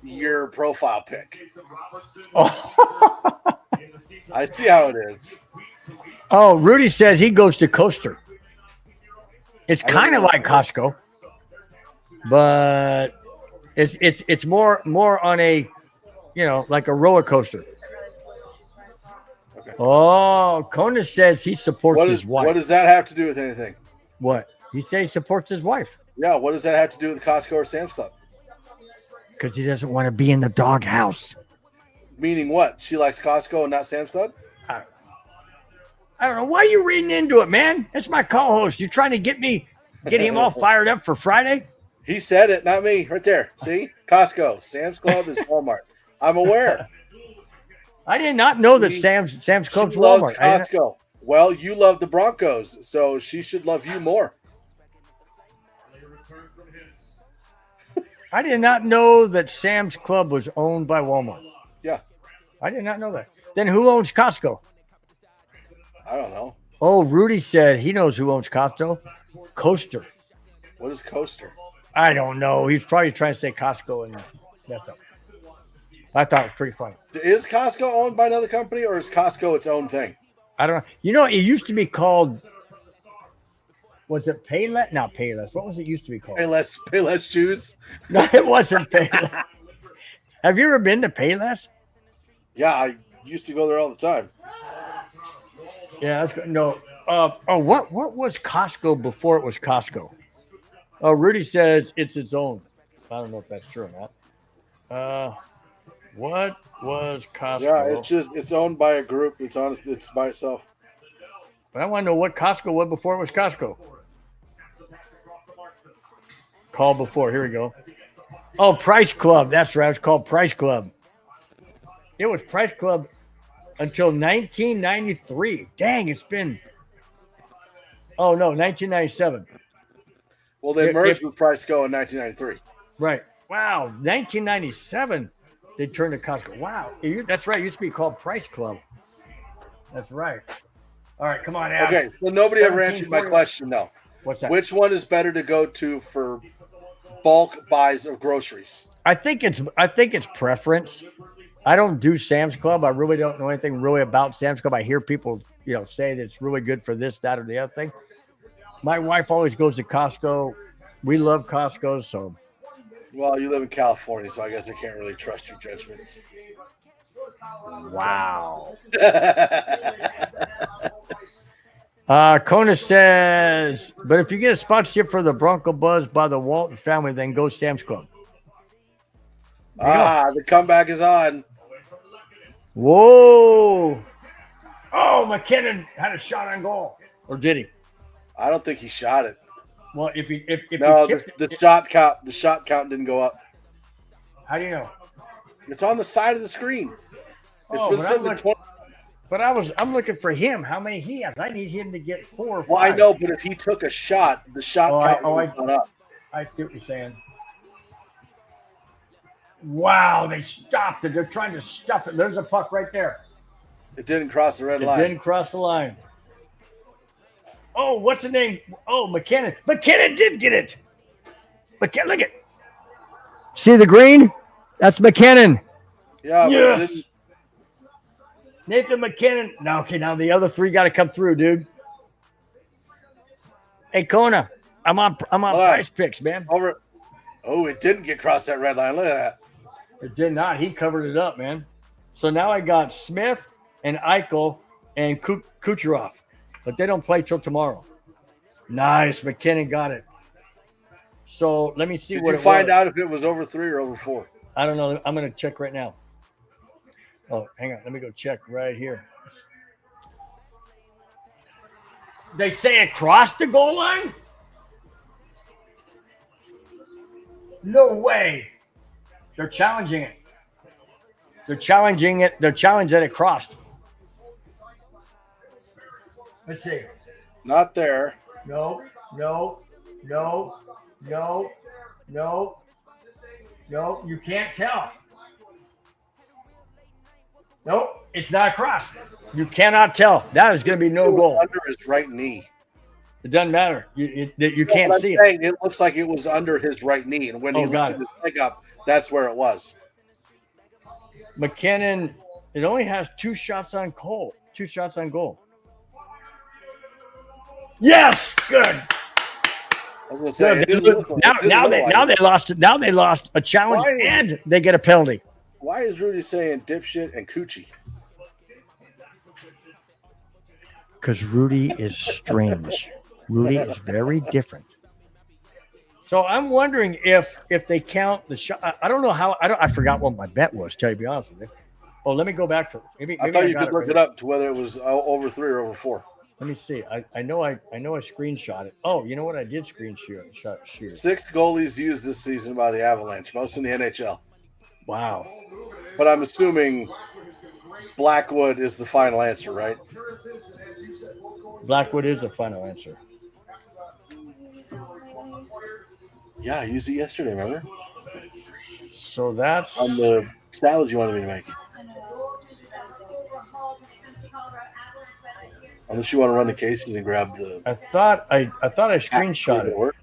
your profile pic? I see how it is. Oh, Rudy says he goes to Coaster. It's kind of like Costco, but it's more on a, like a roller coaster. Okay. Oh, Conan says he supports his wife. What does that have to do with anything? What? He says he supports his wife Yeah, what does that have to do with Costco or Sam's Club? because he doesn't want to be in the doghouse. Meaning what? She likes Costco and not Sam's Club? I don't know. Why are you reading into it, man? That's my co-host. You trying to get him all fired up for Friday? He said it, not me. Right there. See? Costco. Sam's Club is Walmart. I'm aware. I did not know that Sam's Club's She loves Walmart. Costco. Well, you love the Broncos, so she should love you more. I did not know that Sam's Club was owned by Walmart. Yeah. I did not know that. Then who owns Costco? I don't know. Oh, Rudy said he knows who owns Costco. Coaster. What is Coaster? I don't know. He's probably trying to say Costco, and that's up. I thought it was pretty funny. Is Costco owned by another company, or is Costco its own thing? I don't know. It used to be called, was it Payless? Not Payless. What was it used to be called? Payless shoes. No, it wasn't Payless. Have you ever been to Payless? Yeah, I used to go there all the time. Yeah, that's good. No. What was Costco before it was Costco? Oh, Rudy says it's its own. I don't know if that's true or not. What was Costco? Yeah, it's owned by a group. It's by itself. But I want to know what Costco was before it was Costco. Call before. Here we go. Oh, Price Club. That's right. It's called Price Club. It was Price Club until 1993. Dang, it's been. Oh, no, 1997. Well, they merged with Priceco in 1993. Right. Wow. 1997, they turned to Costco. Wow. That's right. It used to be called Price Club. That's right. All right, come on, Al. Okay, so nobody ever answered my question, though. What's that? Which one is better to go to for bulk buys of groceries? I think it's preference. I don't do Sam's Club. I really don't know anything really about Sam's Club. I hear people, say that it's really good for this, that, or the other thing. My wife always goes to Costco. We love Costco, so. Well, you live in California, so I guess I can't really trust your judgment. Wow. Kona says, but if you get a sponsorship for the Bronco Buzz by the Walton family, then go Sam's Club. The comeback is on. Whoa. Oh, McKinnon had a shot on goal. Or did he? I don't think he shot it. Well, if No, he chipped the shot count didn't go up. How do you know? It's on the side of the screen. It's Oh, been but sitting I'm at 20. But I'm looking for him. How many he has? I need him to get 4 or 5. Well, I know, but if he took a shot, the shot count would have gone up. I see what you're saying. Wow, they stopped it. They're trying to stuff it. There's a puck right there. It didn't cross the red It line. didn't cross the line. Oh, what's the name? Oh, McKinnon. McKinnon did get it. McKinnon, look at. See the green? That's McKinnon. Yeah, but it Yes. didn't. Nathan McKinnon. Now, okay, now the other three got to come through, dude. Hey, Kona, I'm on Hold on. Price Picks, man. Over. Oh, it didn't get across that red line. Look at that. It did not. He covered it up, man. So now I got Smith and Eichel and Kucherov, but they don't play till tomorrow. Nice. McKinnon got it. So let me see Did what you it find was. out if it was over 3 or over 4? I don't know. I'm going to check right now. Oh, hang on. Let me go check right here. They say across the goal line? No way. They're challenging it. They're challenging it. They're challenging that it crossed. Let's see. Not there. No. You can't tell. Nope, it's not across. You cannot tell. That is going to be no It was goal. under his right knee. It doesn't matter. You No, can't but I'm see it. saying it looks like it was under his right knee, and when he Oh, got lifted his leg up, that's where it was. McKinnon, it only has 2 shots on goal. 2 shots on goal. Yes, good. I was gonna say, Good. it didn't look like- it didn't Now look like they it. lost. Now they lost a challenge Why? and they get a penalty. Why is Rudy saying dipshit and coochie? Because Rudy is strange. Rudy is very different. So I'm wondering if they count the shot. I don't know how. I forgot what my bet was. To be honest with you. Oh, let me go back to maybe. I thought you got could look right it up to whether it was over 3 or over 4. Let me see. I know I screenshot it. Oh, you know what? I did screenshot shoot. 6 goalies used this season by the Avalanche, most in the NHL. Wow. But I'm assuming Blackwood is the final answer, right? Blackwood is the final answer. Yeah, I used it yesterday, remember? So that's On the salad you wanted me to make. Unless you want to run the cases and grab the. I thought I screenshot it. Work.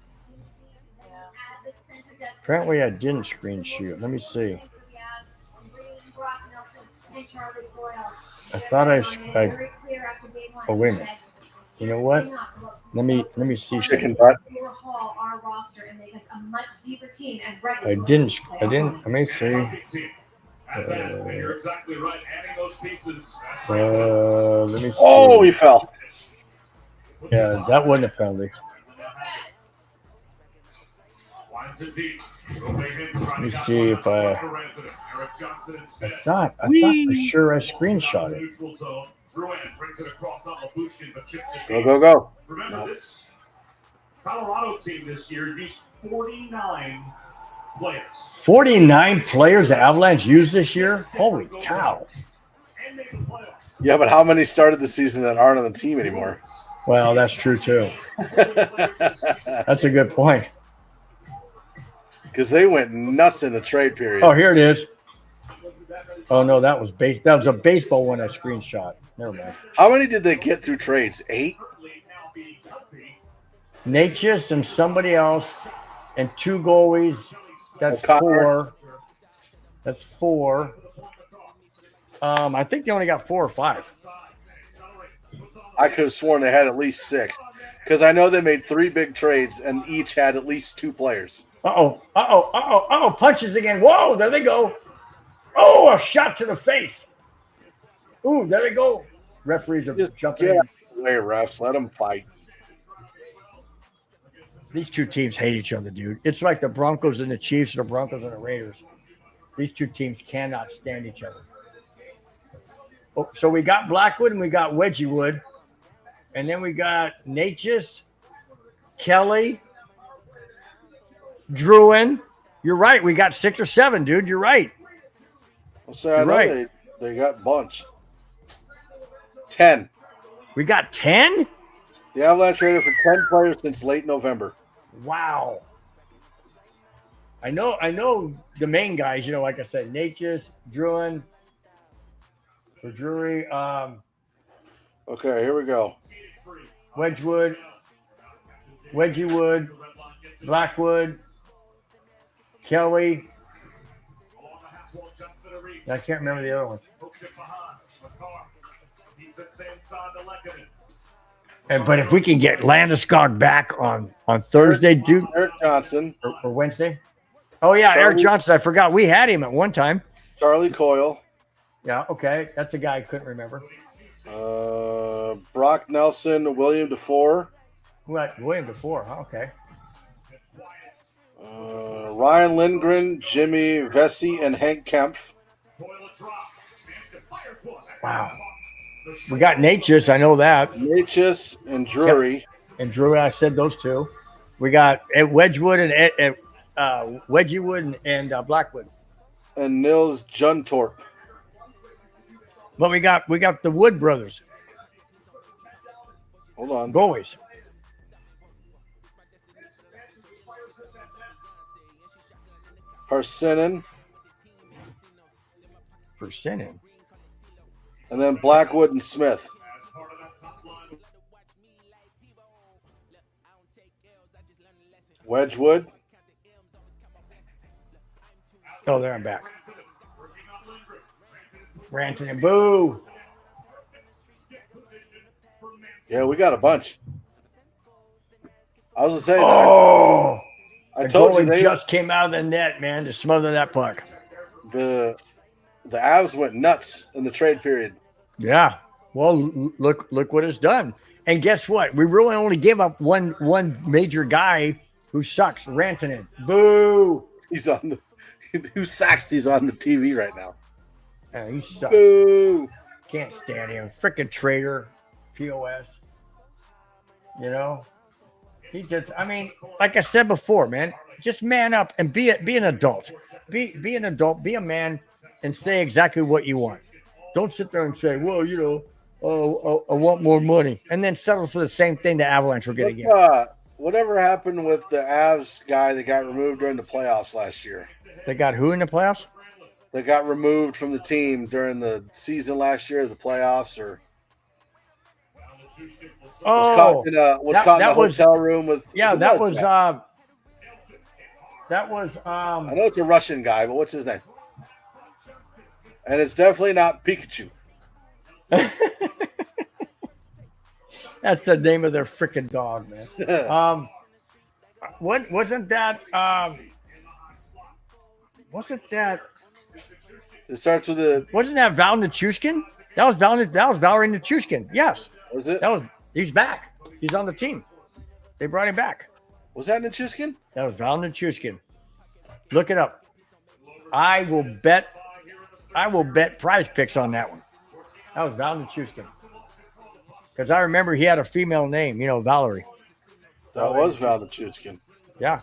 Apparently I didn't screenshot. Let me see. I thought I oh wait a minute. You know what? Let me see. Chicken something. butt. I didn't. Let me see. You're exactly right. Adding those pieces. Let me see. Oh, he fell. Yeah, that wasn't a penalty. Let me see if I thought for sure I screenshot it. Go. Remember, this Colorado team this year used 49 players. 49 players the Avalanche used this year? Holy cow. And made the playoffs. Yeah, but how many started the season that aren't on the team anymore? Well, that's true too. That's a good point. Because they went nuts in the trade period. Oh, here it is. Oh no, that was a baseball one I screenshot. Never mind. How many did they get through trades? 8? Natchez and somebody else and 2 goalies. That's O'Connor. 4. That's 4. I think they only got 4 or 5. I could have sworn they had at least 6. Because I know they made 3 big trades and each had at least 2 players. Uh-oh. Punches again. Whoa, there they go. Oh, a shot to the face. Ooh, there they go. Referees are Just jumping get in. out of the way, refs. Let them fight. These 2 teams hate each other, dude. It's like the Broncos and the Chiefs or the Broncos and the Raiders. These 2 teams cannot stand each other. Oh, so we got Blackwood and we got Wedgiewood. And then we got Natchez, Kelly, Druin. You're right. We got 6 or 7, dude. You're right. I'll say I You're know right. they got a bunch. 10. We got 10? The Avalanche traded for 10 players since late November. Wow. I know the main guys, like I said, Natchez, Druin, Drury, Okay, here we go. Wedgiewood, Blackwood, Kelly, I can't remember the other ones. But if we can get Landeskog back on Thursday, dude, Eric Johnson, or Wednesday. Oh yeah, Eric Johnson. I forgot we had him at one time. Charlie Coyle. Yeah, okay, that's a guy I couldn't remember. Brock Nelson, William DeFore. What? William DeFore? Huh? Okay. Ryan Lindgren, Jimmy Vesey, and Hank Kempf. Wow. We got Natchez, I know that. Natchez and Drury. And Drury, I said those two. We got Wedgwood and Wedgwood and Blackwood. And Nils Juntorp. But we got the Wood brothers. Hold on. Goalies. Parsinen. And then Blackwood and Smith. Wedgwood. Oh, there I'm back. Ranton and Boo. Yeah, we got a bunch. I was gonna say Oh, I the told you goalie they just came out of the net, man, to smother that puck. the Avs went nuts in the trade period. Yeah. Well, look what it's done. And guess what? We really only gave up one major guy who sucks, Rantanen. Boo. He's on the who sacks he's on the TV right now. Yeah, he sucks. Boo. Can't stand him. Freaking traitor. POS. You know? He just, I mean, like I said before, man, just man up and be an adult. Be an adult, be a man, and say exactly what you want. Don't sit there and say, well, you know, I want more money, and then settle for the same thing the Avalanche were going to get. Whatever happened with the Avs guy that got removed during the playoffs last year? They got who in the playoffs? They got removed from the team during the season last year, the playoffs, or was caught in a hotel room with. Yeah, that was. I know it's a Russian guy, but what's his name? And it's definitely not Pikachu. That's the name of their freaking dog, man. What wasn't that? Wasn't that? It starts with a. Wasn't that Val Nichushkin? That was Valerie Nichushkin. Yes. Was it? He's back. He's on the team. They brought him back. Was that Nichushkin? That was Val Nichushkin. Look it up. I will bet prize picks on that one. That was Val Nichushkin. Because I remember he had a female name, you know, Valerie. That was Val Nichushkin. Yeah.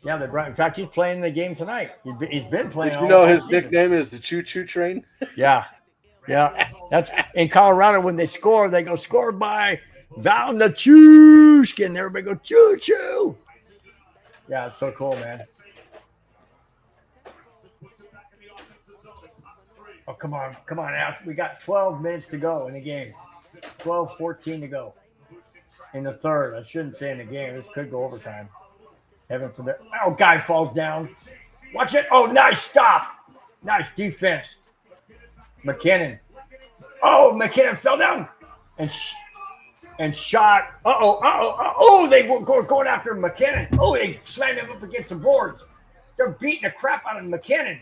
Yeah, they brought. In fact, he's playing in the game tonight. He's been playing. Did you know his nickname is the Choo Choo Train? Yeah, yeah. That's in Colorado. When they score, they go scored by Val Nichushkin. Everybody go choo choo. Yeah, it's so cool, man. Oh, come on, Ash. We got 12 minutes to go in the game. 12-14 to go in the third. I shouldn't say in the game. This could go overtime. Heaven forbid. Oh, guy falls down. Watch it. Oh, nice stop. Nice defense. McKinnon. Oh, McKinnon fell down and shot. Oh, they were going after McKinnon. Oh, they slammed him up against the boards. They're beating the crap out of McKinnon.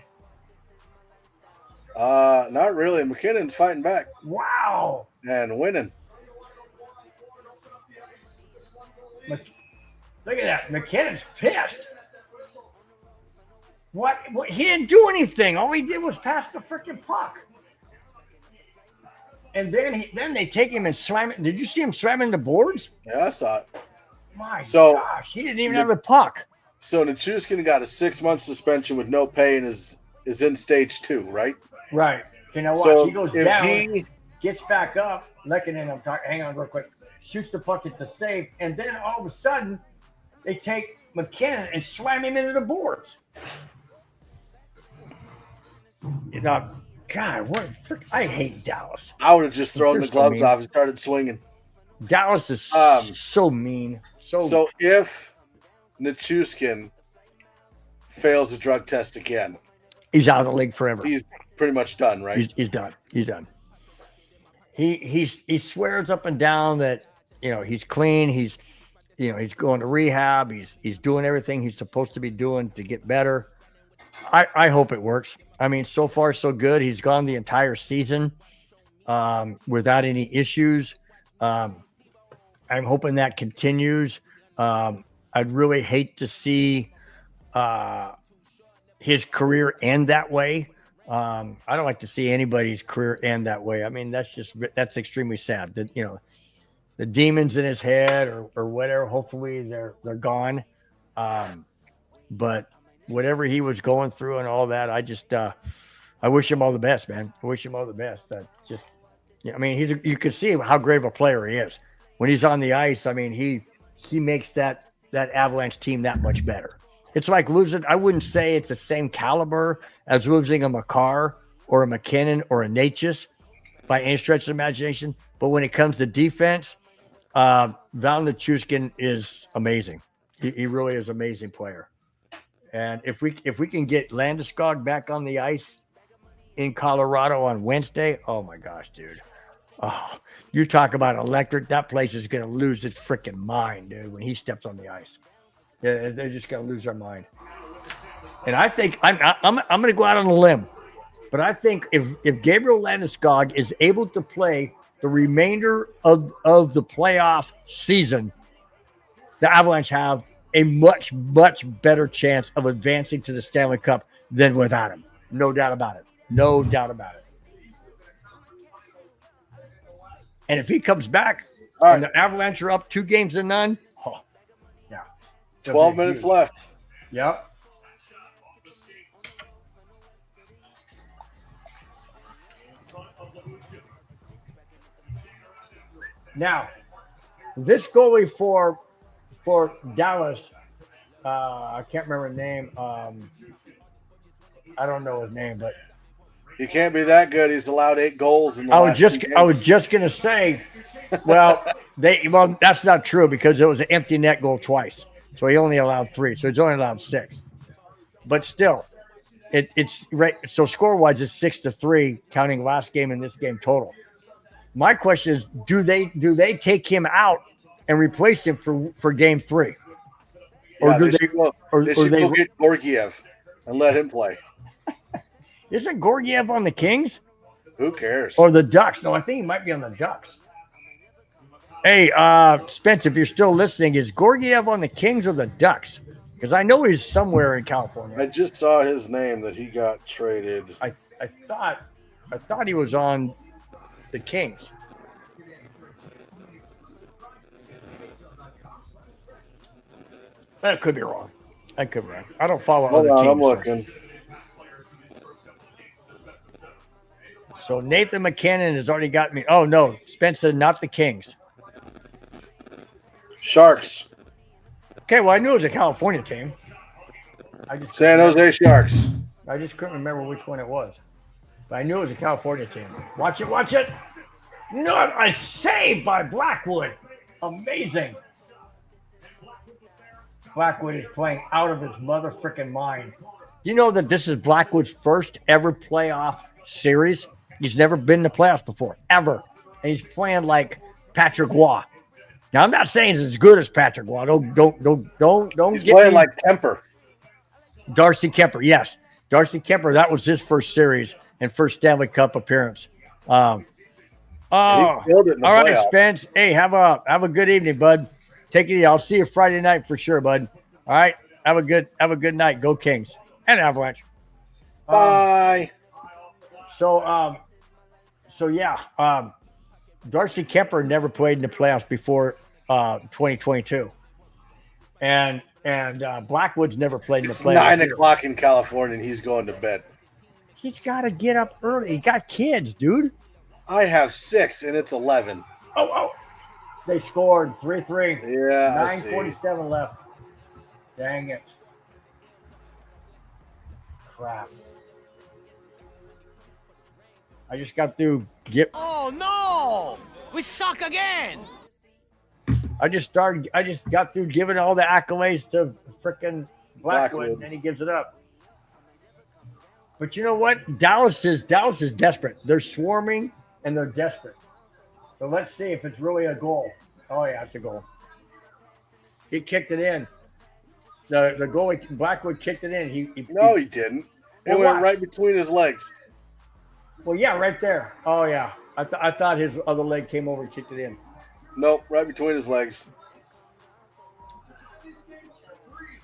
Not really. McKinnon's fighting back. Wow. And winning. Look at that. McKinnon's pissed. What? He didn't do anything. All he did was pass the freaking puck. And then they take him and slam it. Did you see him slamming the boards? Yeah, I saw it. My gosh, he didn't even have the puck. So Nichushkin got a 6-month suspension with no pay and is in stage 2, right? Right. You know what? So he goes down, gets back up. Hang on real quick. Shoots the puck at the save, and then all of a sudden, they take McKinnon and slam him into the boards. You know, God, what? I hate Dallas. I would have just thrown the gloves off and started swinging. Dallas is so mean. So if Nichushkin fails a drug test again, he's out of the league forever. he's pretty much done, right? He's done. He's done. He swears up and down that he's clean. He's going to rehab. He's doing everything he's supposed to be doing to get better. I hope it works. I mean, so far so good. He's gone the entire season without any issues. I'm hoping that continues. I'd really hate to see his career end that way. I don't like to see anybody's career end that way. I mean, that's extremely sad. That the demons in his head or whatever. Hopefully they're gone. But whatever he was going through and all that, I wish him all the best, man. I wish him all the best. I mean, you can see how great of a player he is when he's on the ice. I mean, he makes that Avalanche team that much better. It's like losing. I wouldn't say it's the same caliber as losing a Makar or a McKinnon or a Natchez by any stretch of imagination. But when it comes to defense, Val Nichushkin is amazing. He really is an amazing player. And if we can get Landeskog back on the ice in Colorado on Wednesday, oh my gosh, dude. Oh, you talk about electric. That place is going to lose its freaking mind, dude, when he steps on the ice. Yeah, they're just going to lose their mind. And I think I'm going to go out on a limb, but I think if Gabriel Landeskog is able to play the remainder of the playoff season, the Avalanche have a much, much better chance of advancing to the Stanley Cup than without him. No doubt about it. No doubt about it. And if he comes back and the Avalanche are up 2-0, yeah. 12 minutes left. Yep. Now, this goalie for Dallas, I can't remember his name. I don't know his name, but he can't be that good. He's allowed 8 goals in the last 2 games. I was just gonna say, well, that's not true because it was an empty net goal twice, so he only allowed 3, so he's only allowed 6. But still, it's right. So score-wise, it's 6-3, counting last game and this game total. My question is, do they take him out and replace him for game 3? Or they should go get Gorgiev and let him play. Isn't Gorgiev on the Kings? Who cares? Or the Ducks? No, I think he might be on the Ducks. Hey, Spence, if you're still listening, is Gorgiev on the Kings or the Ducks? Because I know he's somewhere in California. I just saw his name that he got traded. I thought he was on the Kings. That could be wrong. I don't follow other teams. I'm looking. So Nathan McKinnon has already got me. Oh, no. Spencer, not the Kings. Sharks. Okay, well, I knew it was a California team. San Jose Sharks. I just couldn't remember which one it was. But I knew it was a California team. Watch it. No, a save by Blackwood. Amazing. Blackwood is playing out of his mother freaking mind. You know that this is Blackwood's first ever playoff series? He's never been in the playoffs before, ever. And he's playing like Patrick Waugh. Now, I'm not saying he's as good as Patrick Waugh. Don't He's playing like Kemper. Darcy Kemper, yes. Darcy Kemper, that was his first series and first Stanley Cup appearance. All right, Spence. Hey, have a good evening, bud. Take it easy. I'll see you Friday night for sure, bud. All right. Have a good night. Go Kings and Avalanche. Bye. Darcy Kemper never played in the playoffs before 2022, and Blackwood's never played in the playoffs. It's 9:00 in California, and he's going to bed. He's got to get up early. He got kids, dude. I have 6, and it's 11. Oh! They scored 3-3. Yeah, 9:47 left. Dang it! Crap. I just got through. Oh no! We suck again. I just got through giving all the accolades to frickin' Blackwood, and then he gives it up. But you know what? Dallas is desperate. They're swarming and they're desperate. So let's see if it's really a goal. Oh yeah, it's a goal. He kicked it in. The goalie Blackwood kicked it in. He didn't. It went right between his legs. Well, yeah, right there. Oh yeah, I thought his other leg came over and kicked it in. Nope, right between his legs.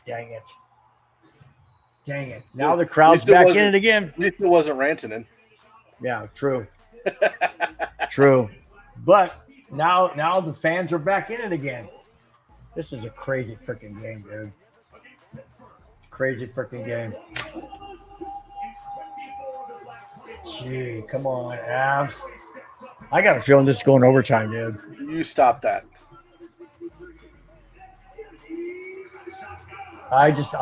Dang it. Dang it. Now the crowd's back in it again. At least it wasn't Rantanen. Yeah, true. True. But now the fans are back in it again. This is a crazy freaking game, dude. Crazy freaking game. Gee, come on, Av. I got a feeling this is going overtime, dude. You stop that. I just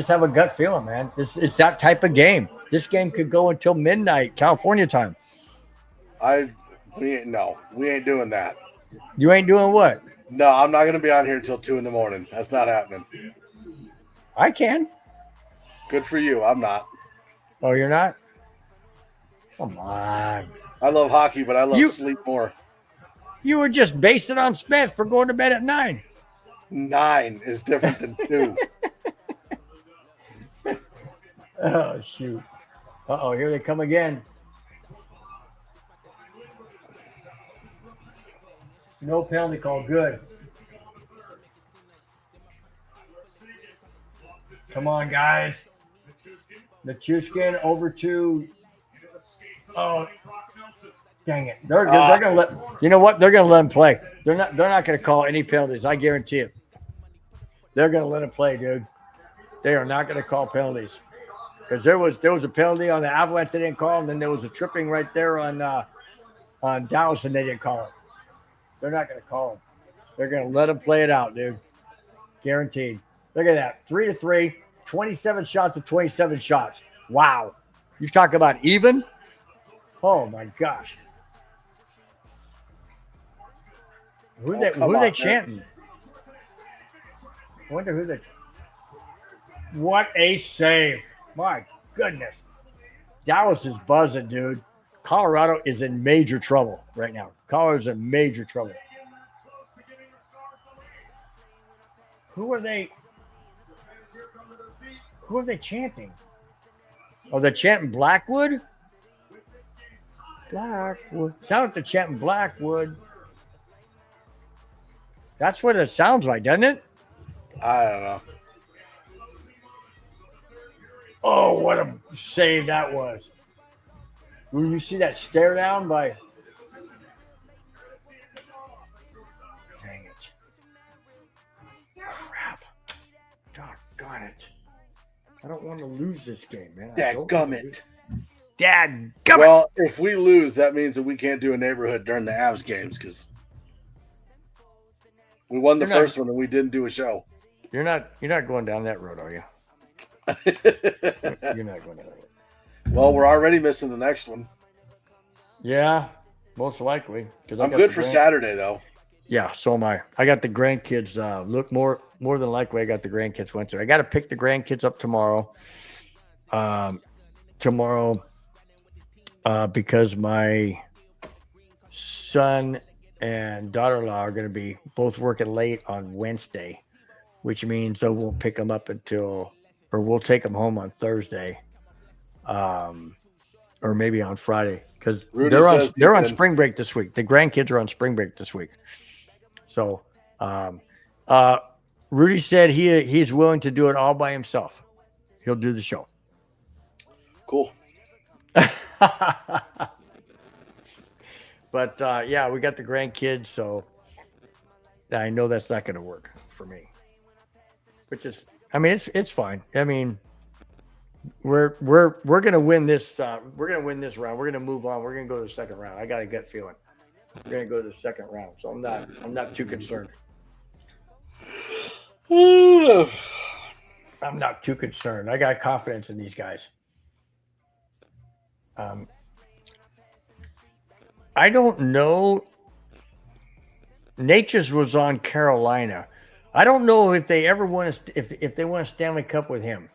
have a gut feeling, man. It's that type of game. This game could go until midnight California time. We ain't doing that. You ain't doing what? No, I'm not going to be on here until 2 a.m. That's not happening. I can. Good for you. I'm not. Oh, you're not? Come on. I love hockey, but I love sleep more. You were just basing on Smith for going to bed at 9. 9 is different than 2. Oh, shoot. Uh-oh, here they come again. No penalty call. Good. Come on, guys. Nichushkin over to... Oh, dang it. They're going to let... You know what? They're going to let him play. They're not going to call any penalties. I guarantee it. They're going to let him play, dude. They are not going to call penalties. Because there was a penalty on the Avalanche they didn't call, and then there was a tripping right there on Dallas, and they didn't call it. They're not going to call him. They're going to let him play it out, dude. Guaranteed. Look at that. 3-3, 27 shots to 27 shots. Wow. You talk about even? Oh, my gosh. Who are they chanting? I wonder who they... What a save. My goodness. Dallas is buzzing, dude. Colorado is in major trouble right now. Colorado's in major trouble. Who are they chanting? Oh, they're chanting Blackwood? Blackwood. Sound like they're chanting Blackwood. That's what it sounds like, doesn't it? I don't know. Oh, what a save that was. Will you see that stare down by... Dang it. Crap. Doggone it. I don't want to lose this game, man. Dadgummit. Dadgummit. Well, if we lose, that means that we can't do a neighborhood during the Avs games because we won the first one and we didn't do a show. You're not going down that road, are you? You're not going down that road. Well, we're already missing the next one. Yeah, most likely. I'm good for Saturday, though. Yeah, so am I. I got the grandkids. Look, more than likely, I got the grandkids Wednesday. I got to pick the grandkids up tomorrow. Because my son and daughter-in-law are going to be both working late on Wednesday, which means they won't pick them up or we'll take them home on Thursday, or maybe on Friday, because they're on spring break this week. The grandkids are on spring break this week. So, Rudy said he's willing to do it all by himself. He'll do the show. Cool. But yeah, we got the grandkids, so I know that's not going to work for me. Which is, I mean, it's fine. I mean, we're going to win this. We're going to win this round. We're going to move on. We're going to go to the second round. I got a gut feeling. We're going to go to the second round, so I'm not too concerned. I'm not too concerned. I got confidence in these guys. I don't know. Natchez was on Carolina. I don't know if they ever want to if they want a Stanley Cup with him.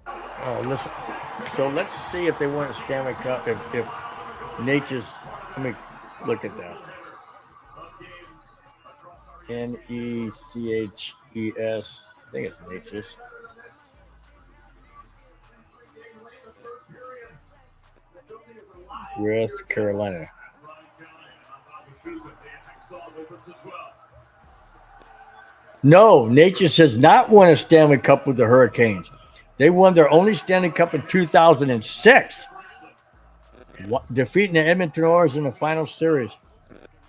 Oh, listen. So let's see if they want a Stanley Cup. If Nature's, let me look at that. Nechches. I think it's Nature's. North Carolina. No, Nature's has not won a Stanley Cup with the Hurricanes. They won their only Stanley Cup in 2006, defeating the Edmonton Oilers in the final series.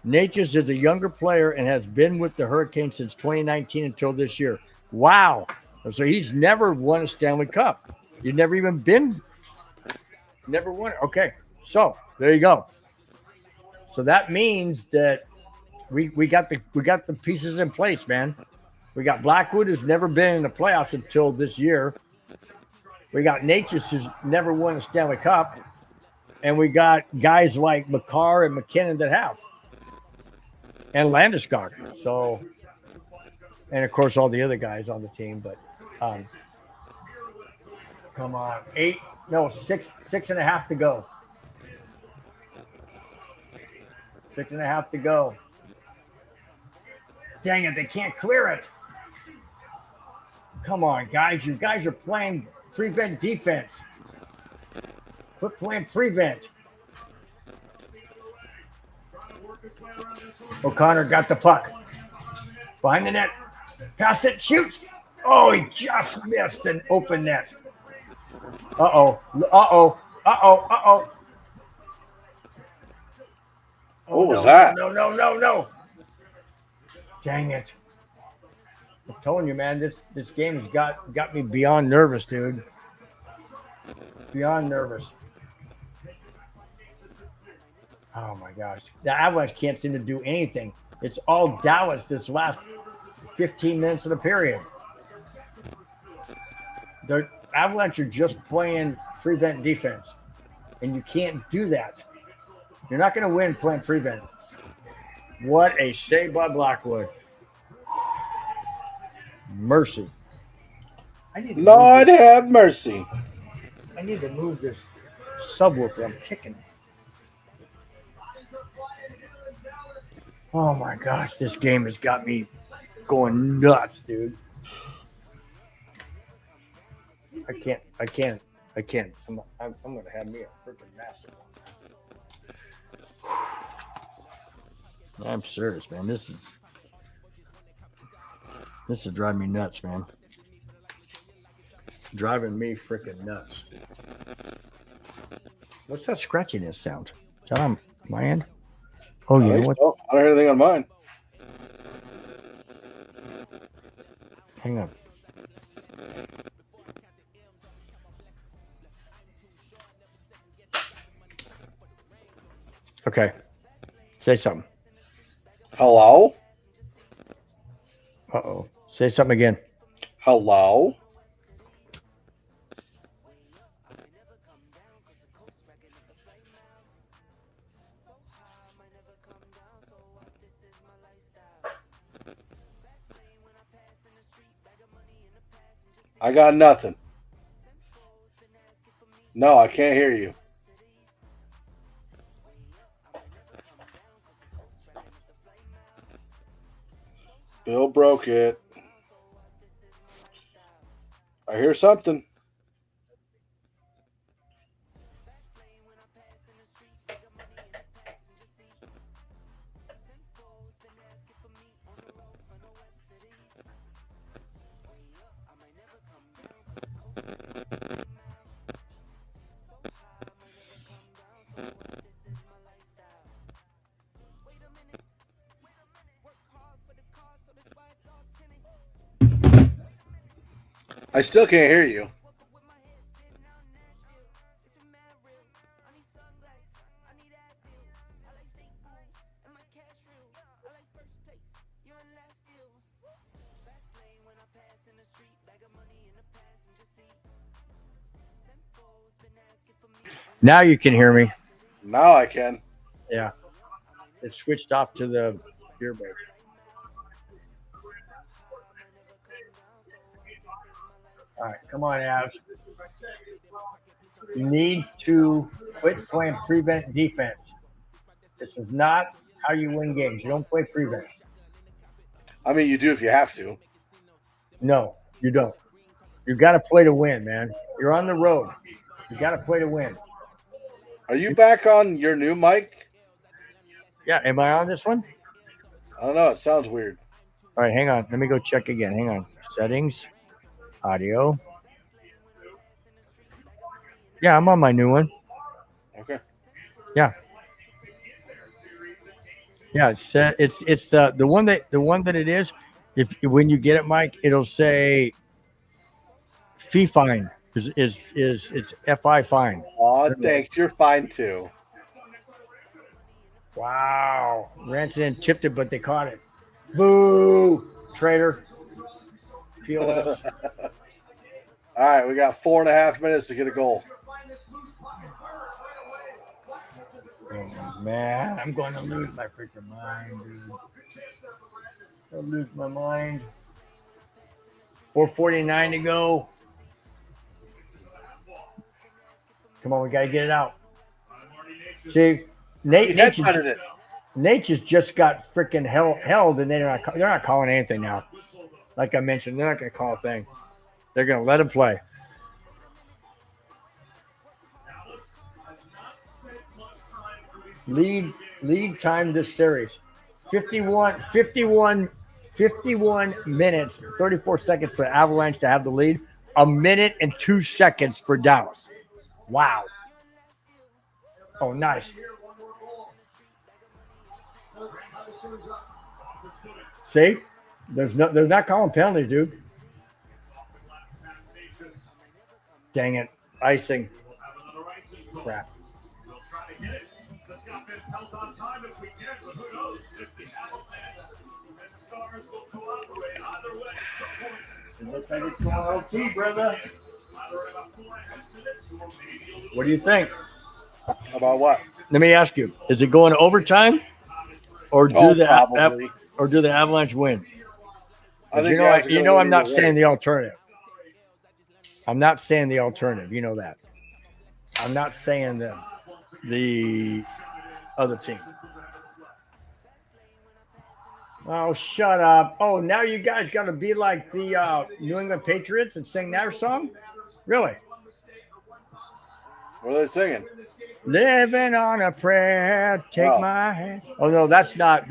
Nature's is a younger player and has been with the Hurricanes since 2019 until this year. Wow. So he's never won a Stanley Cup. He's never even never won it. Okay. So there you go. So that means that we got the pieces in place, man. We got Blackwood, who's never been in the playoffs until this year. We got Nature's, who's never won a Stanley Cup. And we got guys like McCarr and McKinnon that have. And Landeskog. So, and of course, all the other guys on the team. But come on. 6.5 to go. 6.5 to go. Dang it, they can't clear it. Come on, guys. You guys are playing prevent defense. Quit playing prevent. O'Connor got the puck. Behind the net. Pass it, shoot. Oh, he just missed an open net. Uh-oh. What was that? No. Dang it. I'm telling you, man, this game has got me beyond nervous, dude. Beyond nervous. Oh, my gosh. The Avalanche can't seem to do anything. It's all Dallas this last 15 minutes of the period. The Avalanche are just playing prevent defense, and you can't do that. You're not going to win playing prevent. What a save by Blackwood. Mercy. Lord have mercy. I need to move this subwoofer. I'm kicking. Oh my gosh, this game has got me going nuts, dude. I can't. I'm going to have me a freaking massive one. I'm serious, man. This is driving me nuts, man. Driving me freaking nuts. What's that scratchiness sound? Is that on my end? Oh, you know what? So. I don't hear anything on mine. Hang on. Okay. Say something. Hello? Uh-oh. Say something again. Hello? I got nothing. No, I can't hear you. Bill broke it. I hear something. I still can't hear you. Now you can hear me. Now I can. Yeah. It switched off to the earbud. All right, come on, Avs. You need to quit playing prevent defense. This is not how you win games. You don't play prevent. I mean, you do if you have to. No, you don't. You got to play to win, man. You're on the road. You got to play to win. Are you back on your new mic? Yeah, am I on this one? I don't know. It sounds weird. All right, hang on. Let me go check again. Hang on. Settings, audio. Yeah, I'm on my new one. Okay. Yeah. Yeah, it's the one that it is. If when you get it, Mike, it'll say fee fine is it's FI fine. Oh, thanks. You're fine too. Wow. Ranson chipped it, but they caught it. Boo! Traitor. POS. All right, we got 4.5 minutes to get a goal. Oh, man, I'm going to lose my freaking mind, dude. I'll lose my mind. 4:49 to go. Come on, we got to get it out. See, Nature's just got freaking held, and they're not calling anything now. Like I mentioned, they're not going to call a thing. They're going to let him play. Lead time this series. 51 minutes, 34 seconds for Avalanche to have the lead. 1 minute and 2 seconds for Dallas. Wow. Oh, nice. See? They're not calling penalties, dude. Dang it. Icing. Crap. It looks like it's going OT, brother. What do you think? About what? Let me ask you: is it going to overtime, or do the Avalanche win? I think I'm not saying the alternative. I'm not saying the alternative. You know that. I'm not saying the other team. Oh, shut up. Oh, now you guys got to be like the New England Patriots and sing their song? Really? What are they singing? Living on a prayer, take my hand. Oh, no, that's what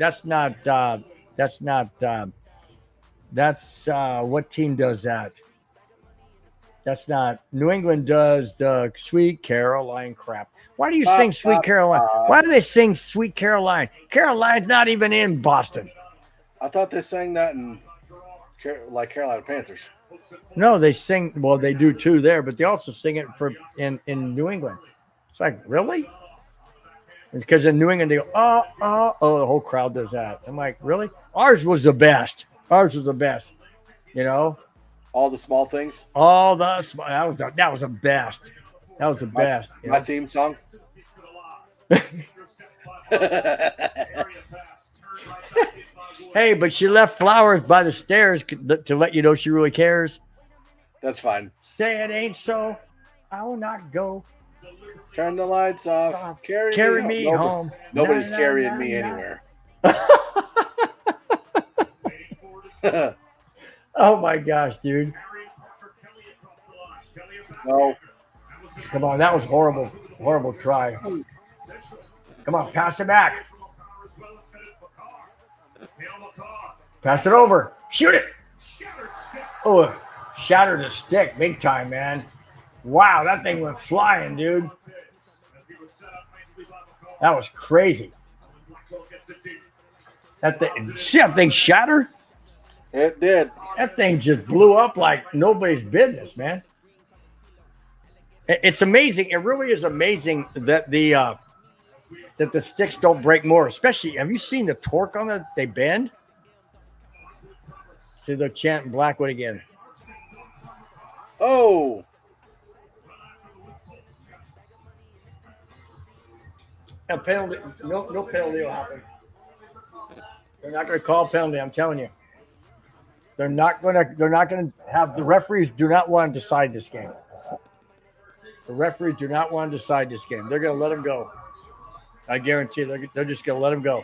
team does that? That's not. New England does the Sweet Caroline crap. Why do you sing Sweet Caroline? Why do they sing Sweet Caroline? Caroline's not even in Boston. I thought they sang that in Carolina Panthers. No, they sing. Well, they do too there, but they also sing it in New England. It's like, really? Because in New England they go, oh, the whole crowd does that. I'm like, really? Ours was the best. You know. All the small things. All the that was the best. That was the best. My theme song. Hey, but she left flowers by the stairs to let you know she really cares. That's fine. Say it ain't so, I will not go. Turn the lights off. Carry me home. Nobody's carrying me anywhere. Oh my gosh, dude. No. Come on, that was horrible. Horrible try. Come on, pass it back. Pass it over. Shoot it. Oh, shattered the stick big time, man. Wow, that thing went flying, dude. That was crazy. That thing shatter? It did. That thing just blew up like nobody's business, man. It's amazing. It really is amazing that the sticks don't break more. Especially, have you seen the torque on it? They bend. See, they're chanting Blackwood again. Oh. A penalty. No penalty will happen. They're not going to call penalty. I'm telling you. They're not gonna have the referees do not want to decide this game. The referees do not want to decide this game. They're gonna let them go. I guarantee they're just gonna let them go.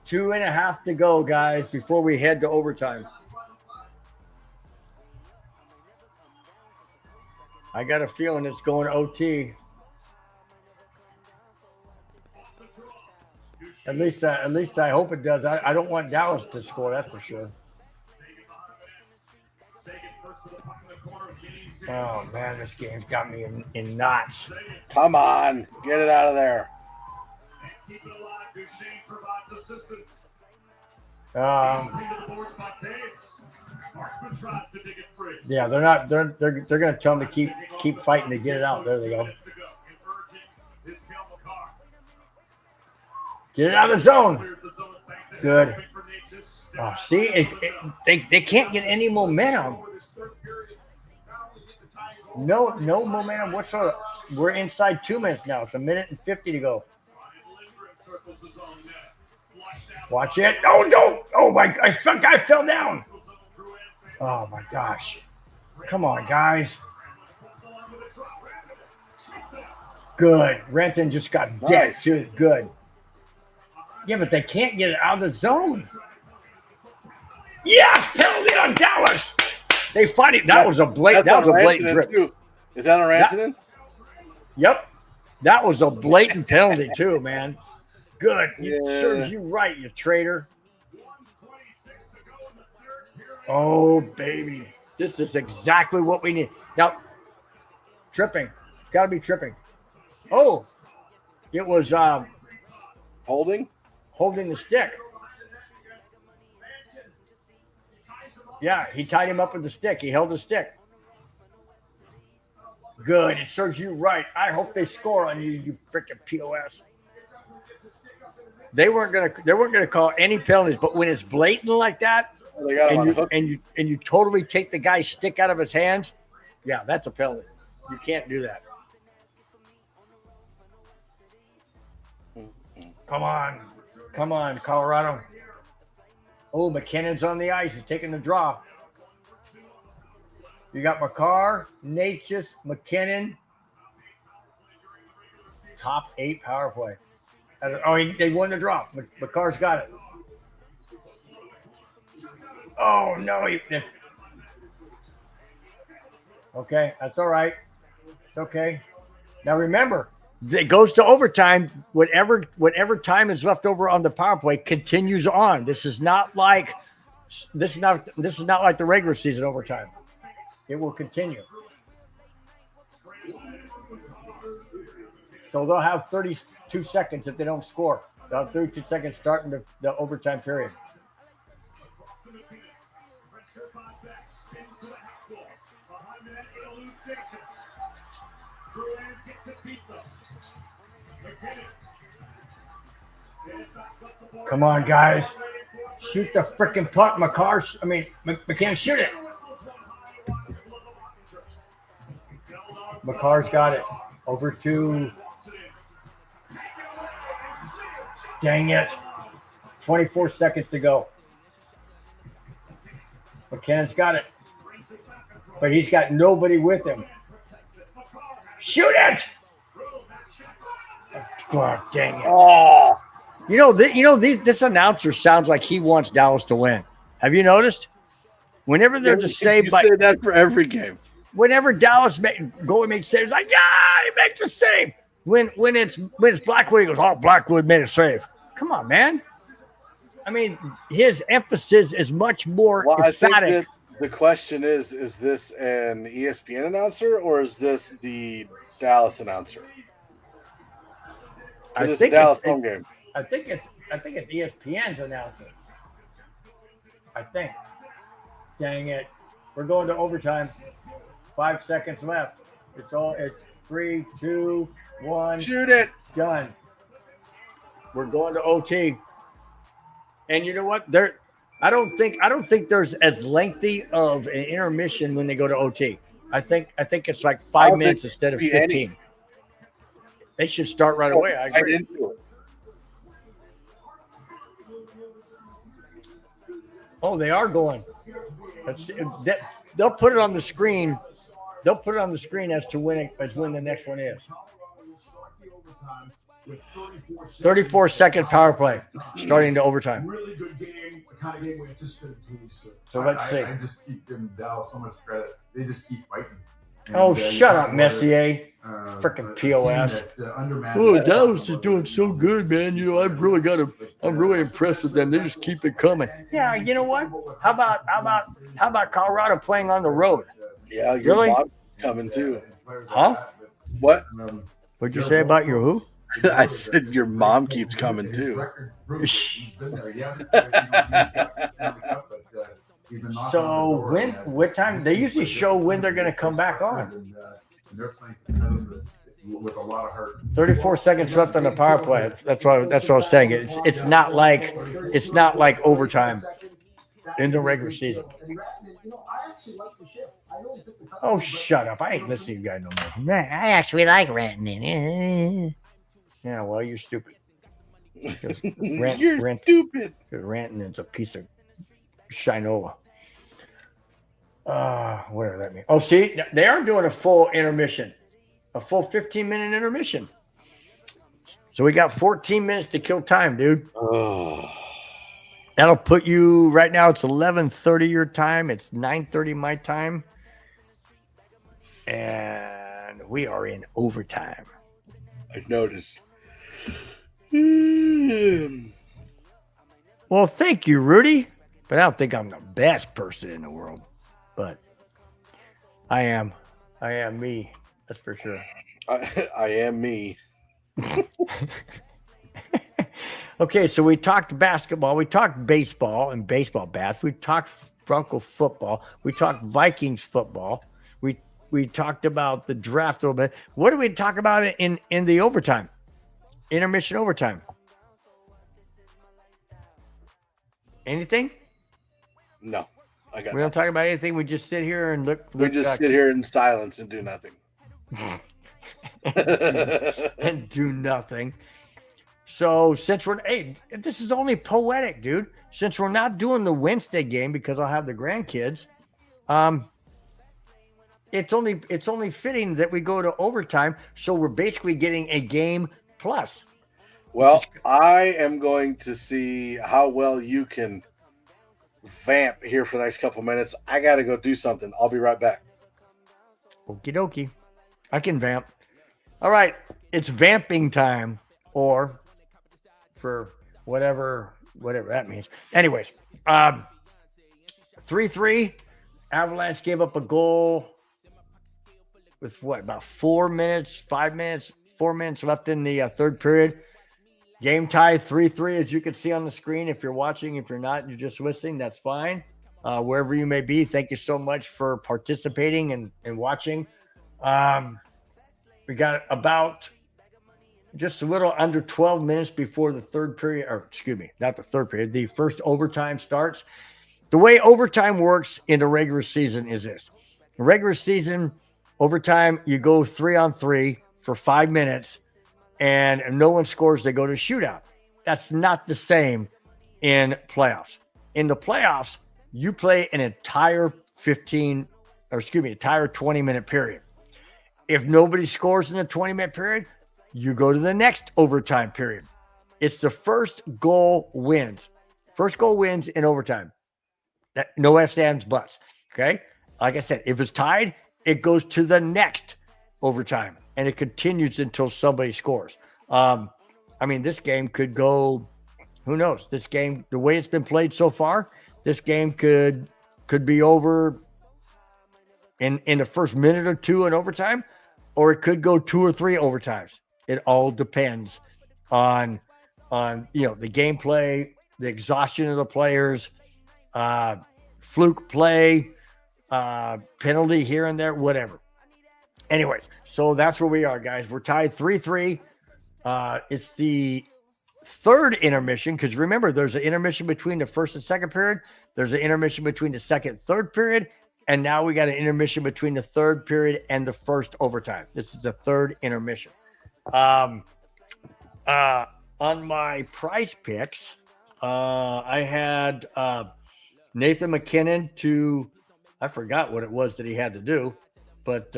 2.5 to go, guys, before we head to overtime. I got a feeling it's going to OT. At least I hope it does. I don't want Dallas to score, that's for sure. Oh man, this game's got me in knots. Come on, get it out of there. Yeah, they're not. They're going to tell them to keep fighting to get it out. There they go. Get it out of the zone. Good. Oh, see, they can't get any momentum. No momentum whatsoever. We're inside 2 minutes now. It's 1:50 to go. Watch it. Oh, don't. Oh, my. I fell down. Oh, my gosh. Come on, guys. Good. Renton just got decked. Nice. Good. Yeah, but they can't get it out of the zone. Yes, penalty on Dallas. They fight it. That was a blatant drip. Too. Is that on Rantanen? Yep. That was a blatant penalty too, man. Good. Yeah. It serves you right, you traitor. Oh, baby. This is exactly what we need. Now, tripping. It's got to be tripping. Oh, it was Holding the stick. Yeah, he tied him up with the stick. He held the stick. Good. It serves you right. I hope they score on you, you freaking POS. They weren't gonna call any penalties, but when it's blatant like that, they got him on the hook. and you totally take the guy's stick out of his hands, yeah, that's a penalty. You can't do that. Come on, Colorado. Oh, McKinnon's on the ice. He's taking the draw. You got McCarr, Natchez, McKinnon. Top 8 power play. They won the draw. McCarr's got it. Oh, no. Okay, that's all right. It's okay. Now, remember, it goes to overtime. Whatever time is left over on the power play continues on. This is not like the regular season overtime. It will continue. So they'll have 32 seconds if they don't score. They'll have 32 seconds starting the overtime period. Come on, guys. Shoot the freaking puck, McCann, shoot it. McCarr's got it. Over to. Dang it. 24 seconds to go. McCann's got it. But he's got nobody with him. Shoot it! God dang it. Oh. This announcer sounds like he wants Dallas to win. Have you noticed? Whenever there's a save, you say that for every game. Whenever Dallas goalie makes saves, like he makes a save. When it's Blackwood, he goes, "Oh, Blackwood made a save." Come on, man. I mean, his emphasis is much more emphatic. I think that the question is this an ESPN announcer or is this the Dallas announcer? It's a Dallas home game. I think it's ESPN's announcer. I think. Dang it. We're going to overtime. 5 seconds left. It's 3, 2, 1. Shoot it. Done. We're going to OT. And you know what? I don't think there's as lengthy of an intermission when they go to OT. I think it's like 5 minutes instead of 15. They should start right away. I agree. Oh, they are going. They'll put it on the screen. They'll put it on the screen as to when the next one is. 34-second power play, starting to overtime. Really good game, the kind of game we anticipated 2 weeks ago. So let's see. I just keep giving Dallas so much credit. They just keep fighting. Oh, shut up, Messier. Frickin' POS. Oh, Dallas is doing so good, man. You know, I'm really impressed with them. They just keep it coming. Yeah, you know what? How about Colorado playing on the road? Yeah, your Really? mom's coming too. Huh? What? What'd you say about your who? I said your mom keeps coming too. So what time? They usually show when they're going to come back on. With a lot of heart. 34 seconds left on the power play. That's what I was saying. It's not like overtime in the regular season. Oh, shut up! I ain't listening to you guys no more. I actually like ranting in. Yeah, well, you're stupid. You're stupid. Ranting is a piece of shinola. Whatever that means. Oh, see, they are doing a full intermission, a full 15-minute intermission. So we got 14 minutes to kill time, dude. Oh. That'll put you right now. It's 11:30 your time. It's 9:30 my time, and we are in overtime. I noticed. Well, thank you, Rudy. But I don't think I'm the best person in the world. But I am me. That's for sure. I am me. Okay, so we talked basketball, we talked baseball and baseball bats, we talked Bronco football, we talked Vikings football, we talked about the draft a little bit. What do we talk about in the overtime? Intermission overtime. Anything? No, I got. We don't talk about anything. We just sit here and look. We just sit here in silence and do nothing. and do nothing. So since this is only poetic, dude. Since we're not doing the Wednesday game because I'll have the grandkids, it's only fitting that we go to overtime. So we're basically getting a game plus. Well, I am going to see how well you can vamp here for the next couple minutes. I got to go do something. I'll be right back. Okie dokie. I can vamp. All right. It's vamping time, or for whatever that means. Anyways, 3-3. Avalanche gave up a goal with about 4 minutes, 4 minutes left in the third period. Game tie 3-3, as you can see on the screen. If you're watching, if you're not, you're just listening, that's fine. Wherever you may be, thank you so much for participating and watching. We got about just a little under 12 minutes before the third period, or excuse me, not the third period, the first overtime starts. The way overtime works in the regular season is this. The regular season, overtime, you go 3-on-3 for 5 minutes, and if no one scores, they go to shootout. That's not the same in playoffs. In the playoffs, you play an entire 20-minute period. If nobody scores in the 20-minute period, you go to the next overtime period. It's the first goal wins. First goal wins in overtime. No ifs, ands, buts. Okay? Like I said, if it's tied, it goes to the next overtime, and it continues until somebody scores. This game could go, who knows? This game, the way it's been played so far, this game could be over in the first minute or two in overtime, or it could go 2 or 3 overtimes. It all depends on the gameplay, the exhaustion of the players, fluke play, penalty here and there, whatever. Anyways, so that's where we are, guys. We're tied 3-3. It's the third intermission, because remember, there's an intermission between the first and second period. There's an intermission between the second, third period. And now we got an intermission between the third period and the first overtime. This is the third intermission. On my prize picks, I had Nathan McKinnon to, I forgot what it was that he had to do, but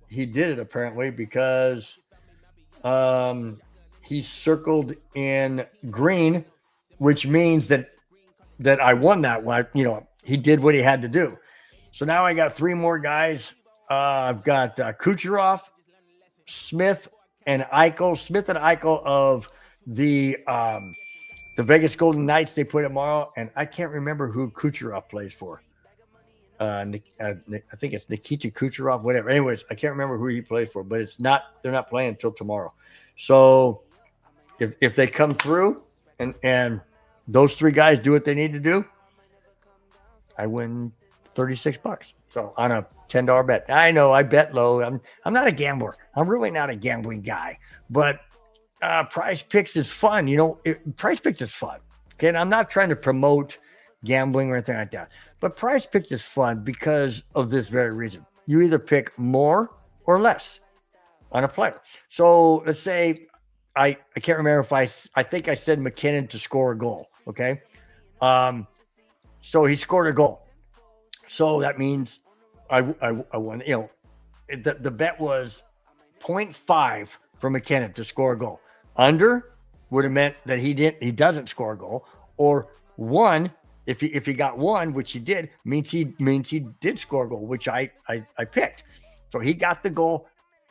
he did it apparently because he circled in green, which means that I won that one. You know, he did what he had to do. So now I got 3 more guys. I've got Kucherov, Smith, and Eichel. Smith and Eichel of the Vegas Golden Knights. They play tomorrow, and I can't remember who Kucherov plays for. I think it's Nikita Kucherov, whatever. Anyways, I can't remember who he plays for, but they're not playing until tomorrow. So if they come through and those 3 guys do what they need to do, I win $36. So on a $10 bet. I know I bet low. I'm not a gambler. I'm really not a gambling guy. But Prize Picks is fun. You know, Prize Picks is fun. Okay, and I'm not trying to promote gambling or anything like that. But Prize Picks is fun because of this very reason. You either pick more or less on a player. So let's say I can't remember if I think I said McKinnon to score a goal. Okay, so he scored a goal. So that means I won. You know, the bet was 0.5 for McKinnon to score a goal. Under would have meant that he doesn't score a goal, or 1 if he got 1, which he did, means he did score a goal, which I picked. So he got the goal.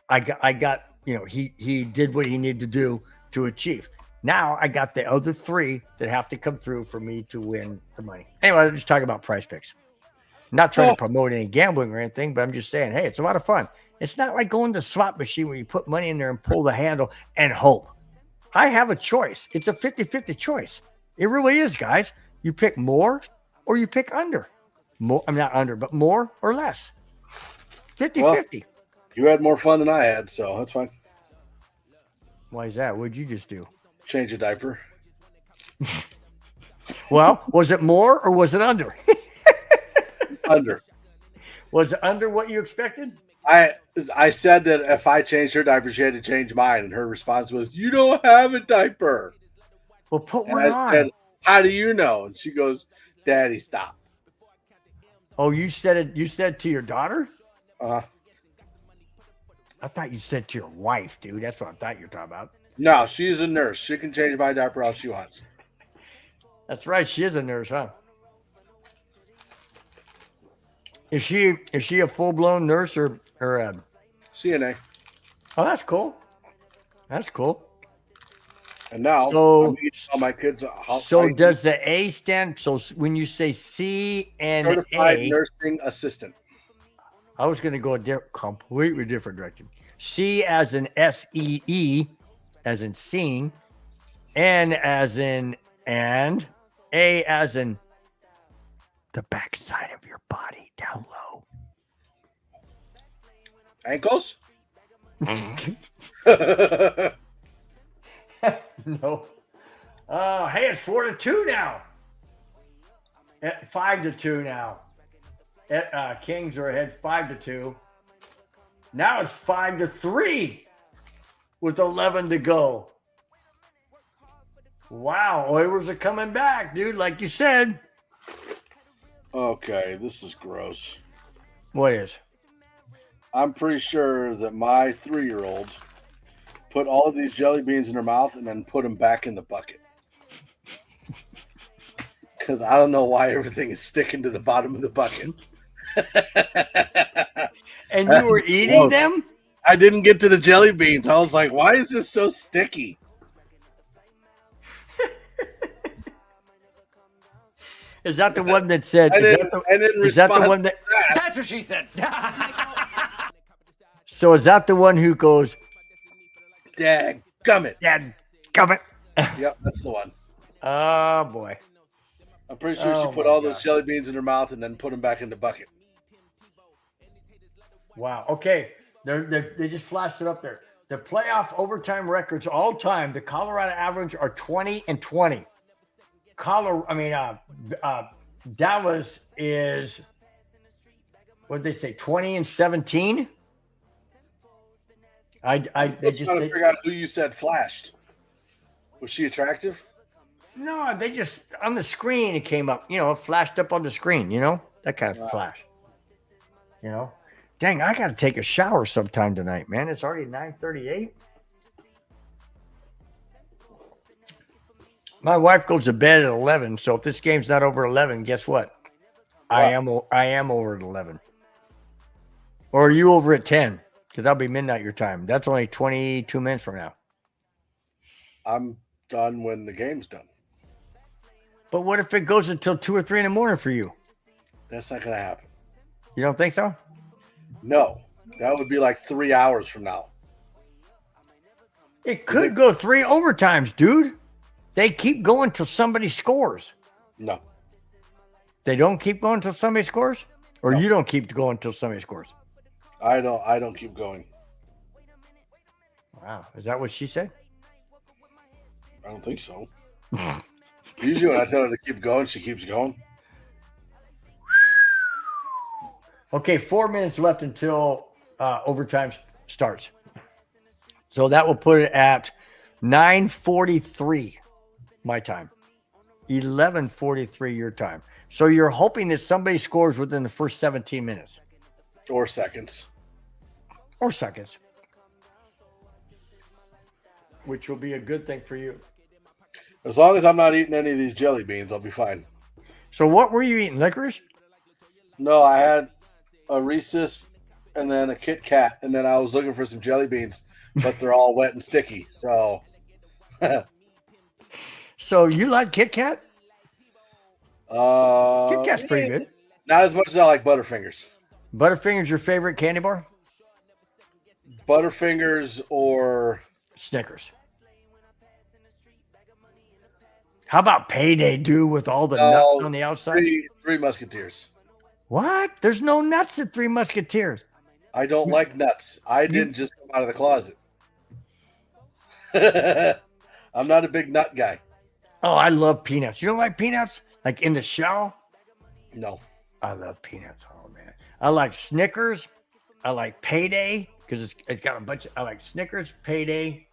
I got you know, he did what he needed to do to achieve. Now I got the other 3 that have to come through for me to win the money. Anyway, I'm just talking about Prize Picks. I'm not trying to promote any gambling or anything, but I'm just saying, hey, it's a lot of fun. It's not like going to the slot machine where you put money in there and pull the handle and hope. I have a choice. It's a 50-50 choice. It really is, guys. You pick more or you pick under. More, I'm not under, but more or less. 50-50. Well, you had more fun than I had, so that's fine. Why is that? What'd you just do? Change a diaper. Well, was it more or was it under? Under. Was it under what you expected? I said that if I changed her diaper, she had to change mine, and her response was, "You don't have a diaper." Well, put And one I on. said, "How do you know?" And she goes, "Daddy, stop." Oh, you said it. You said to your daughter? Uh-huh. I thought you said to your wife, dude. That's what I thought you were talking about. No, she's a nurse. She can change my diaper all she wants. That's right. She is a nurse, huh? Is she a full-blown nurse or CNA? Oh, that's cool. That's cool. And now So- I'm teaching all my kids how So does the A stand? So when you say C and certified A, nursing assistant. I was going to go a completely different direction. C as in SEE, as in seeing, N as in and, A as in the backside of your body down low. Ankles? No. Hey, it's 4-2 now. At 5-2 now. Kings are ahead 5-2. Now it's 5-3 with 11 to go. Wow, Oilers are coming back, dude. Like you said. Okay, this is gross. What is? I'm pretty sure that my 3-year-old put all of these jelly beans in her mouth and then put them back in the bucket. Because I don't know why everything is sticking to the bottom of the bucket. And you were eating them? I didn't get to the jelly beans. I was like, why is this so sticky? Is that the one that said? And Is that the one that? That's what she said. So is that the one who goes? Dad, gummit. Dad, gummit. Yep, that's the one. Oh boy. I'm pretty sure she put all those jelly beans in her mouth and then put them back in the bucket. Wow. Okay. They just flashed it up there. The playoff overtime records all time. The Colorado Avalanche are 20-20. Dallas is, what did they say? 20-17. I'm trying to figure out who you said flashed. Was she attractive? No, they just on the screen it came up. You know, it flashed up on the screen. You know, that kind of flash. You know, dang, I got to take a shower sometime tonight, man. It's already 9:38. My wife goes to bed at 11, so if this game's not over 11, guess what? I am over at 11. Or are you over at 10? Because that'll be midnight your time. That's only 22 minutes from now. I'm done when the game's done. But what if it goes until 2 or 3 in the morning for you? That's not going to happen. You don't think so? No. That would be like 3 hours from now. It could go 3 overtimes, dude. They keep going till somebody scores. No. They don't keep going till somebody scores? Or No. you don't keep going till somebody scores? I don't keep going. Wow. Is that what she said? I don't think so. Usually when I tell her to keep going, she keeps going. Okay, 4 minutes left until overtime starts. So that will put it at 9:43 my time, 11:43 your time. So you're hoping that somebody scores within the first 17 minutes. Or seconds. Or seconds. Which will be a good thing for you. As long as I'm not eating any of these jelly beans, I'll be fine. So what were you eating? Licorice? No, I had a Reese's and then a Kit Kat, and then I was looking for some jelly beans, but they're all wet and sticky. So, So you like Kit Kat? Kit Kat's pretty good. Not as much as I like Butterfingers. Butterfinger's your favorite candy bar? Butterfingers or Snickers. How about Payday, dude, with all the nuts on the outside? Three Musketeers. What? There's no nuts at Three Musketeers. I don't like nuts. I didn't just come out of the closet. I'm not a big nut guy. Oh, I love peanuts. You don't like peanuts? Like in the shell? No. I love peanuts. Oh, man. I like Snickers. I like Payday because it's got a bunch of, I like Snickers, Payday,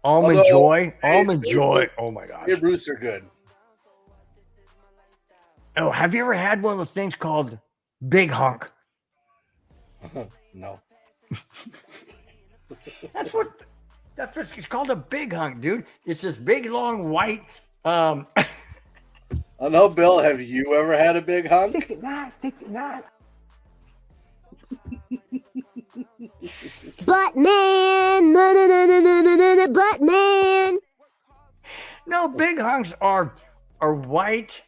Almond Joy. Almond Joy. Oh, my gosh. Your Bruce are good. Oh, have you ever had one of those things called Big Hunk? No. That's what it's called, a Big Hunk, dude. It's this big, long, white. I know, Bill. Have you ever had a big hunk? Think it not. Butt man, butt man. No, Big Hunks are white.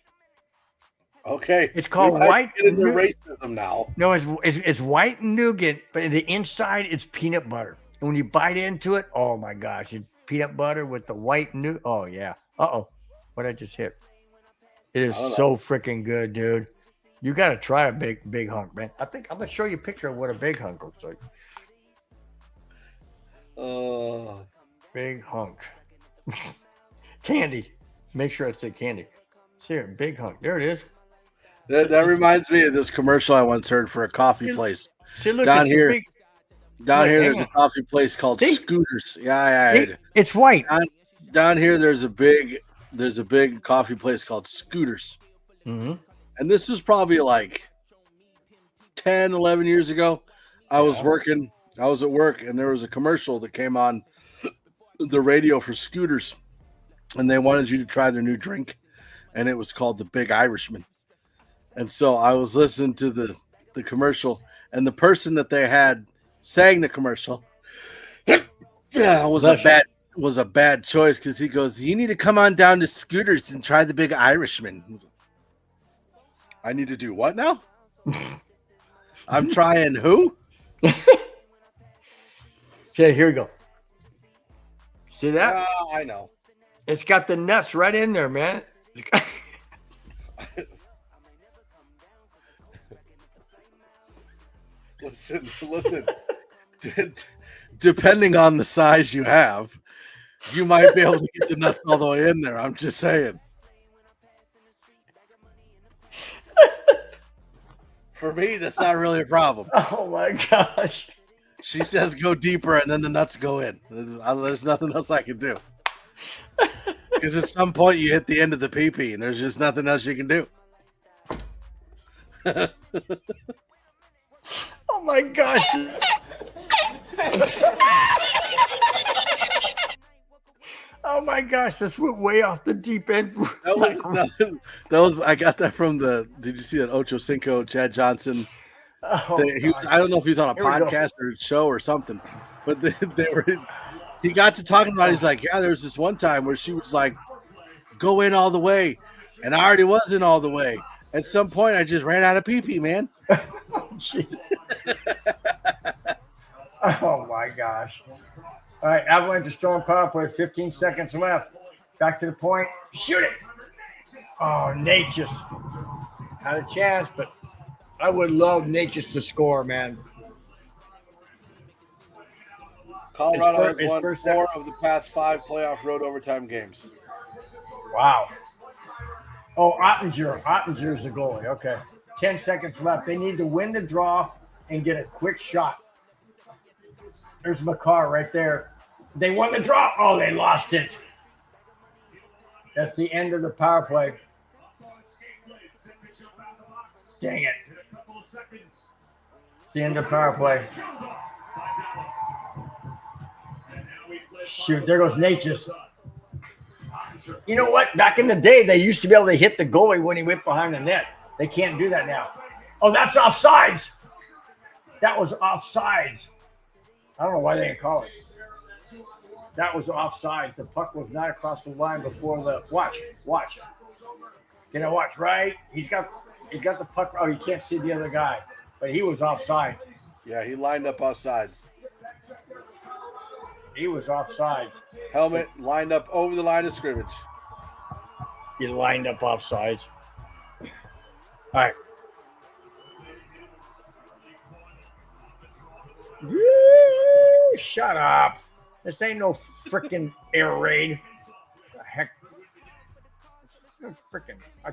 Okay. It's called we might white. Get into racism now. No, it's white nougat, but in the inside it's peanut butter. And when you bite into it, oh my gosh, it's peanut butter with the white nougat. Oh yeah. Uh-oh. What I just hit? It is so freaking good, dude. You got to try a big hunk, man. I think I'm gonna show you a picture of what a big hunk looks like. Big hunk. Candy. Make sure I say candy. See here, big hunk. There it is. That reminds me of this commercial I once heard for a coffee place. See, look, down here. Big, down here, there's a coffee place called Scooters. Yeah. It's white. Down here, there's a big coffee place called Scooters. Mm-hmm. And this was probably like 10, 11 years ago. I was at work, and there was a commercial that came on the radio for Scooters, and they wanted you to try their new drink, and it was called the Big Irishman. And so I was listening to the commercial, and the person that they had sang the commercial was a bad choice, because he goes, "You need to come on down to Scooters and try the Big Irishman." I need to do what now? I'm trying who? See, here we go. See that? I know. It's got the nuts right in there, man. Listen. Depending on the size you have, you might be able to get the nuts all the way in there. I'm just saying. For me, that's not really a problem. Oh my gosh. She says go deeper, and then the nuts go in. There's nothing else I can do. Because at some point you hit the end of the PP and there's just nothing else you can do. Oh my gosh. Oh my gosh, this went way off the deep end. That was I got that from did you see that Ocho Cinco Chad Johnson? Oh, I don't know if he was on a podcast or a show or something, but he got to talking about it. He's like, yeah, there was this one time where she was like, go in all the way. And I already was in all the way. At some point, I just ran out of pee-pee, man. Oh my gosh. All right, Avalanche is throwing power play, 15 seconds left. Back to the point. Shoot it. Oh, Natchez. Had a chance, but I would love Natchez to score, man. Colorado has won 4 of the past 5 playoff road overtime games. Wow. Oh, Ottinger's the goalie. Okay. 10 seconds left. They need to win the draw and get a quick shot. There's McCarr right there. They won the draw. Oh, they lost it. That's the end of the power play. Dang it. It's the end of power play. Shoot, there goes Natchez. You know what? Back in the day, they used to be able to hit the goalie when he went behind the net. They can't do that now. Oh, that's offsides. That was offsides. I don't know why they didn't call it. That was offsides. The puck was not across the line before the watch. Can I watch? Right? He got the puck. Oh, you can't see the other guy, but he was offsides. Yeah, he lined up offsides. He was offsides. Helmet lined up over the line of scrimmage. He lined up offsides. All right. Shut up. This ain't no freaking air raid. The heck? Freaking, I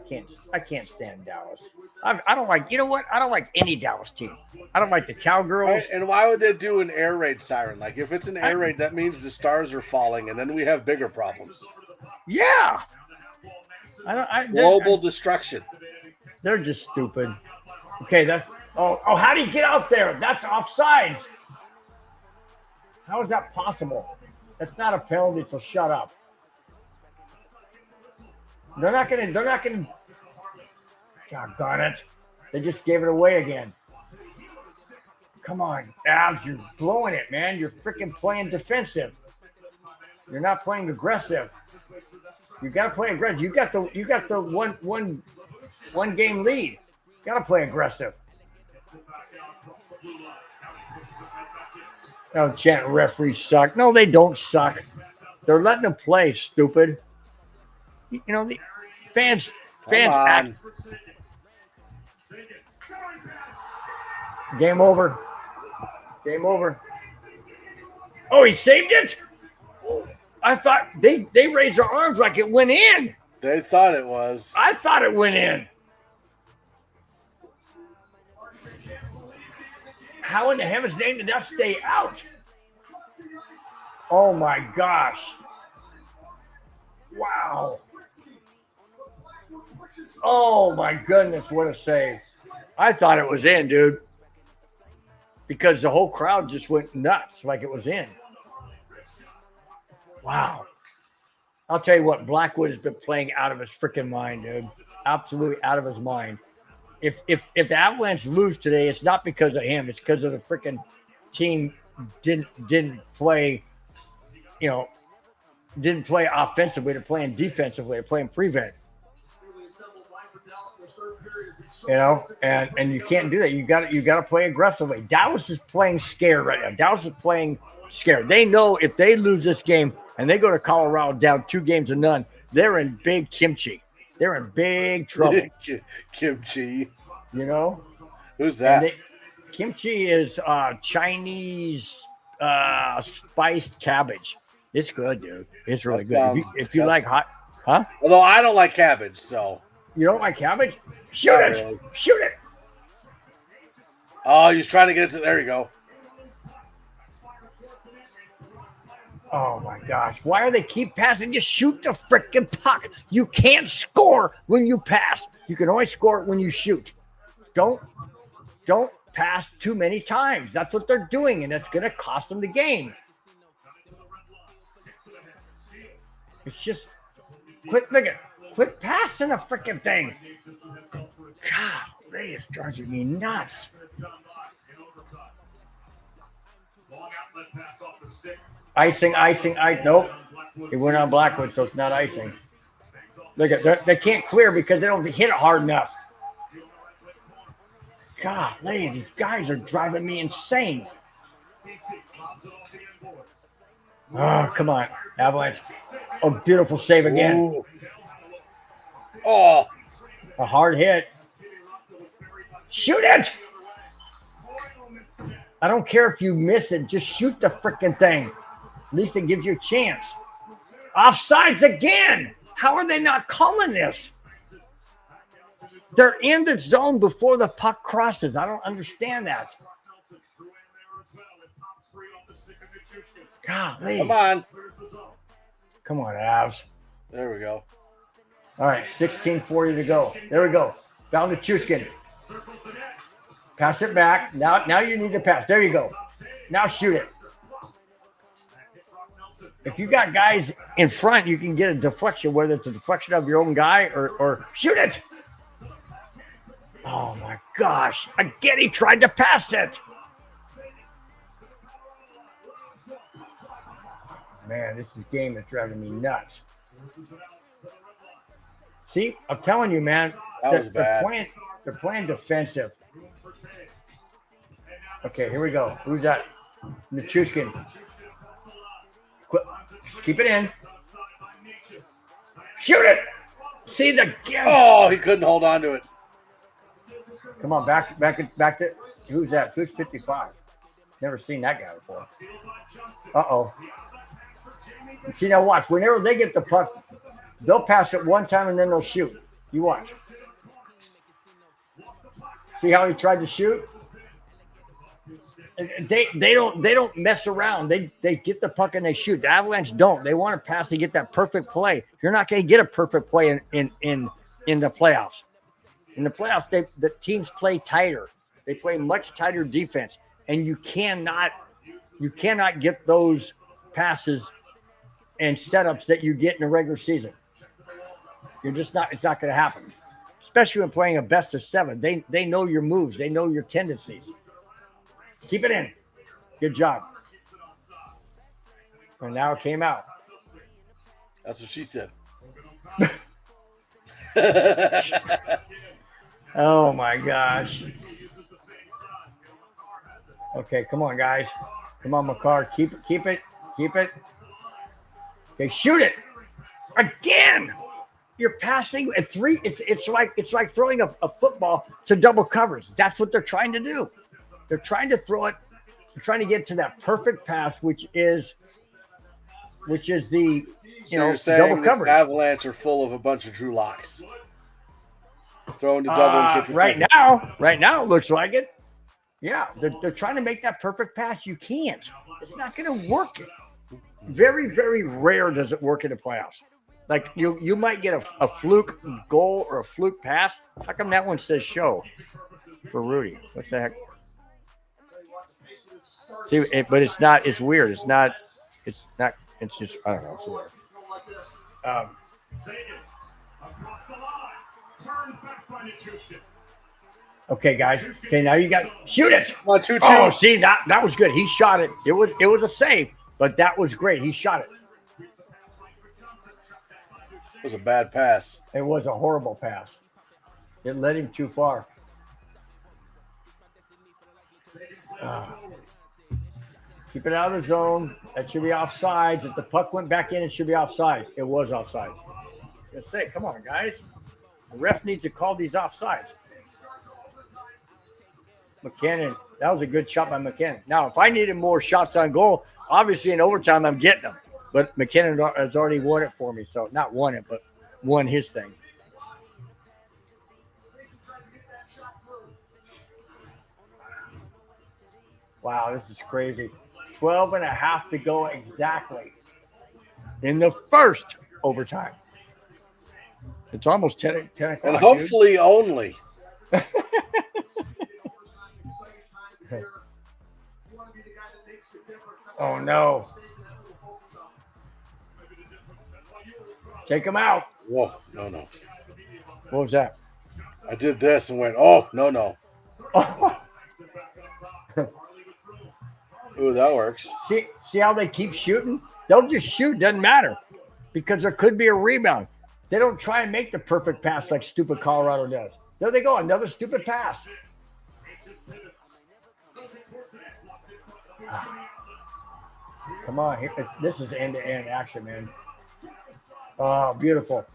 can't stand Dallas. I don't like, you know what? I don't like any Dallas team. I don't like the Cowgirls. Right? And why would they do an air raid siren? Like, if it's an air raid, that means the stars are falling, and then we have bigger problems. Yeah. Global destruction. They're just stupid. Okay, that's how do you get out there? That's offsides. How is that possible? That's not a penalty, so shut up. They're not gonna God darn it. They just gave it away again. Come on, Avs, you're blowing it, man. You're freaking playing defensive. You're not playing aggressive. You gotta play aggressive. You got the one game lead. You gotta play aggressive. Oh, chant referees suck. No, they don't suck. They're letting them play, stupid. You know, the fans act. Game over. Oh, he saved it? I thought they raised their arms like it went in. They thought it was. I thought it went in. How in the heaven's name did that stay out? Oh my gosh. Wow. Oh my goodness, what a save. I thought it was in, dude. Because the whole crowd just went nuts like it was in. Wow. I'll tell you what, Blackwood has been playing out of his freaking mind, dude. Absolutely out of his mind. If the Avalanche lose today, it's not because of him. It's because of the freaking team didn't play, didn't play offensively. They're playing defensively. They're playing prevent. And you can't do that. You got to play aggressively. Dallas is playing scared right now. Dallas is playing scared. They know if they lose this game and they go to Colorado down 2-0, they're in big kimchi. They're in big trouble. Kimchi. You know? Who's that? Kimchi is Chinese spiced cabbage. It's good, dude. It's really good. If you like hot, huh? Although I don't like cabbage, so. You don't like cabbage? Shoot it. Really. Shoot it. Oh, he's trying to get it to. There you go. Oh my gosh. Why do they keep passing? Just shoot the freaking puck. You can't score when you pass. You can only score it when you shoot. Don't pass too many times. That's what they're doing, and it's going to cost them the game. It's just quit passing a freaking thing. God, it's driving me nuts. Icing. Nope. It went on Blackwood, so it's not icing. Look at they can't clear because they don't hit it hard enough. God, these guys are driving me insane. Oh, come on, Avalanche. Oh, beautiful save again. Ooh. Oh, a hard hit. Shoot it. I don't care if you miss it. Just shoot the freaking thing. At least it gives you a chance. Offsides again. How are they not calling this? They're in the zone before the puck crosses. I don't understand that. Golly. Come on, Avs. There we go. All right, 16:40 to go. There we go. Found the Chuskin. Pass it back. Now you need to pass. There you go. Now shoot it. If you got guys in front, you can get a deflection, whether it's a deflection of your own guy or shoot it. Oh, my gosh. Again, he tried to pass it. Man, this is a game that's driving me nuts. See, I'm telling you, man, they're playing defensive. Okay, here we go. Who's that? Nichushkin. Keep it in. Shoot it. See the game. Oh, he couldn't hold on to it. Come on, back to who's that? Who's 55? Never seen that guy before. Uh-oh. See, now watch. Whenever they get the puck, they'll pass it one time and then they'll shoot. You watch. See how he tried to shoot? They don't mess around. They get the puck and they shoot. The Avalanche don't. They want to pass to get that perfect play. You're not going to get a perfect play in the playoffs. In the playoffs, the teams play tighter. They play much tighter defense, and you cannot get those passes and setups that you get in the regular season. You're just not. It's not going to happen. Especially when playing a best of 7. They know your moves. They know your tendencies. Keep it in. Good job. And now it came out. That's what she said. Oh my gosh. Okay, come on, guys. Come on, Makar. Keep it. Okay, shoot it. Again. You're passing at 3. It's like throwing a football to double coverage. That's what they're trying to do. They're trying to throw it. They're trying to get to that perfect pass, which is the you're saying double coverage. The Avalanche are full of a bunch of Drew Locks. Throwing the double and triple. Right now, it looks like it. Yeah, they're trying to make that perfect pass. You can't. It's not going to work. Very, very rare does it work in the playoffs. Like you might get a fluke goal or a fluke pass. How come that one says show for Rudy? What's the heck? See, but it's not. It's weird. It's not. It's just. I don't know. It's weird. Okay, guys. Okay, now you got shoot it. 1-2-2. Oh, see that was good. He shot it. It was a save, but that was great. He shot it. It was a bad pass. It was a horrible pass. It led him too far. Keep it out of the zone. That should be offsides. If the puck went back in, it should be offsides. It was offsides. Just say, come on, guys. The ref needs to call these offsides. McKinnon, that was a good shot by McKinnon. Now, if I needed more shots on goal, obviously in overtime I'm getting them. But McKinnon has already won it for me. So not won it, but won his thing. Wow, this is crazy. 12 and a half to go exactly. in the first overtime. It's almost 10 o'clock. And hopefully only. Oh, no. Take him out. Whoa, no. What was that? I did this and went, oh, no. Ooh, that works. See how they keep shooting? They'll just shoot. Doesn't matter. Because there could be a rebound. They don't try and make the perfect pass like stupid Colorado does. There they go. Another stupid pass. Come on. This is end-to-end action, man. Oh, beautiful.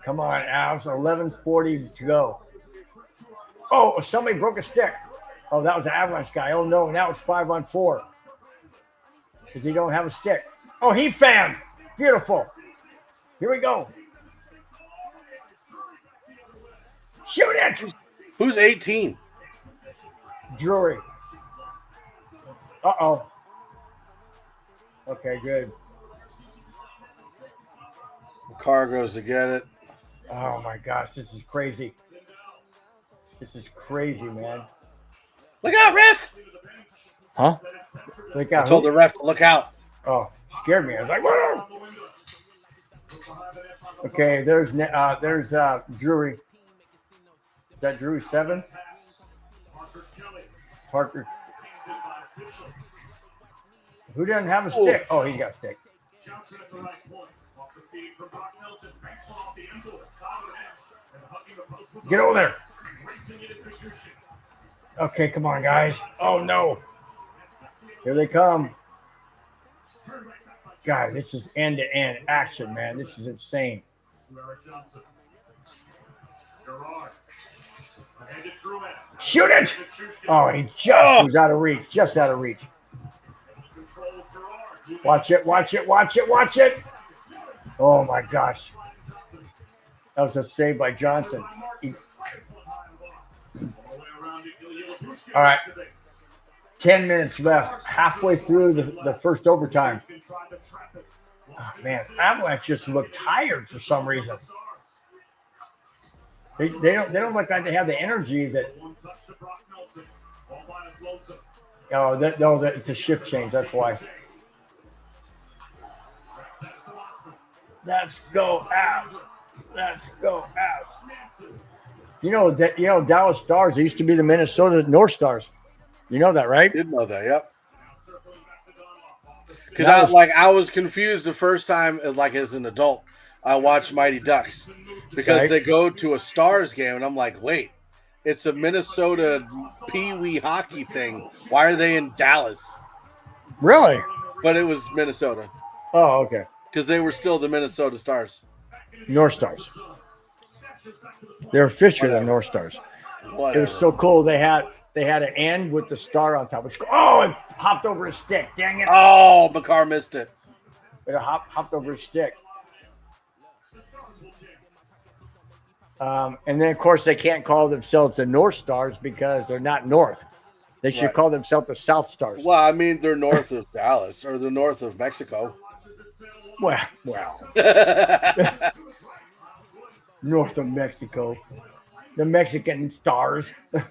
Come on, Avs. 11:40 to go. Oh, somebody broke a stick. Oh, that was an Avalanche guy. Oh, no. Now it's 5-on-4. Because he don't have a stick. Oh, he fanned. Beautiful. Here we go. Shoot it. Who's 18? Drury. Uh-oh. Okay, good. Car goes to get it. Oh, my gosh. This is crazy. This is crazy, man. Look out, ref! Huh? Look out. I told the ref to look out. Oh, scared me. I was like, whoa! Okay, there's Drury. Is that Drury 7? Parker. Who doesn't have a stick? Oh, he got a stick. Get over there. Okay, come on, guys. Oh, no. Here they come. God, this is end-to-end action, man. This is insane. Shoot it! Oh, he just was out of reach. Just out of reach. Watch it, watch it, watch it, watch it. Oh, my gosh. That was a save by Johnson. All right. 10 minutes left. Halfway through the first overtime. Oh, man. Avalanche just look tired for some reason. They don't look like they have the energy that. Oh, it's a shift change. That's why. Let's go out. Let's go out. You know Dallas Stars. They used to be the Minnesota North Stars. You know that, right? Did know that, yep. Because I was confused the first time, like as an adult, I watched Mighty Ducks because they go to a Stars game, and I'm like, wait, it's a Minnesota Pee Wee hockey thing. Why are they in Dallas? Really? But it was Minnesota. Oh, okay. Because they were still the Minnesota Stars. North Stars. They're officially the North Stars. Whatever. It was so cool. They had an end with the star on top. It hopped over his stick. Dang it. Oh, McCarr missed it. It hopped over his stick. And then, of course, they can't call themselves the North Stars because they're not North. They should call themselves the South Stars. Well, I mean, they're north of Dallas, or they're north of Mexico. Well. North of Mexico. The Mexican Stars. Come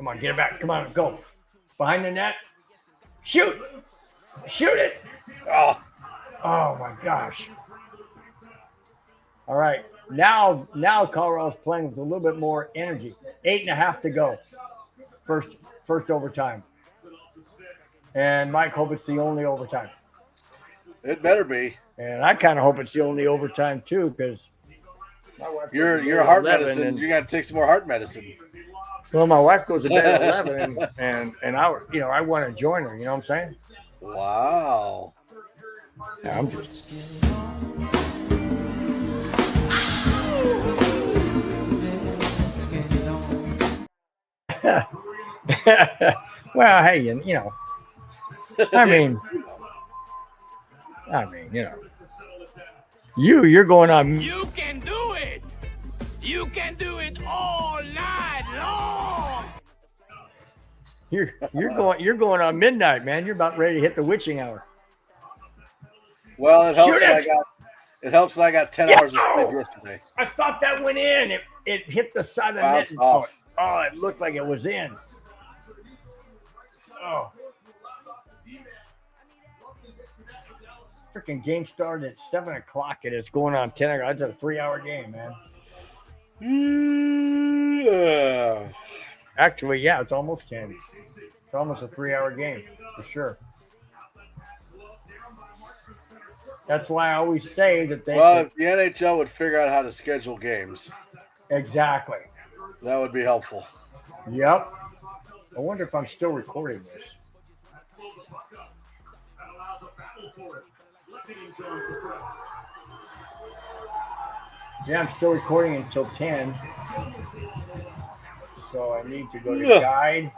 on, get it back. Come on, go. Behind the net. Shoot. Shoot it. Oh, my gosh. All right. Now Colorado's playing with a little bit more energy. 8.5 to go. First overtime. And Mike hope it's the only overtime. It better be. And I kind of hope it's the only overtime too, because your heart medicine. You got to take some more heart medicine. Well, my wife goes to bed at 11, and I want to join her. You know what I'm saying? Wow. Yeah, I'm just. Well, hey, you know. I mean, you know. You're going on. You can do it. You can do it all night long. You're going on midnight, man. You're about ready to hit the witching hour. Well, it helps Shoot that it! I got 10 hours of sleep yesterday. I thought that went in. It hit the side of the net. Bounced off. Oh, it looked like it was in. Oh. Freaking game started at 7 o'clock and it's going on 10 o'clock. It's a 3-hour game, man. Actually, yeah, it's almost 10. It's almost a 3-hour game for sure. That's why I always say that they. Well, if the NHL would figure out how to schedule games, exactly. that would be helpful. Yep. I wonder if I'm still recording this. Yeah, I'm still recording until 10. So I need to go to guide.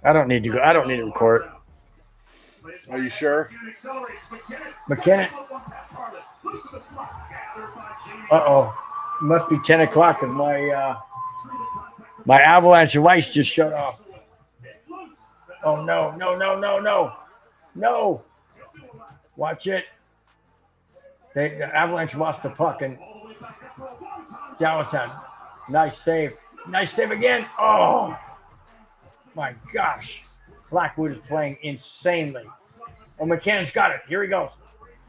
I don't need to go. I don't need to record. Are you sure? McKinnon. Uh-oh. It must be 10 o'clock and my Avalanche device just shut off. Oh, no. No. Watch it. The Avalanche lost the puck and Dallas had nice save. Nice save again. Oh, my gosh. Blackwood is playing insanely. Oh, McKinnon's got it. Here he goes.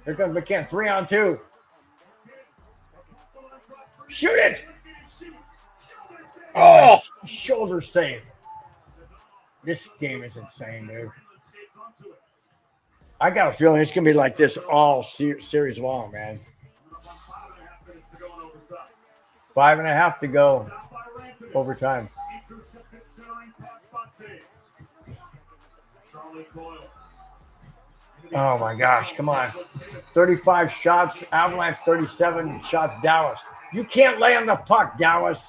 Here comes McKinnon. 3-on-2. Shoot it. Oh, shoulder save. This game is insane, dude. I got a feeling it's going to be like this all series long, man. 5.5 to go. Overtime. Oh my gosh, come on. 35 shots, Avalanche 37 shots, Dallas. You can't lay on the puck, Dallas.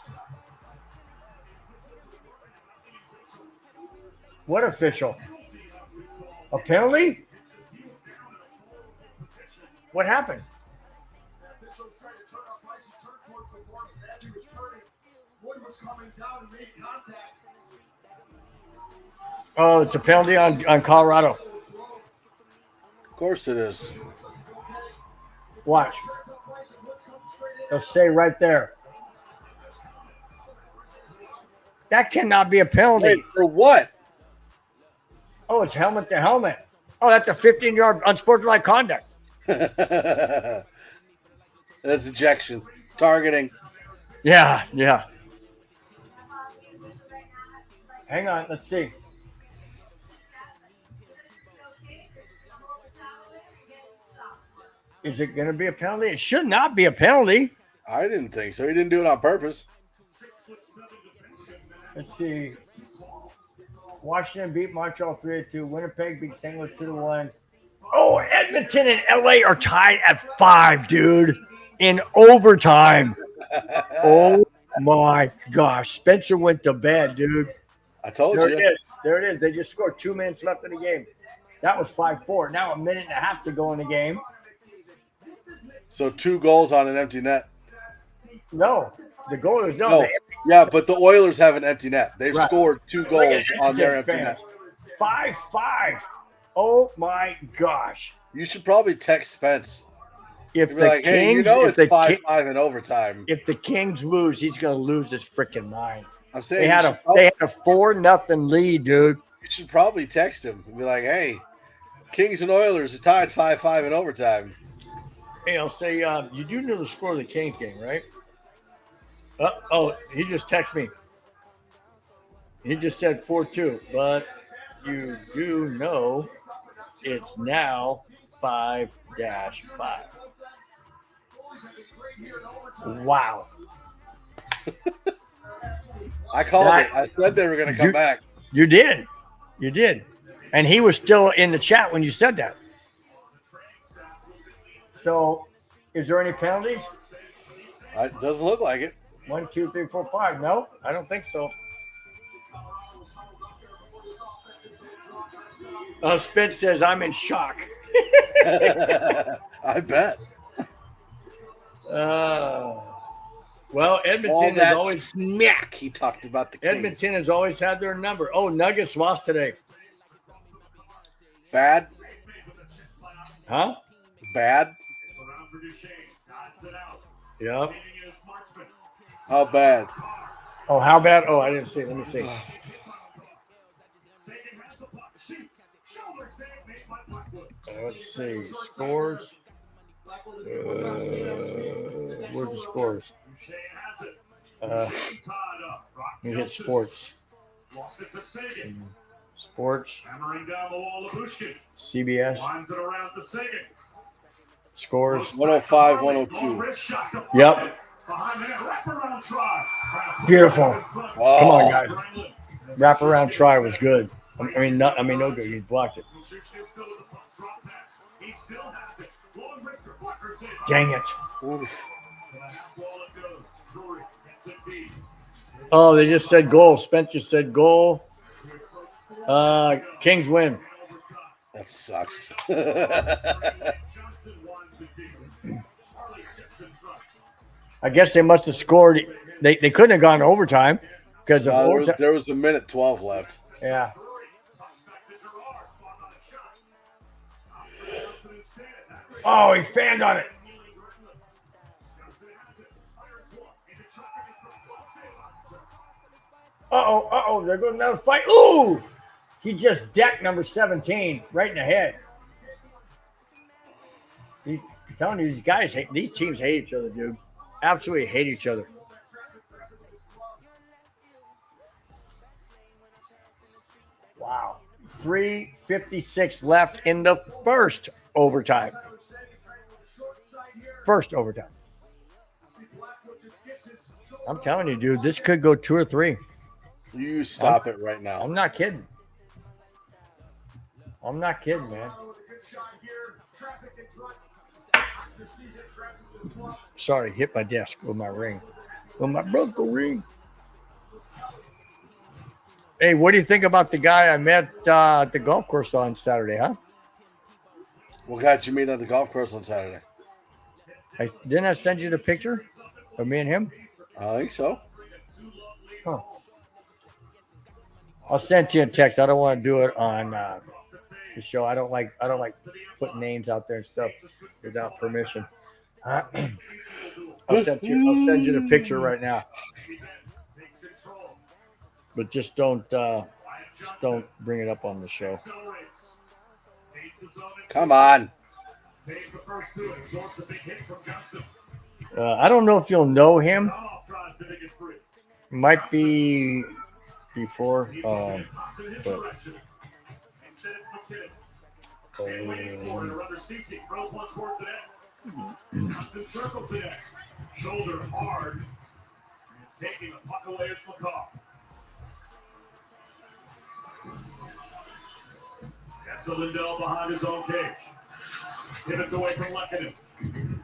What official? A penalty? What happened? Oh, it's a penalty on Colorado. Of course it is. Watch. They'll say right there. That cannot be a penalty. Wait, for what? Oh, it's helmet to helmet. Oh, that's a 15-yard unsportsmanlike conduct. That's ejection. Targeting. Yeah. Hang on, let's see. Is it going to be a penalty? It should not be a penalty. I didn't think so. He didn't do it on purpose. Let's see. Washington beat Montreal 3-2. Winnipeg beat St. Louis 2-1. Oh, Edmonton and LA are tied at 5, dude. In overtime. Oh my gosh. Spencer went to bed, dude. I told you. There it is. They just scored 2 minutes left in the game. That was 5-4. Now 1.5 minutes to go in the game. So 2 goals on an empty net. No. The goal is no. Yeah, but the Oilers have an empty net. They've scored 2 goals on their empty net. 5-5. Oh my gosh. You should probably text Spence. If be the like, Kings, hey, you know it's 5-5 in overtime. If the Kings lose, he's gonna lose his freaking mind. I'm saying they had a 4-0 lead, dude. You should probably text him and be like, hey, Kings and Oilers are tied 5-5 in overtime. Hey, I'll say, you do know the score of the Kings game, right? Oh, he just texted me. He just said 4-2, but you do know it's now 5-5. Wow. I called it. I said they were going to come back. You did. And he was still in the chat when you said that. So, is there any penalties? It doesn't look like it. 1, 2, 3, 4, 5. No, I don't think so. Spence says, I'm in shock. I bet. Well, All Edmonton has that always smack he talked about the Kings. Edmonton has always had their number. Oh, Nuggets lost today. Bad? Huh? Bad? Yep. How bad? Oh, how bad? Oh, I didn't see. Let me see. Let's see. Scores. Where's the scores? Let me hit sports. Sports. CBS. Scores. 105, 102. Yep. Beautiful. Oh. Come on, guys. Wraparound try was good. No good. You blocked it. Dang it. Oof. Oh, they just said goal. Spence just said goal. Kings win. That sucks. I guess they must have scored. They couldn't have gone to overtime because of overtime. There was a minute 12 left. Yeah. Oh, he fanned on it. Uh-oh. They're going to another fight. Ooh! He just decked number 17 right in the head. I'm telling you, these teams hate each other, dude. Absolutely hate each other. Wow. 3:56 left in the first overtime. I'm telling you, dude, this could go 2 or 3. You stop it right now. I'm not kidding. Man. Sorry, hit my desk with my ring. With my Bronco ring. Hey, what do you think about the guy I met at the golf course on Saturday, huh? What guy did you meet at the golf course on Saturday? Didn't I send you the picture of me and him? I think so. Huh. I'll send you a text. I don't want to do it on the show. I don't like putting names out there and stuff without permission. I'll send you the picture right now. But just don't bring it up on the show. Come on. I don't know if you'll know him. Might be before. Shoulder hard, taking the puck away is McCall. That's a Lindell behind his own cage. Pivots away from Lekanen.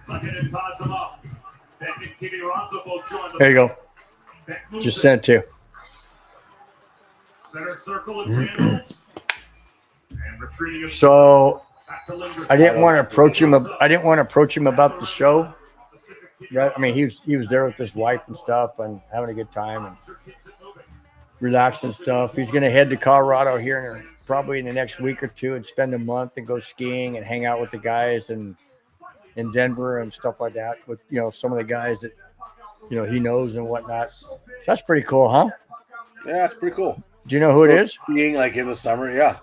Lekanen ties him up. Beck and Kiviranta both join the. There you go. Just sent to. Center circle and Samuels. And retreating. So I didn't want to approach him. I didn't want to approach him about the show. Yeah, I mean he was there with his wife and stuff and having a good time and relaxing stuff. He's going to head to Colorado here probably in the next week or two and spend a month and go skiing and hang out with the guys and in Denver and stuff like that with some of the guys that he knows and whatnot. So that's pretty cool, huh? Yeah, it's pretty cool. Do you know who it is? Skiing like in the summer, yeah.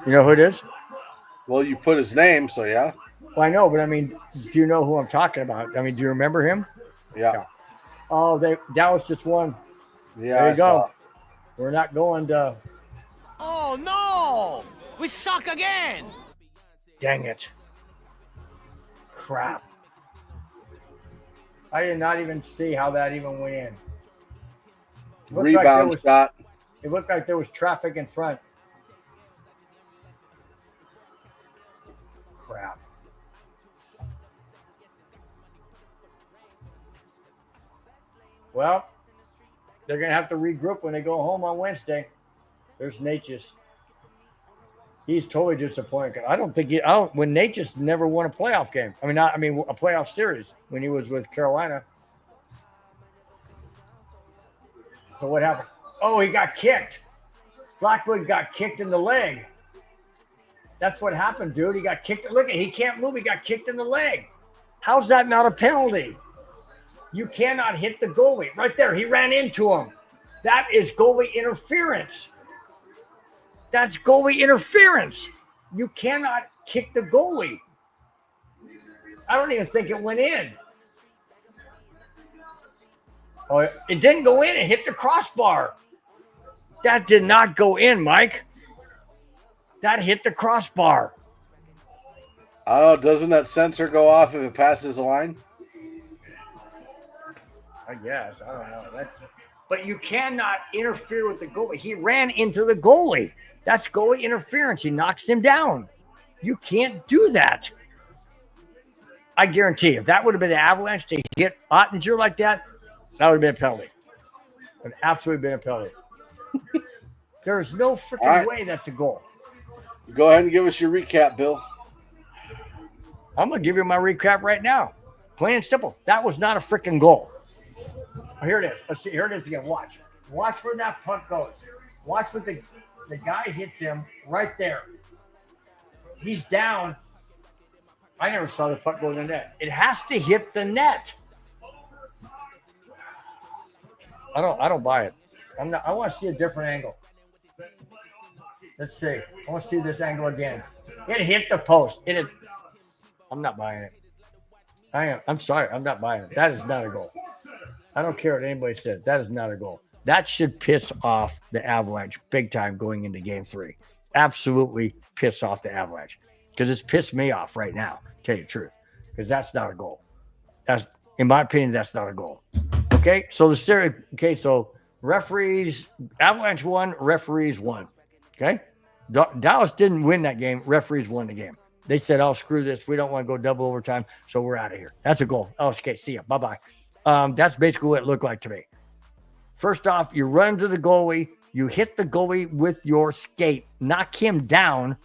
You know who it is? Well, you put his name, so yeah. Well, I know, but I mean, do you know who I'm talking about? I mean, do you remember him? Yeah. Oh, that was just one. Yeah, there you go. Saw. We're not going to. Oh no! We suck again! Dang it. Crap. I did not even see how that even went in. Rebound shot. It looked like there was traffic in front. Crap. Well, they're going to have to regroup when they go home on Wednesday. There's Natchez. He's totally disappointed. When Natchez never won a playoff game. A playoff series when he was with Carolina. So what happened? Oh, he got kicked. Blackwood got kicked in the leg. That's what happened, dude. He got kicked. Look, he can't move. He got kicked in the leg. How's that not a penalty? You cannot hit the goalie. Right there, he ran into him. That is goalie interference. That's goalie interference. You cannot kick the goalie. I don't even think it went in. Oh, it didn't go in. It hit the crossbar. That did not go in, Mike. That hit the crossbar. I don't know. Doesn't that sensor go off if it passes the line? I guess. I don't know. But you cannot interfere with the goalie. He ran into the goalie. That's goalie interference. He knocks him down. You can't do that. I guarantee if that would have been an Avalanche to hit Ottinger like that, that would have been a penalty. It would have absolutely been a penalty. There's no freaking way that's a goal. Go ahead and give us your recap, Bill. I'm going to give you my recap right now. Plain and simple. That was not a freaking goal. Oh, here it is. Let's see. Here it is again. Watch. Watch where that puck goes. Watch what the guy hits him right there. He's down. I never saw the puck go in the net. It has to hit the net. I don't buy it. I want to see a different angle. Let's see. I want to see this angle again. It hit the post. I'm not buying it. I'm sorry. I'm not buying it. That is not a goal. I don't care what anybody says. That is not a goal. That should piss off the Avalanche big time going into Game 3. Absolutely piss off the Avalanche. Because it's pissed me off right now, to tell you the truth. Because that's not a goal. That's, in my opinion, that's not a goal. Okay? So the series, so referees, Avalanche won, referees won. Okay? Dallas didn't win that game. Referees won the game. They said, oh, screw this. We don't want to go double overtime, so we're out of here. That's a goal. Oh, okay, see ya. Bye-bye. That's basically what it looked like to me. First off, you run to the goalie. You hit the goalie with your skate. Knock him down.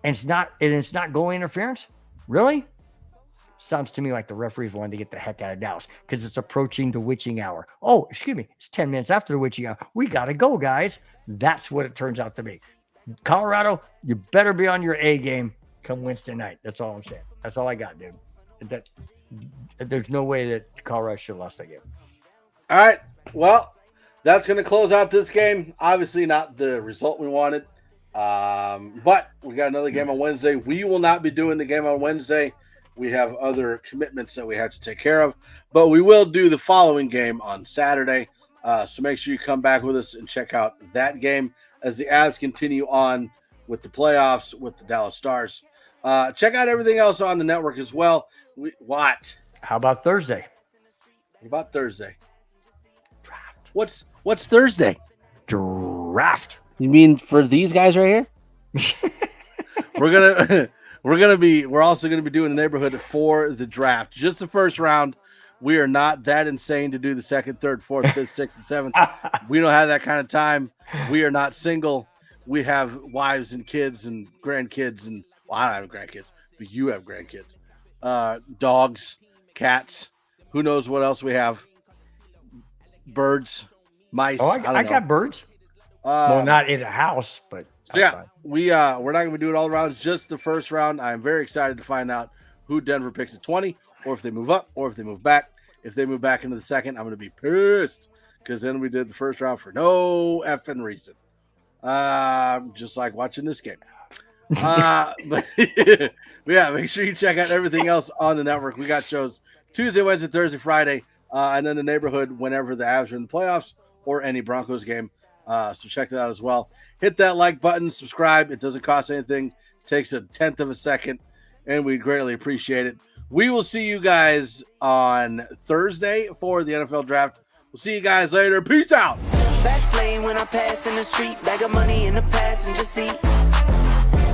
And it's not goalie interference? Really? Sounds to me like the referees wanted to get the heck out of Dallas because it's approaching the witching hour. Oh, excuse me. It's 10 minutes after the witching hour. We got to go, guys. That's what it turns out to be. Colorado, you better be on your A game come Wednesday night. That's all I'm saying. That's all I got, dude. There's no way that Colorado should have lost that game. All right. Well, that's going to close out this game. Obviously not the result we wanted. But we got another game on Wednesday. We will not be doing the game on Wednesday. We have other commitments that we have to take care of. But we will do the following game on Saturday. So make sure you come back with us and check out that game as the Avs continue on with the playoffs with the Dallas Stars. Check out everything else on the network as well. How about Thursday? What about Thursday? Draft. What's Thursday? Draft. You mean for these guys right here? We're also gonna be doing the neighborhood for the draft. Just the first round. We are not that insane to do the second, third, fourth, fifth, sixth, and seventh. We don't have that kind of time. We are not single. We have wives and kids and grandkids, and well, I don't have grandkids, but you have grandkids. Dogs, cats. Who knows what else we have? Birds, mice. Oh, I got birds. Well, not in a house, but so yeah, we're not going to do it all around. Just the first round. I'm very excited to find out who Denver picks at 20, or if they move up, or if they move back. If they move back into the second, I'm going to be pissed because then we did the first round for no effing reason. Just like watching this game. But yeah, make sure you check out everything else on the network. We got shows Tuesday, Wednesday, Thursday, Friday, and then the neighborhood whenever the Avs are in the playoffs or any Broncos game. So check that out as well. Hit that like button, subscribe. It doesn't cost anything. Takes a 1/10 of a second, and we greatly appreciate it. We will see you guys on Thursday for the NFL draft. We'll see you guys later. Peace out. Fast lane when I pass in the street, bag of money in the passenger seat.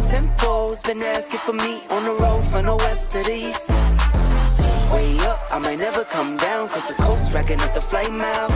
Tempo's been asking for me on the road from the west to the east. Way up, I might never come down, cause the coast's racking up the flame out.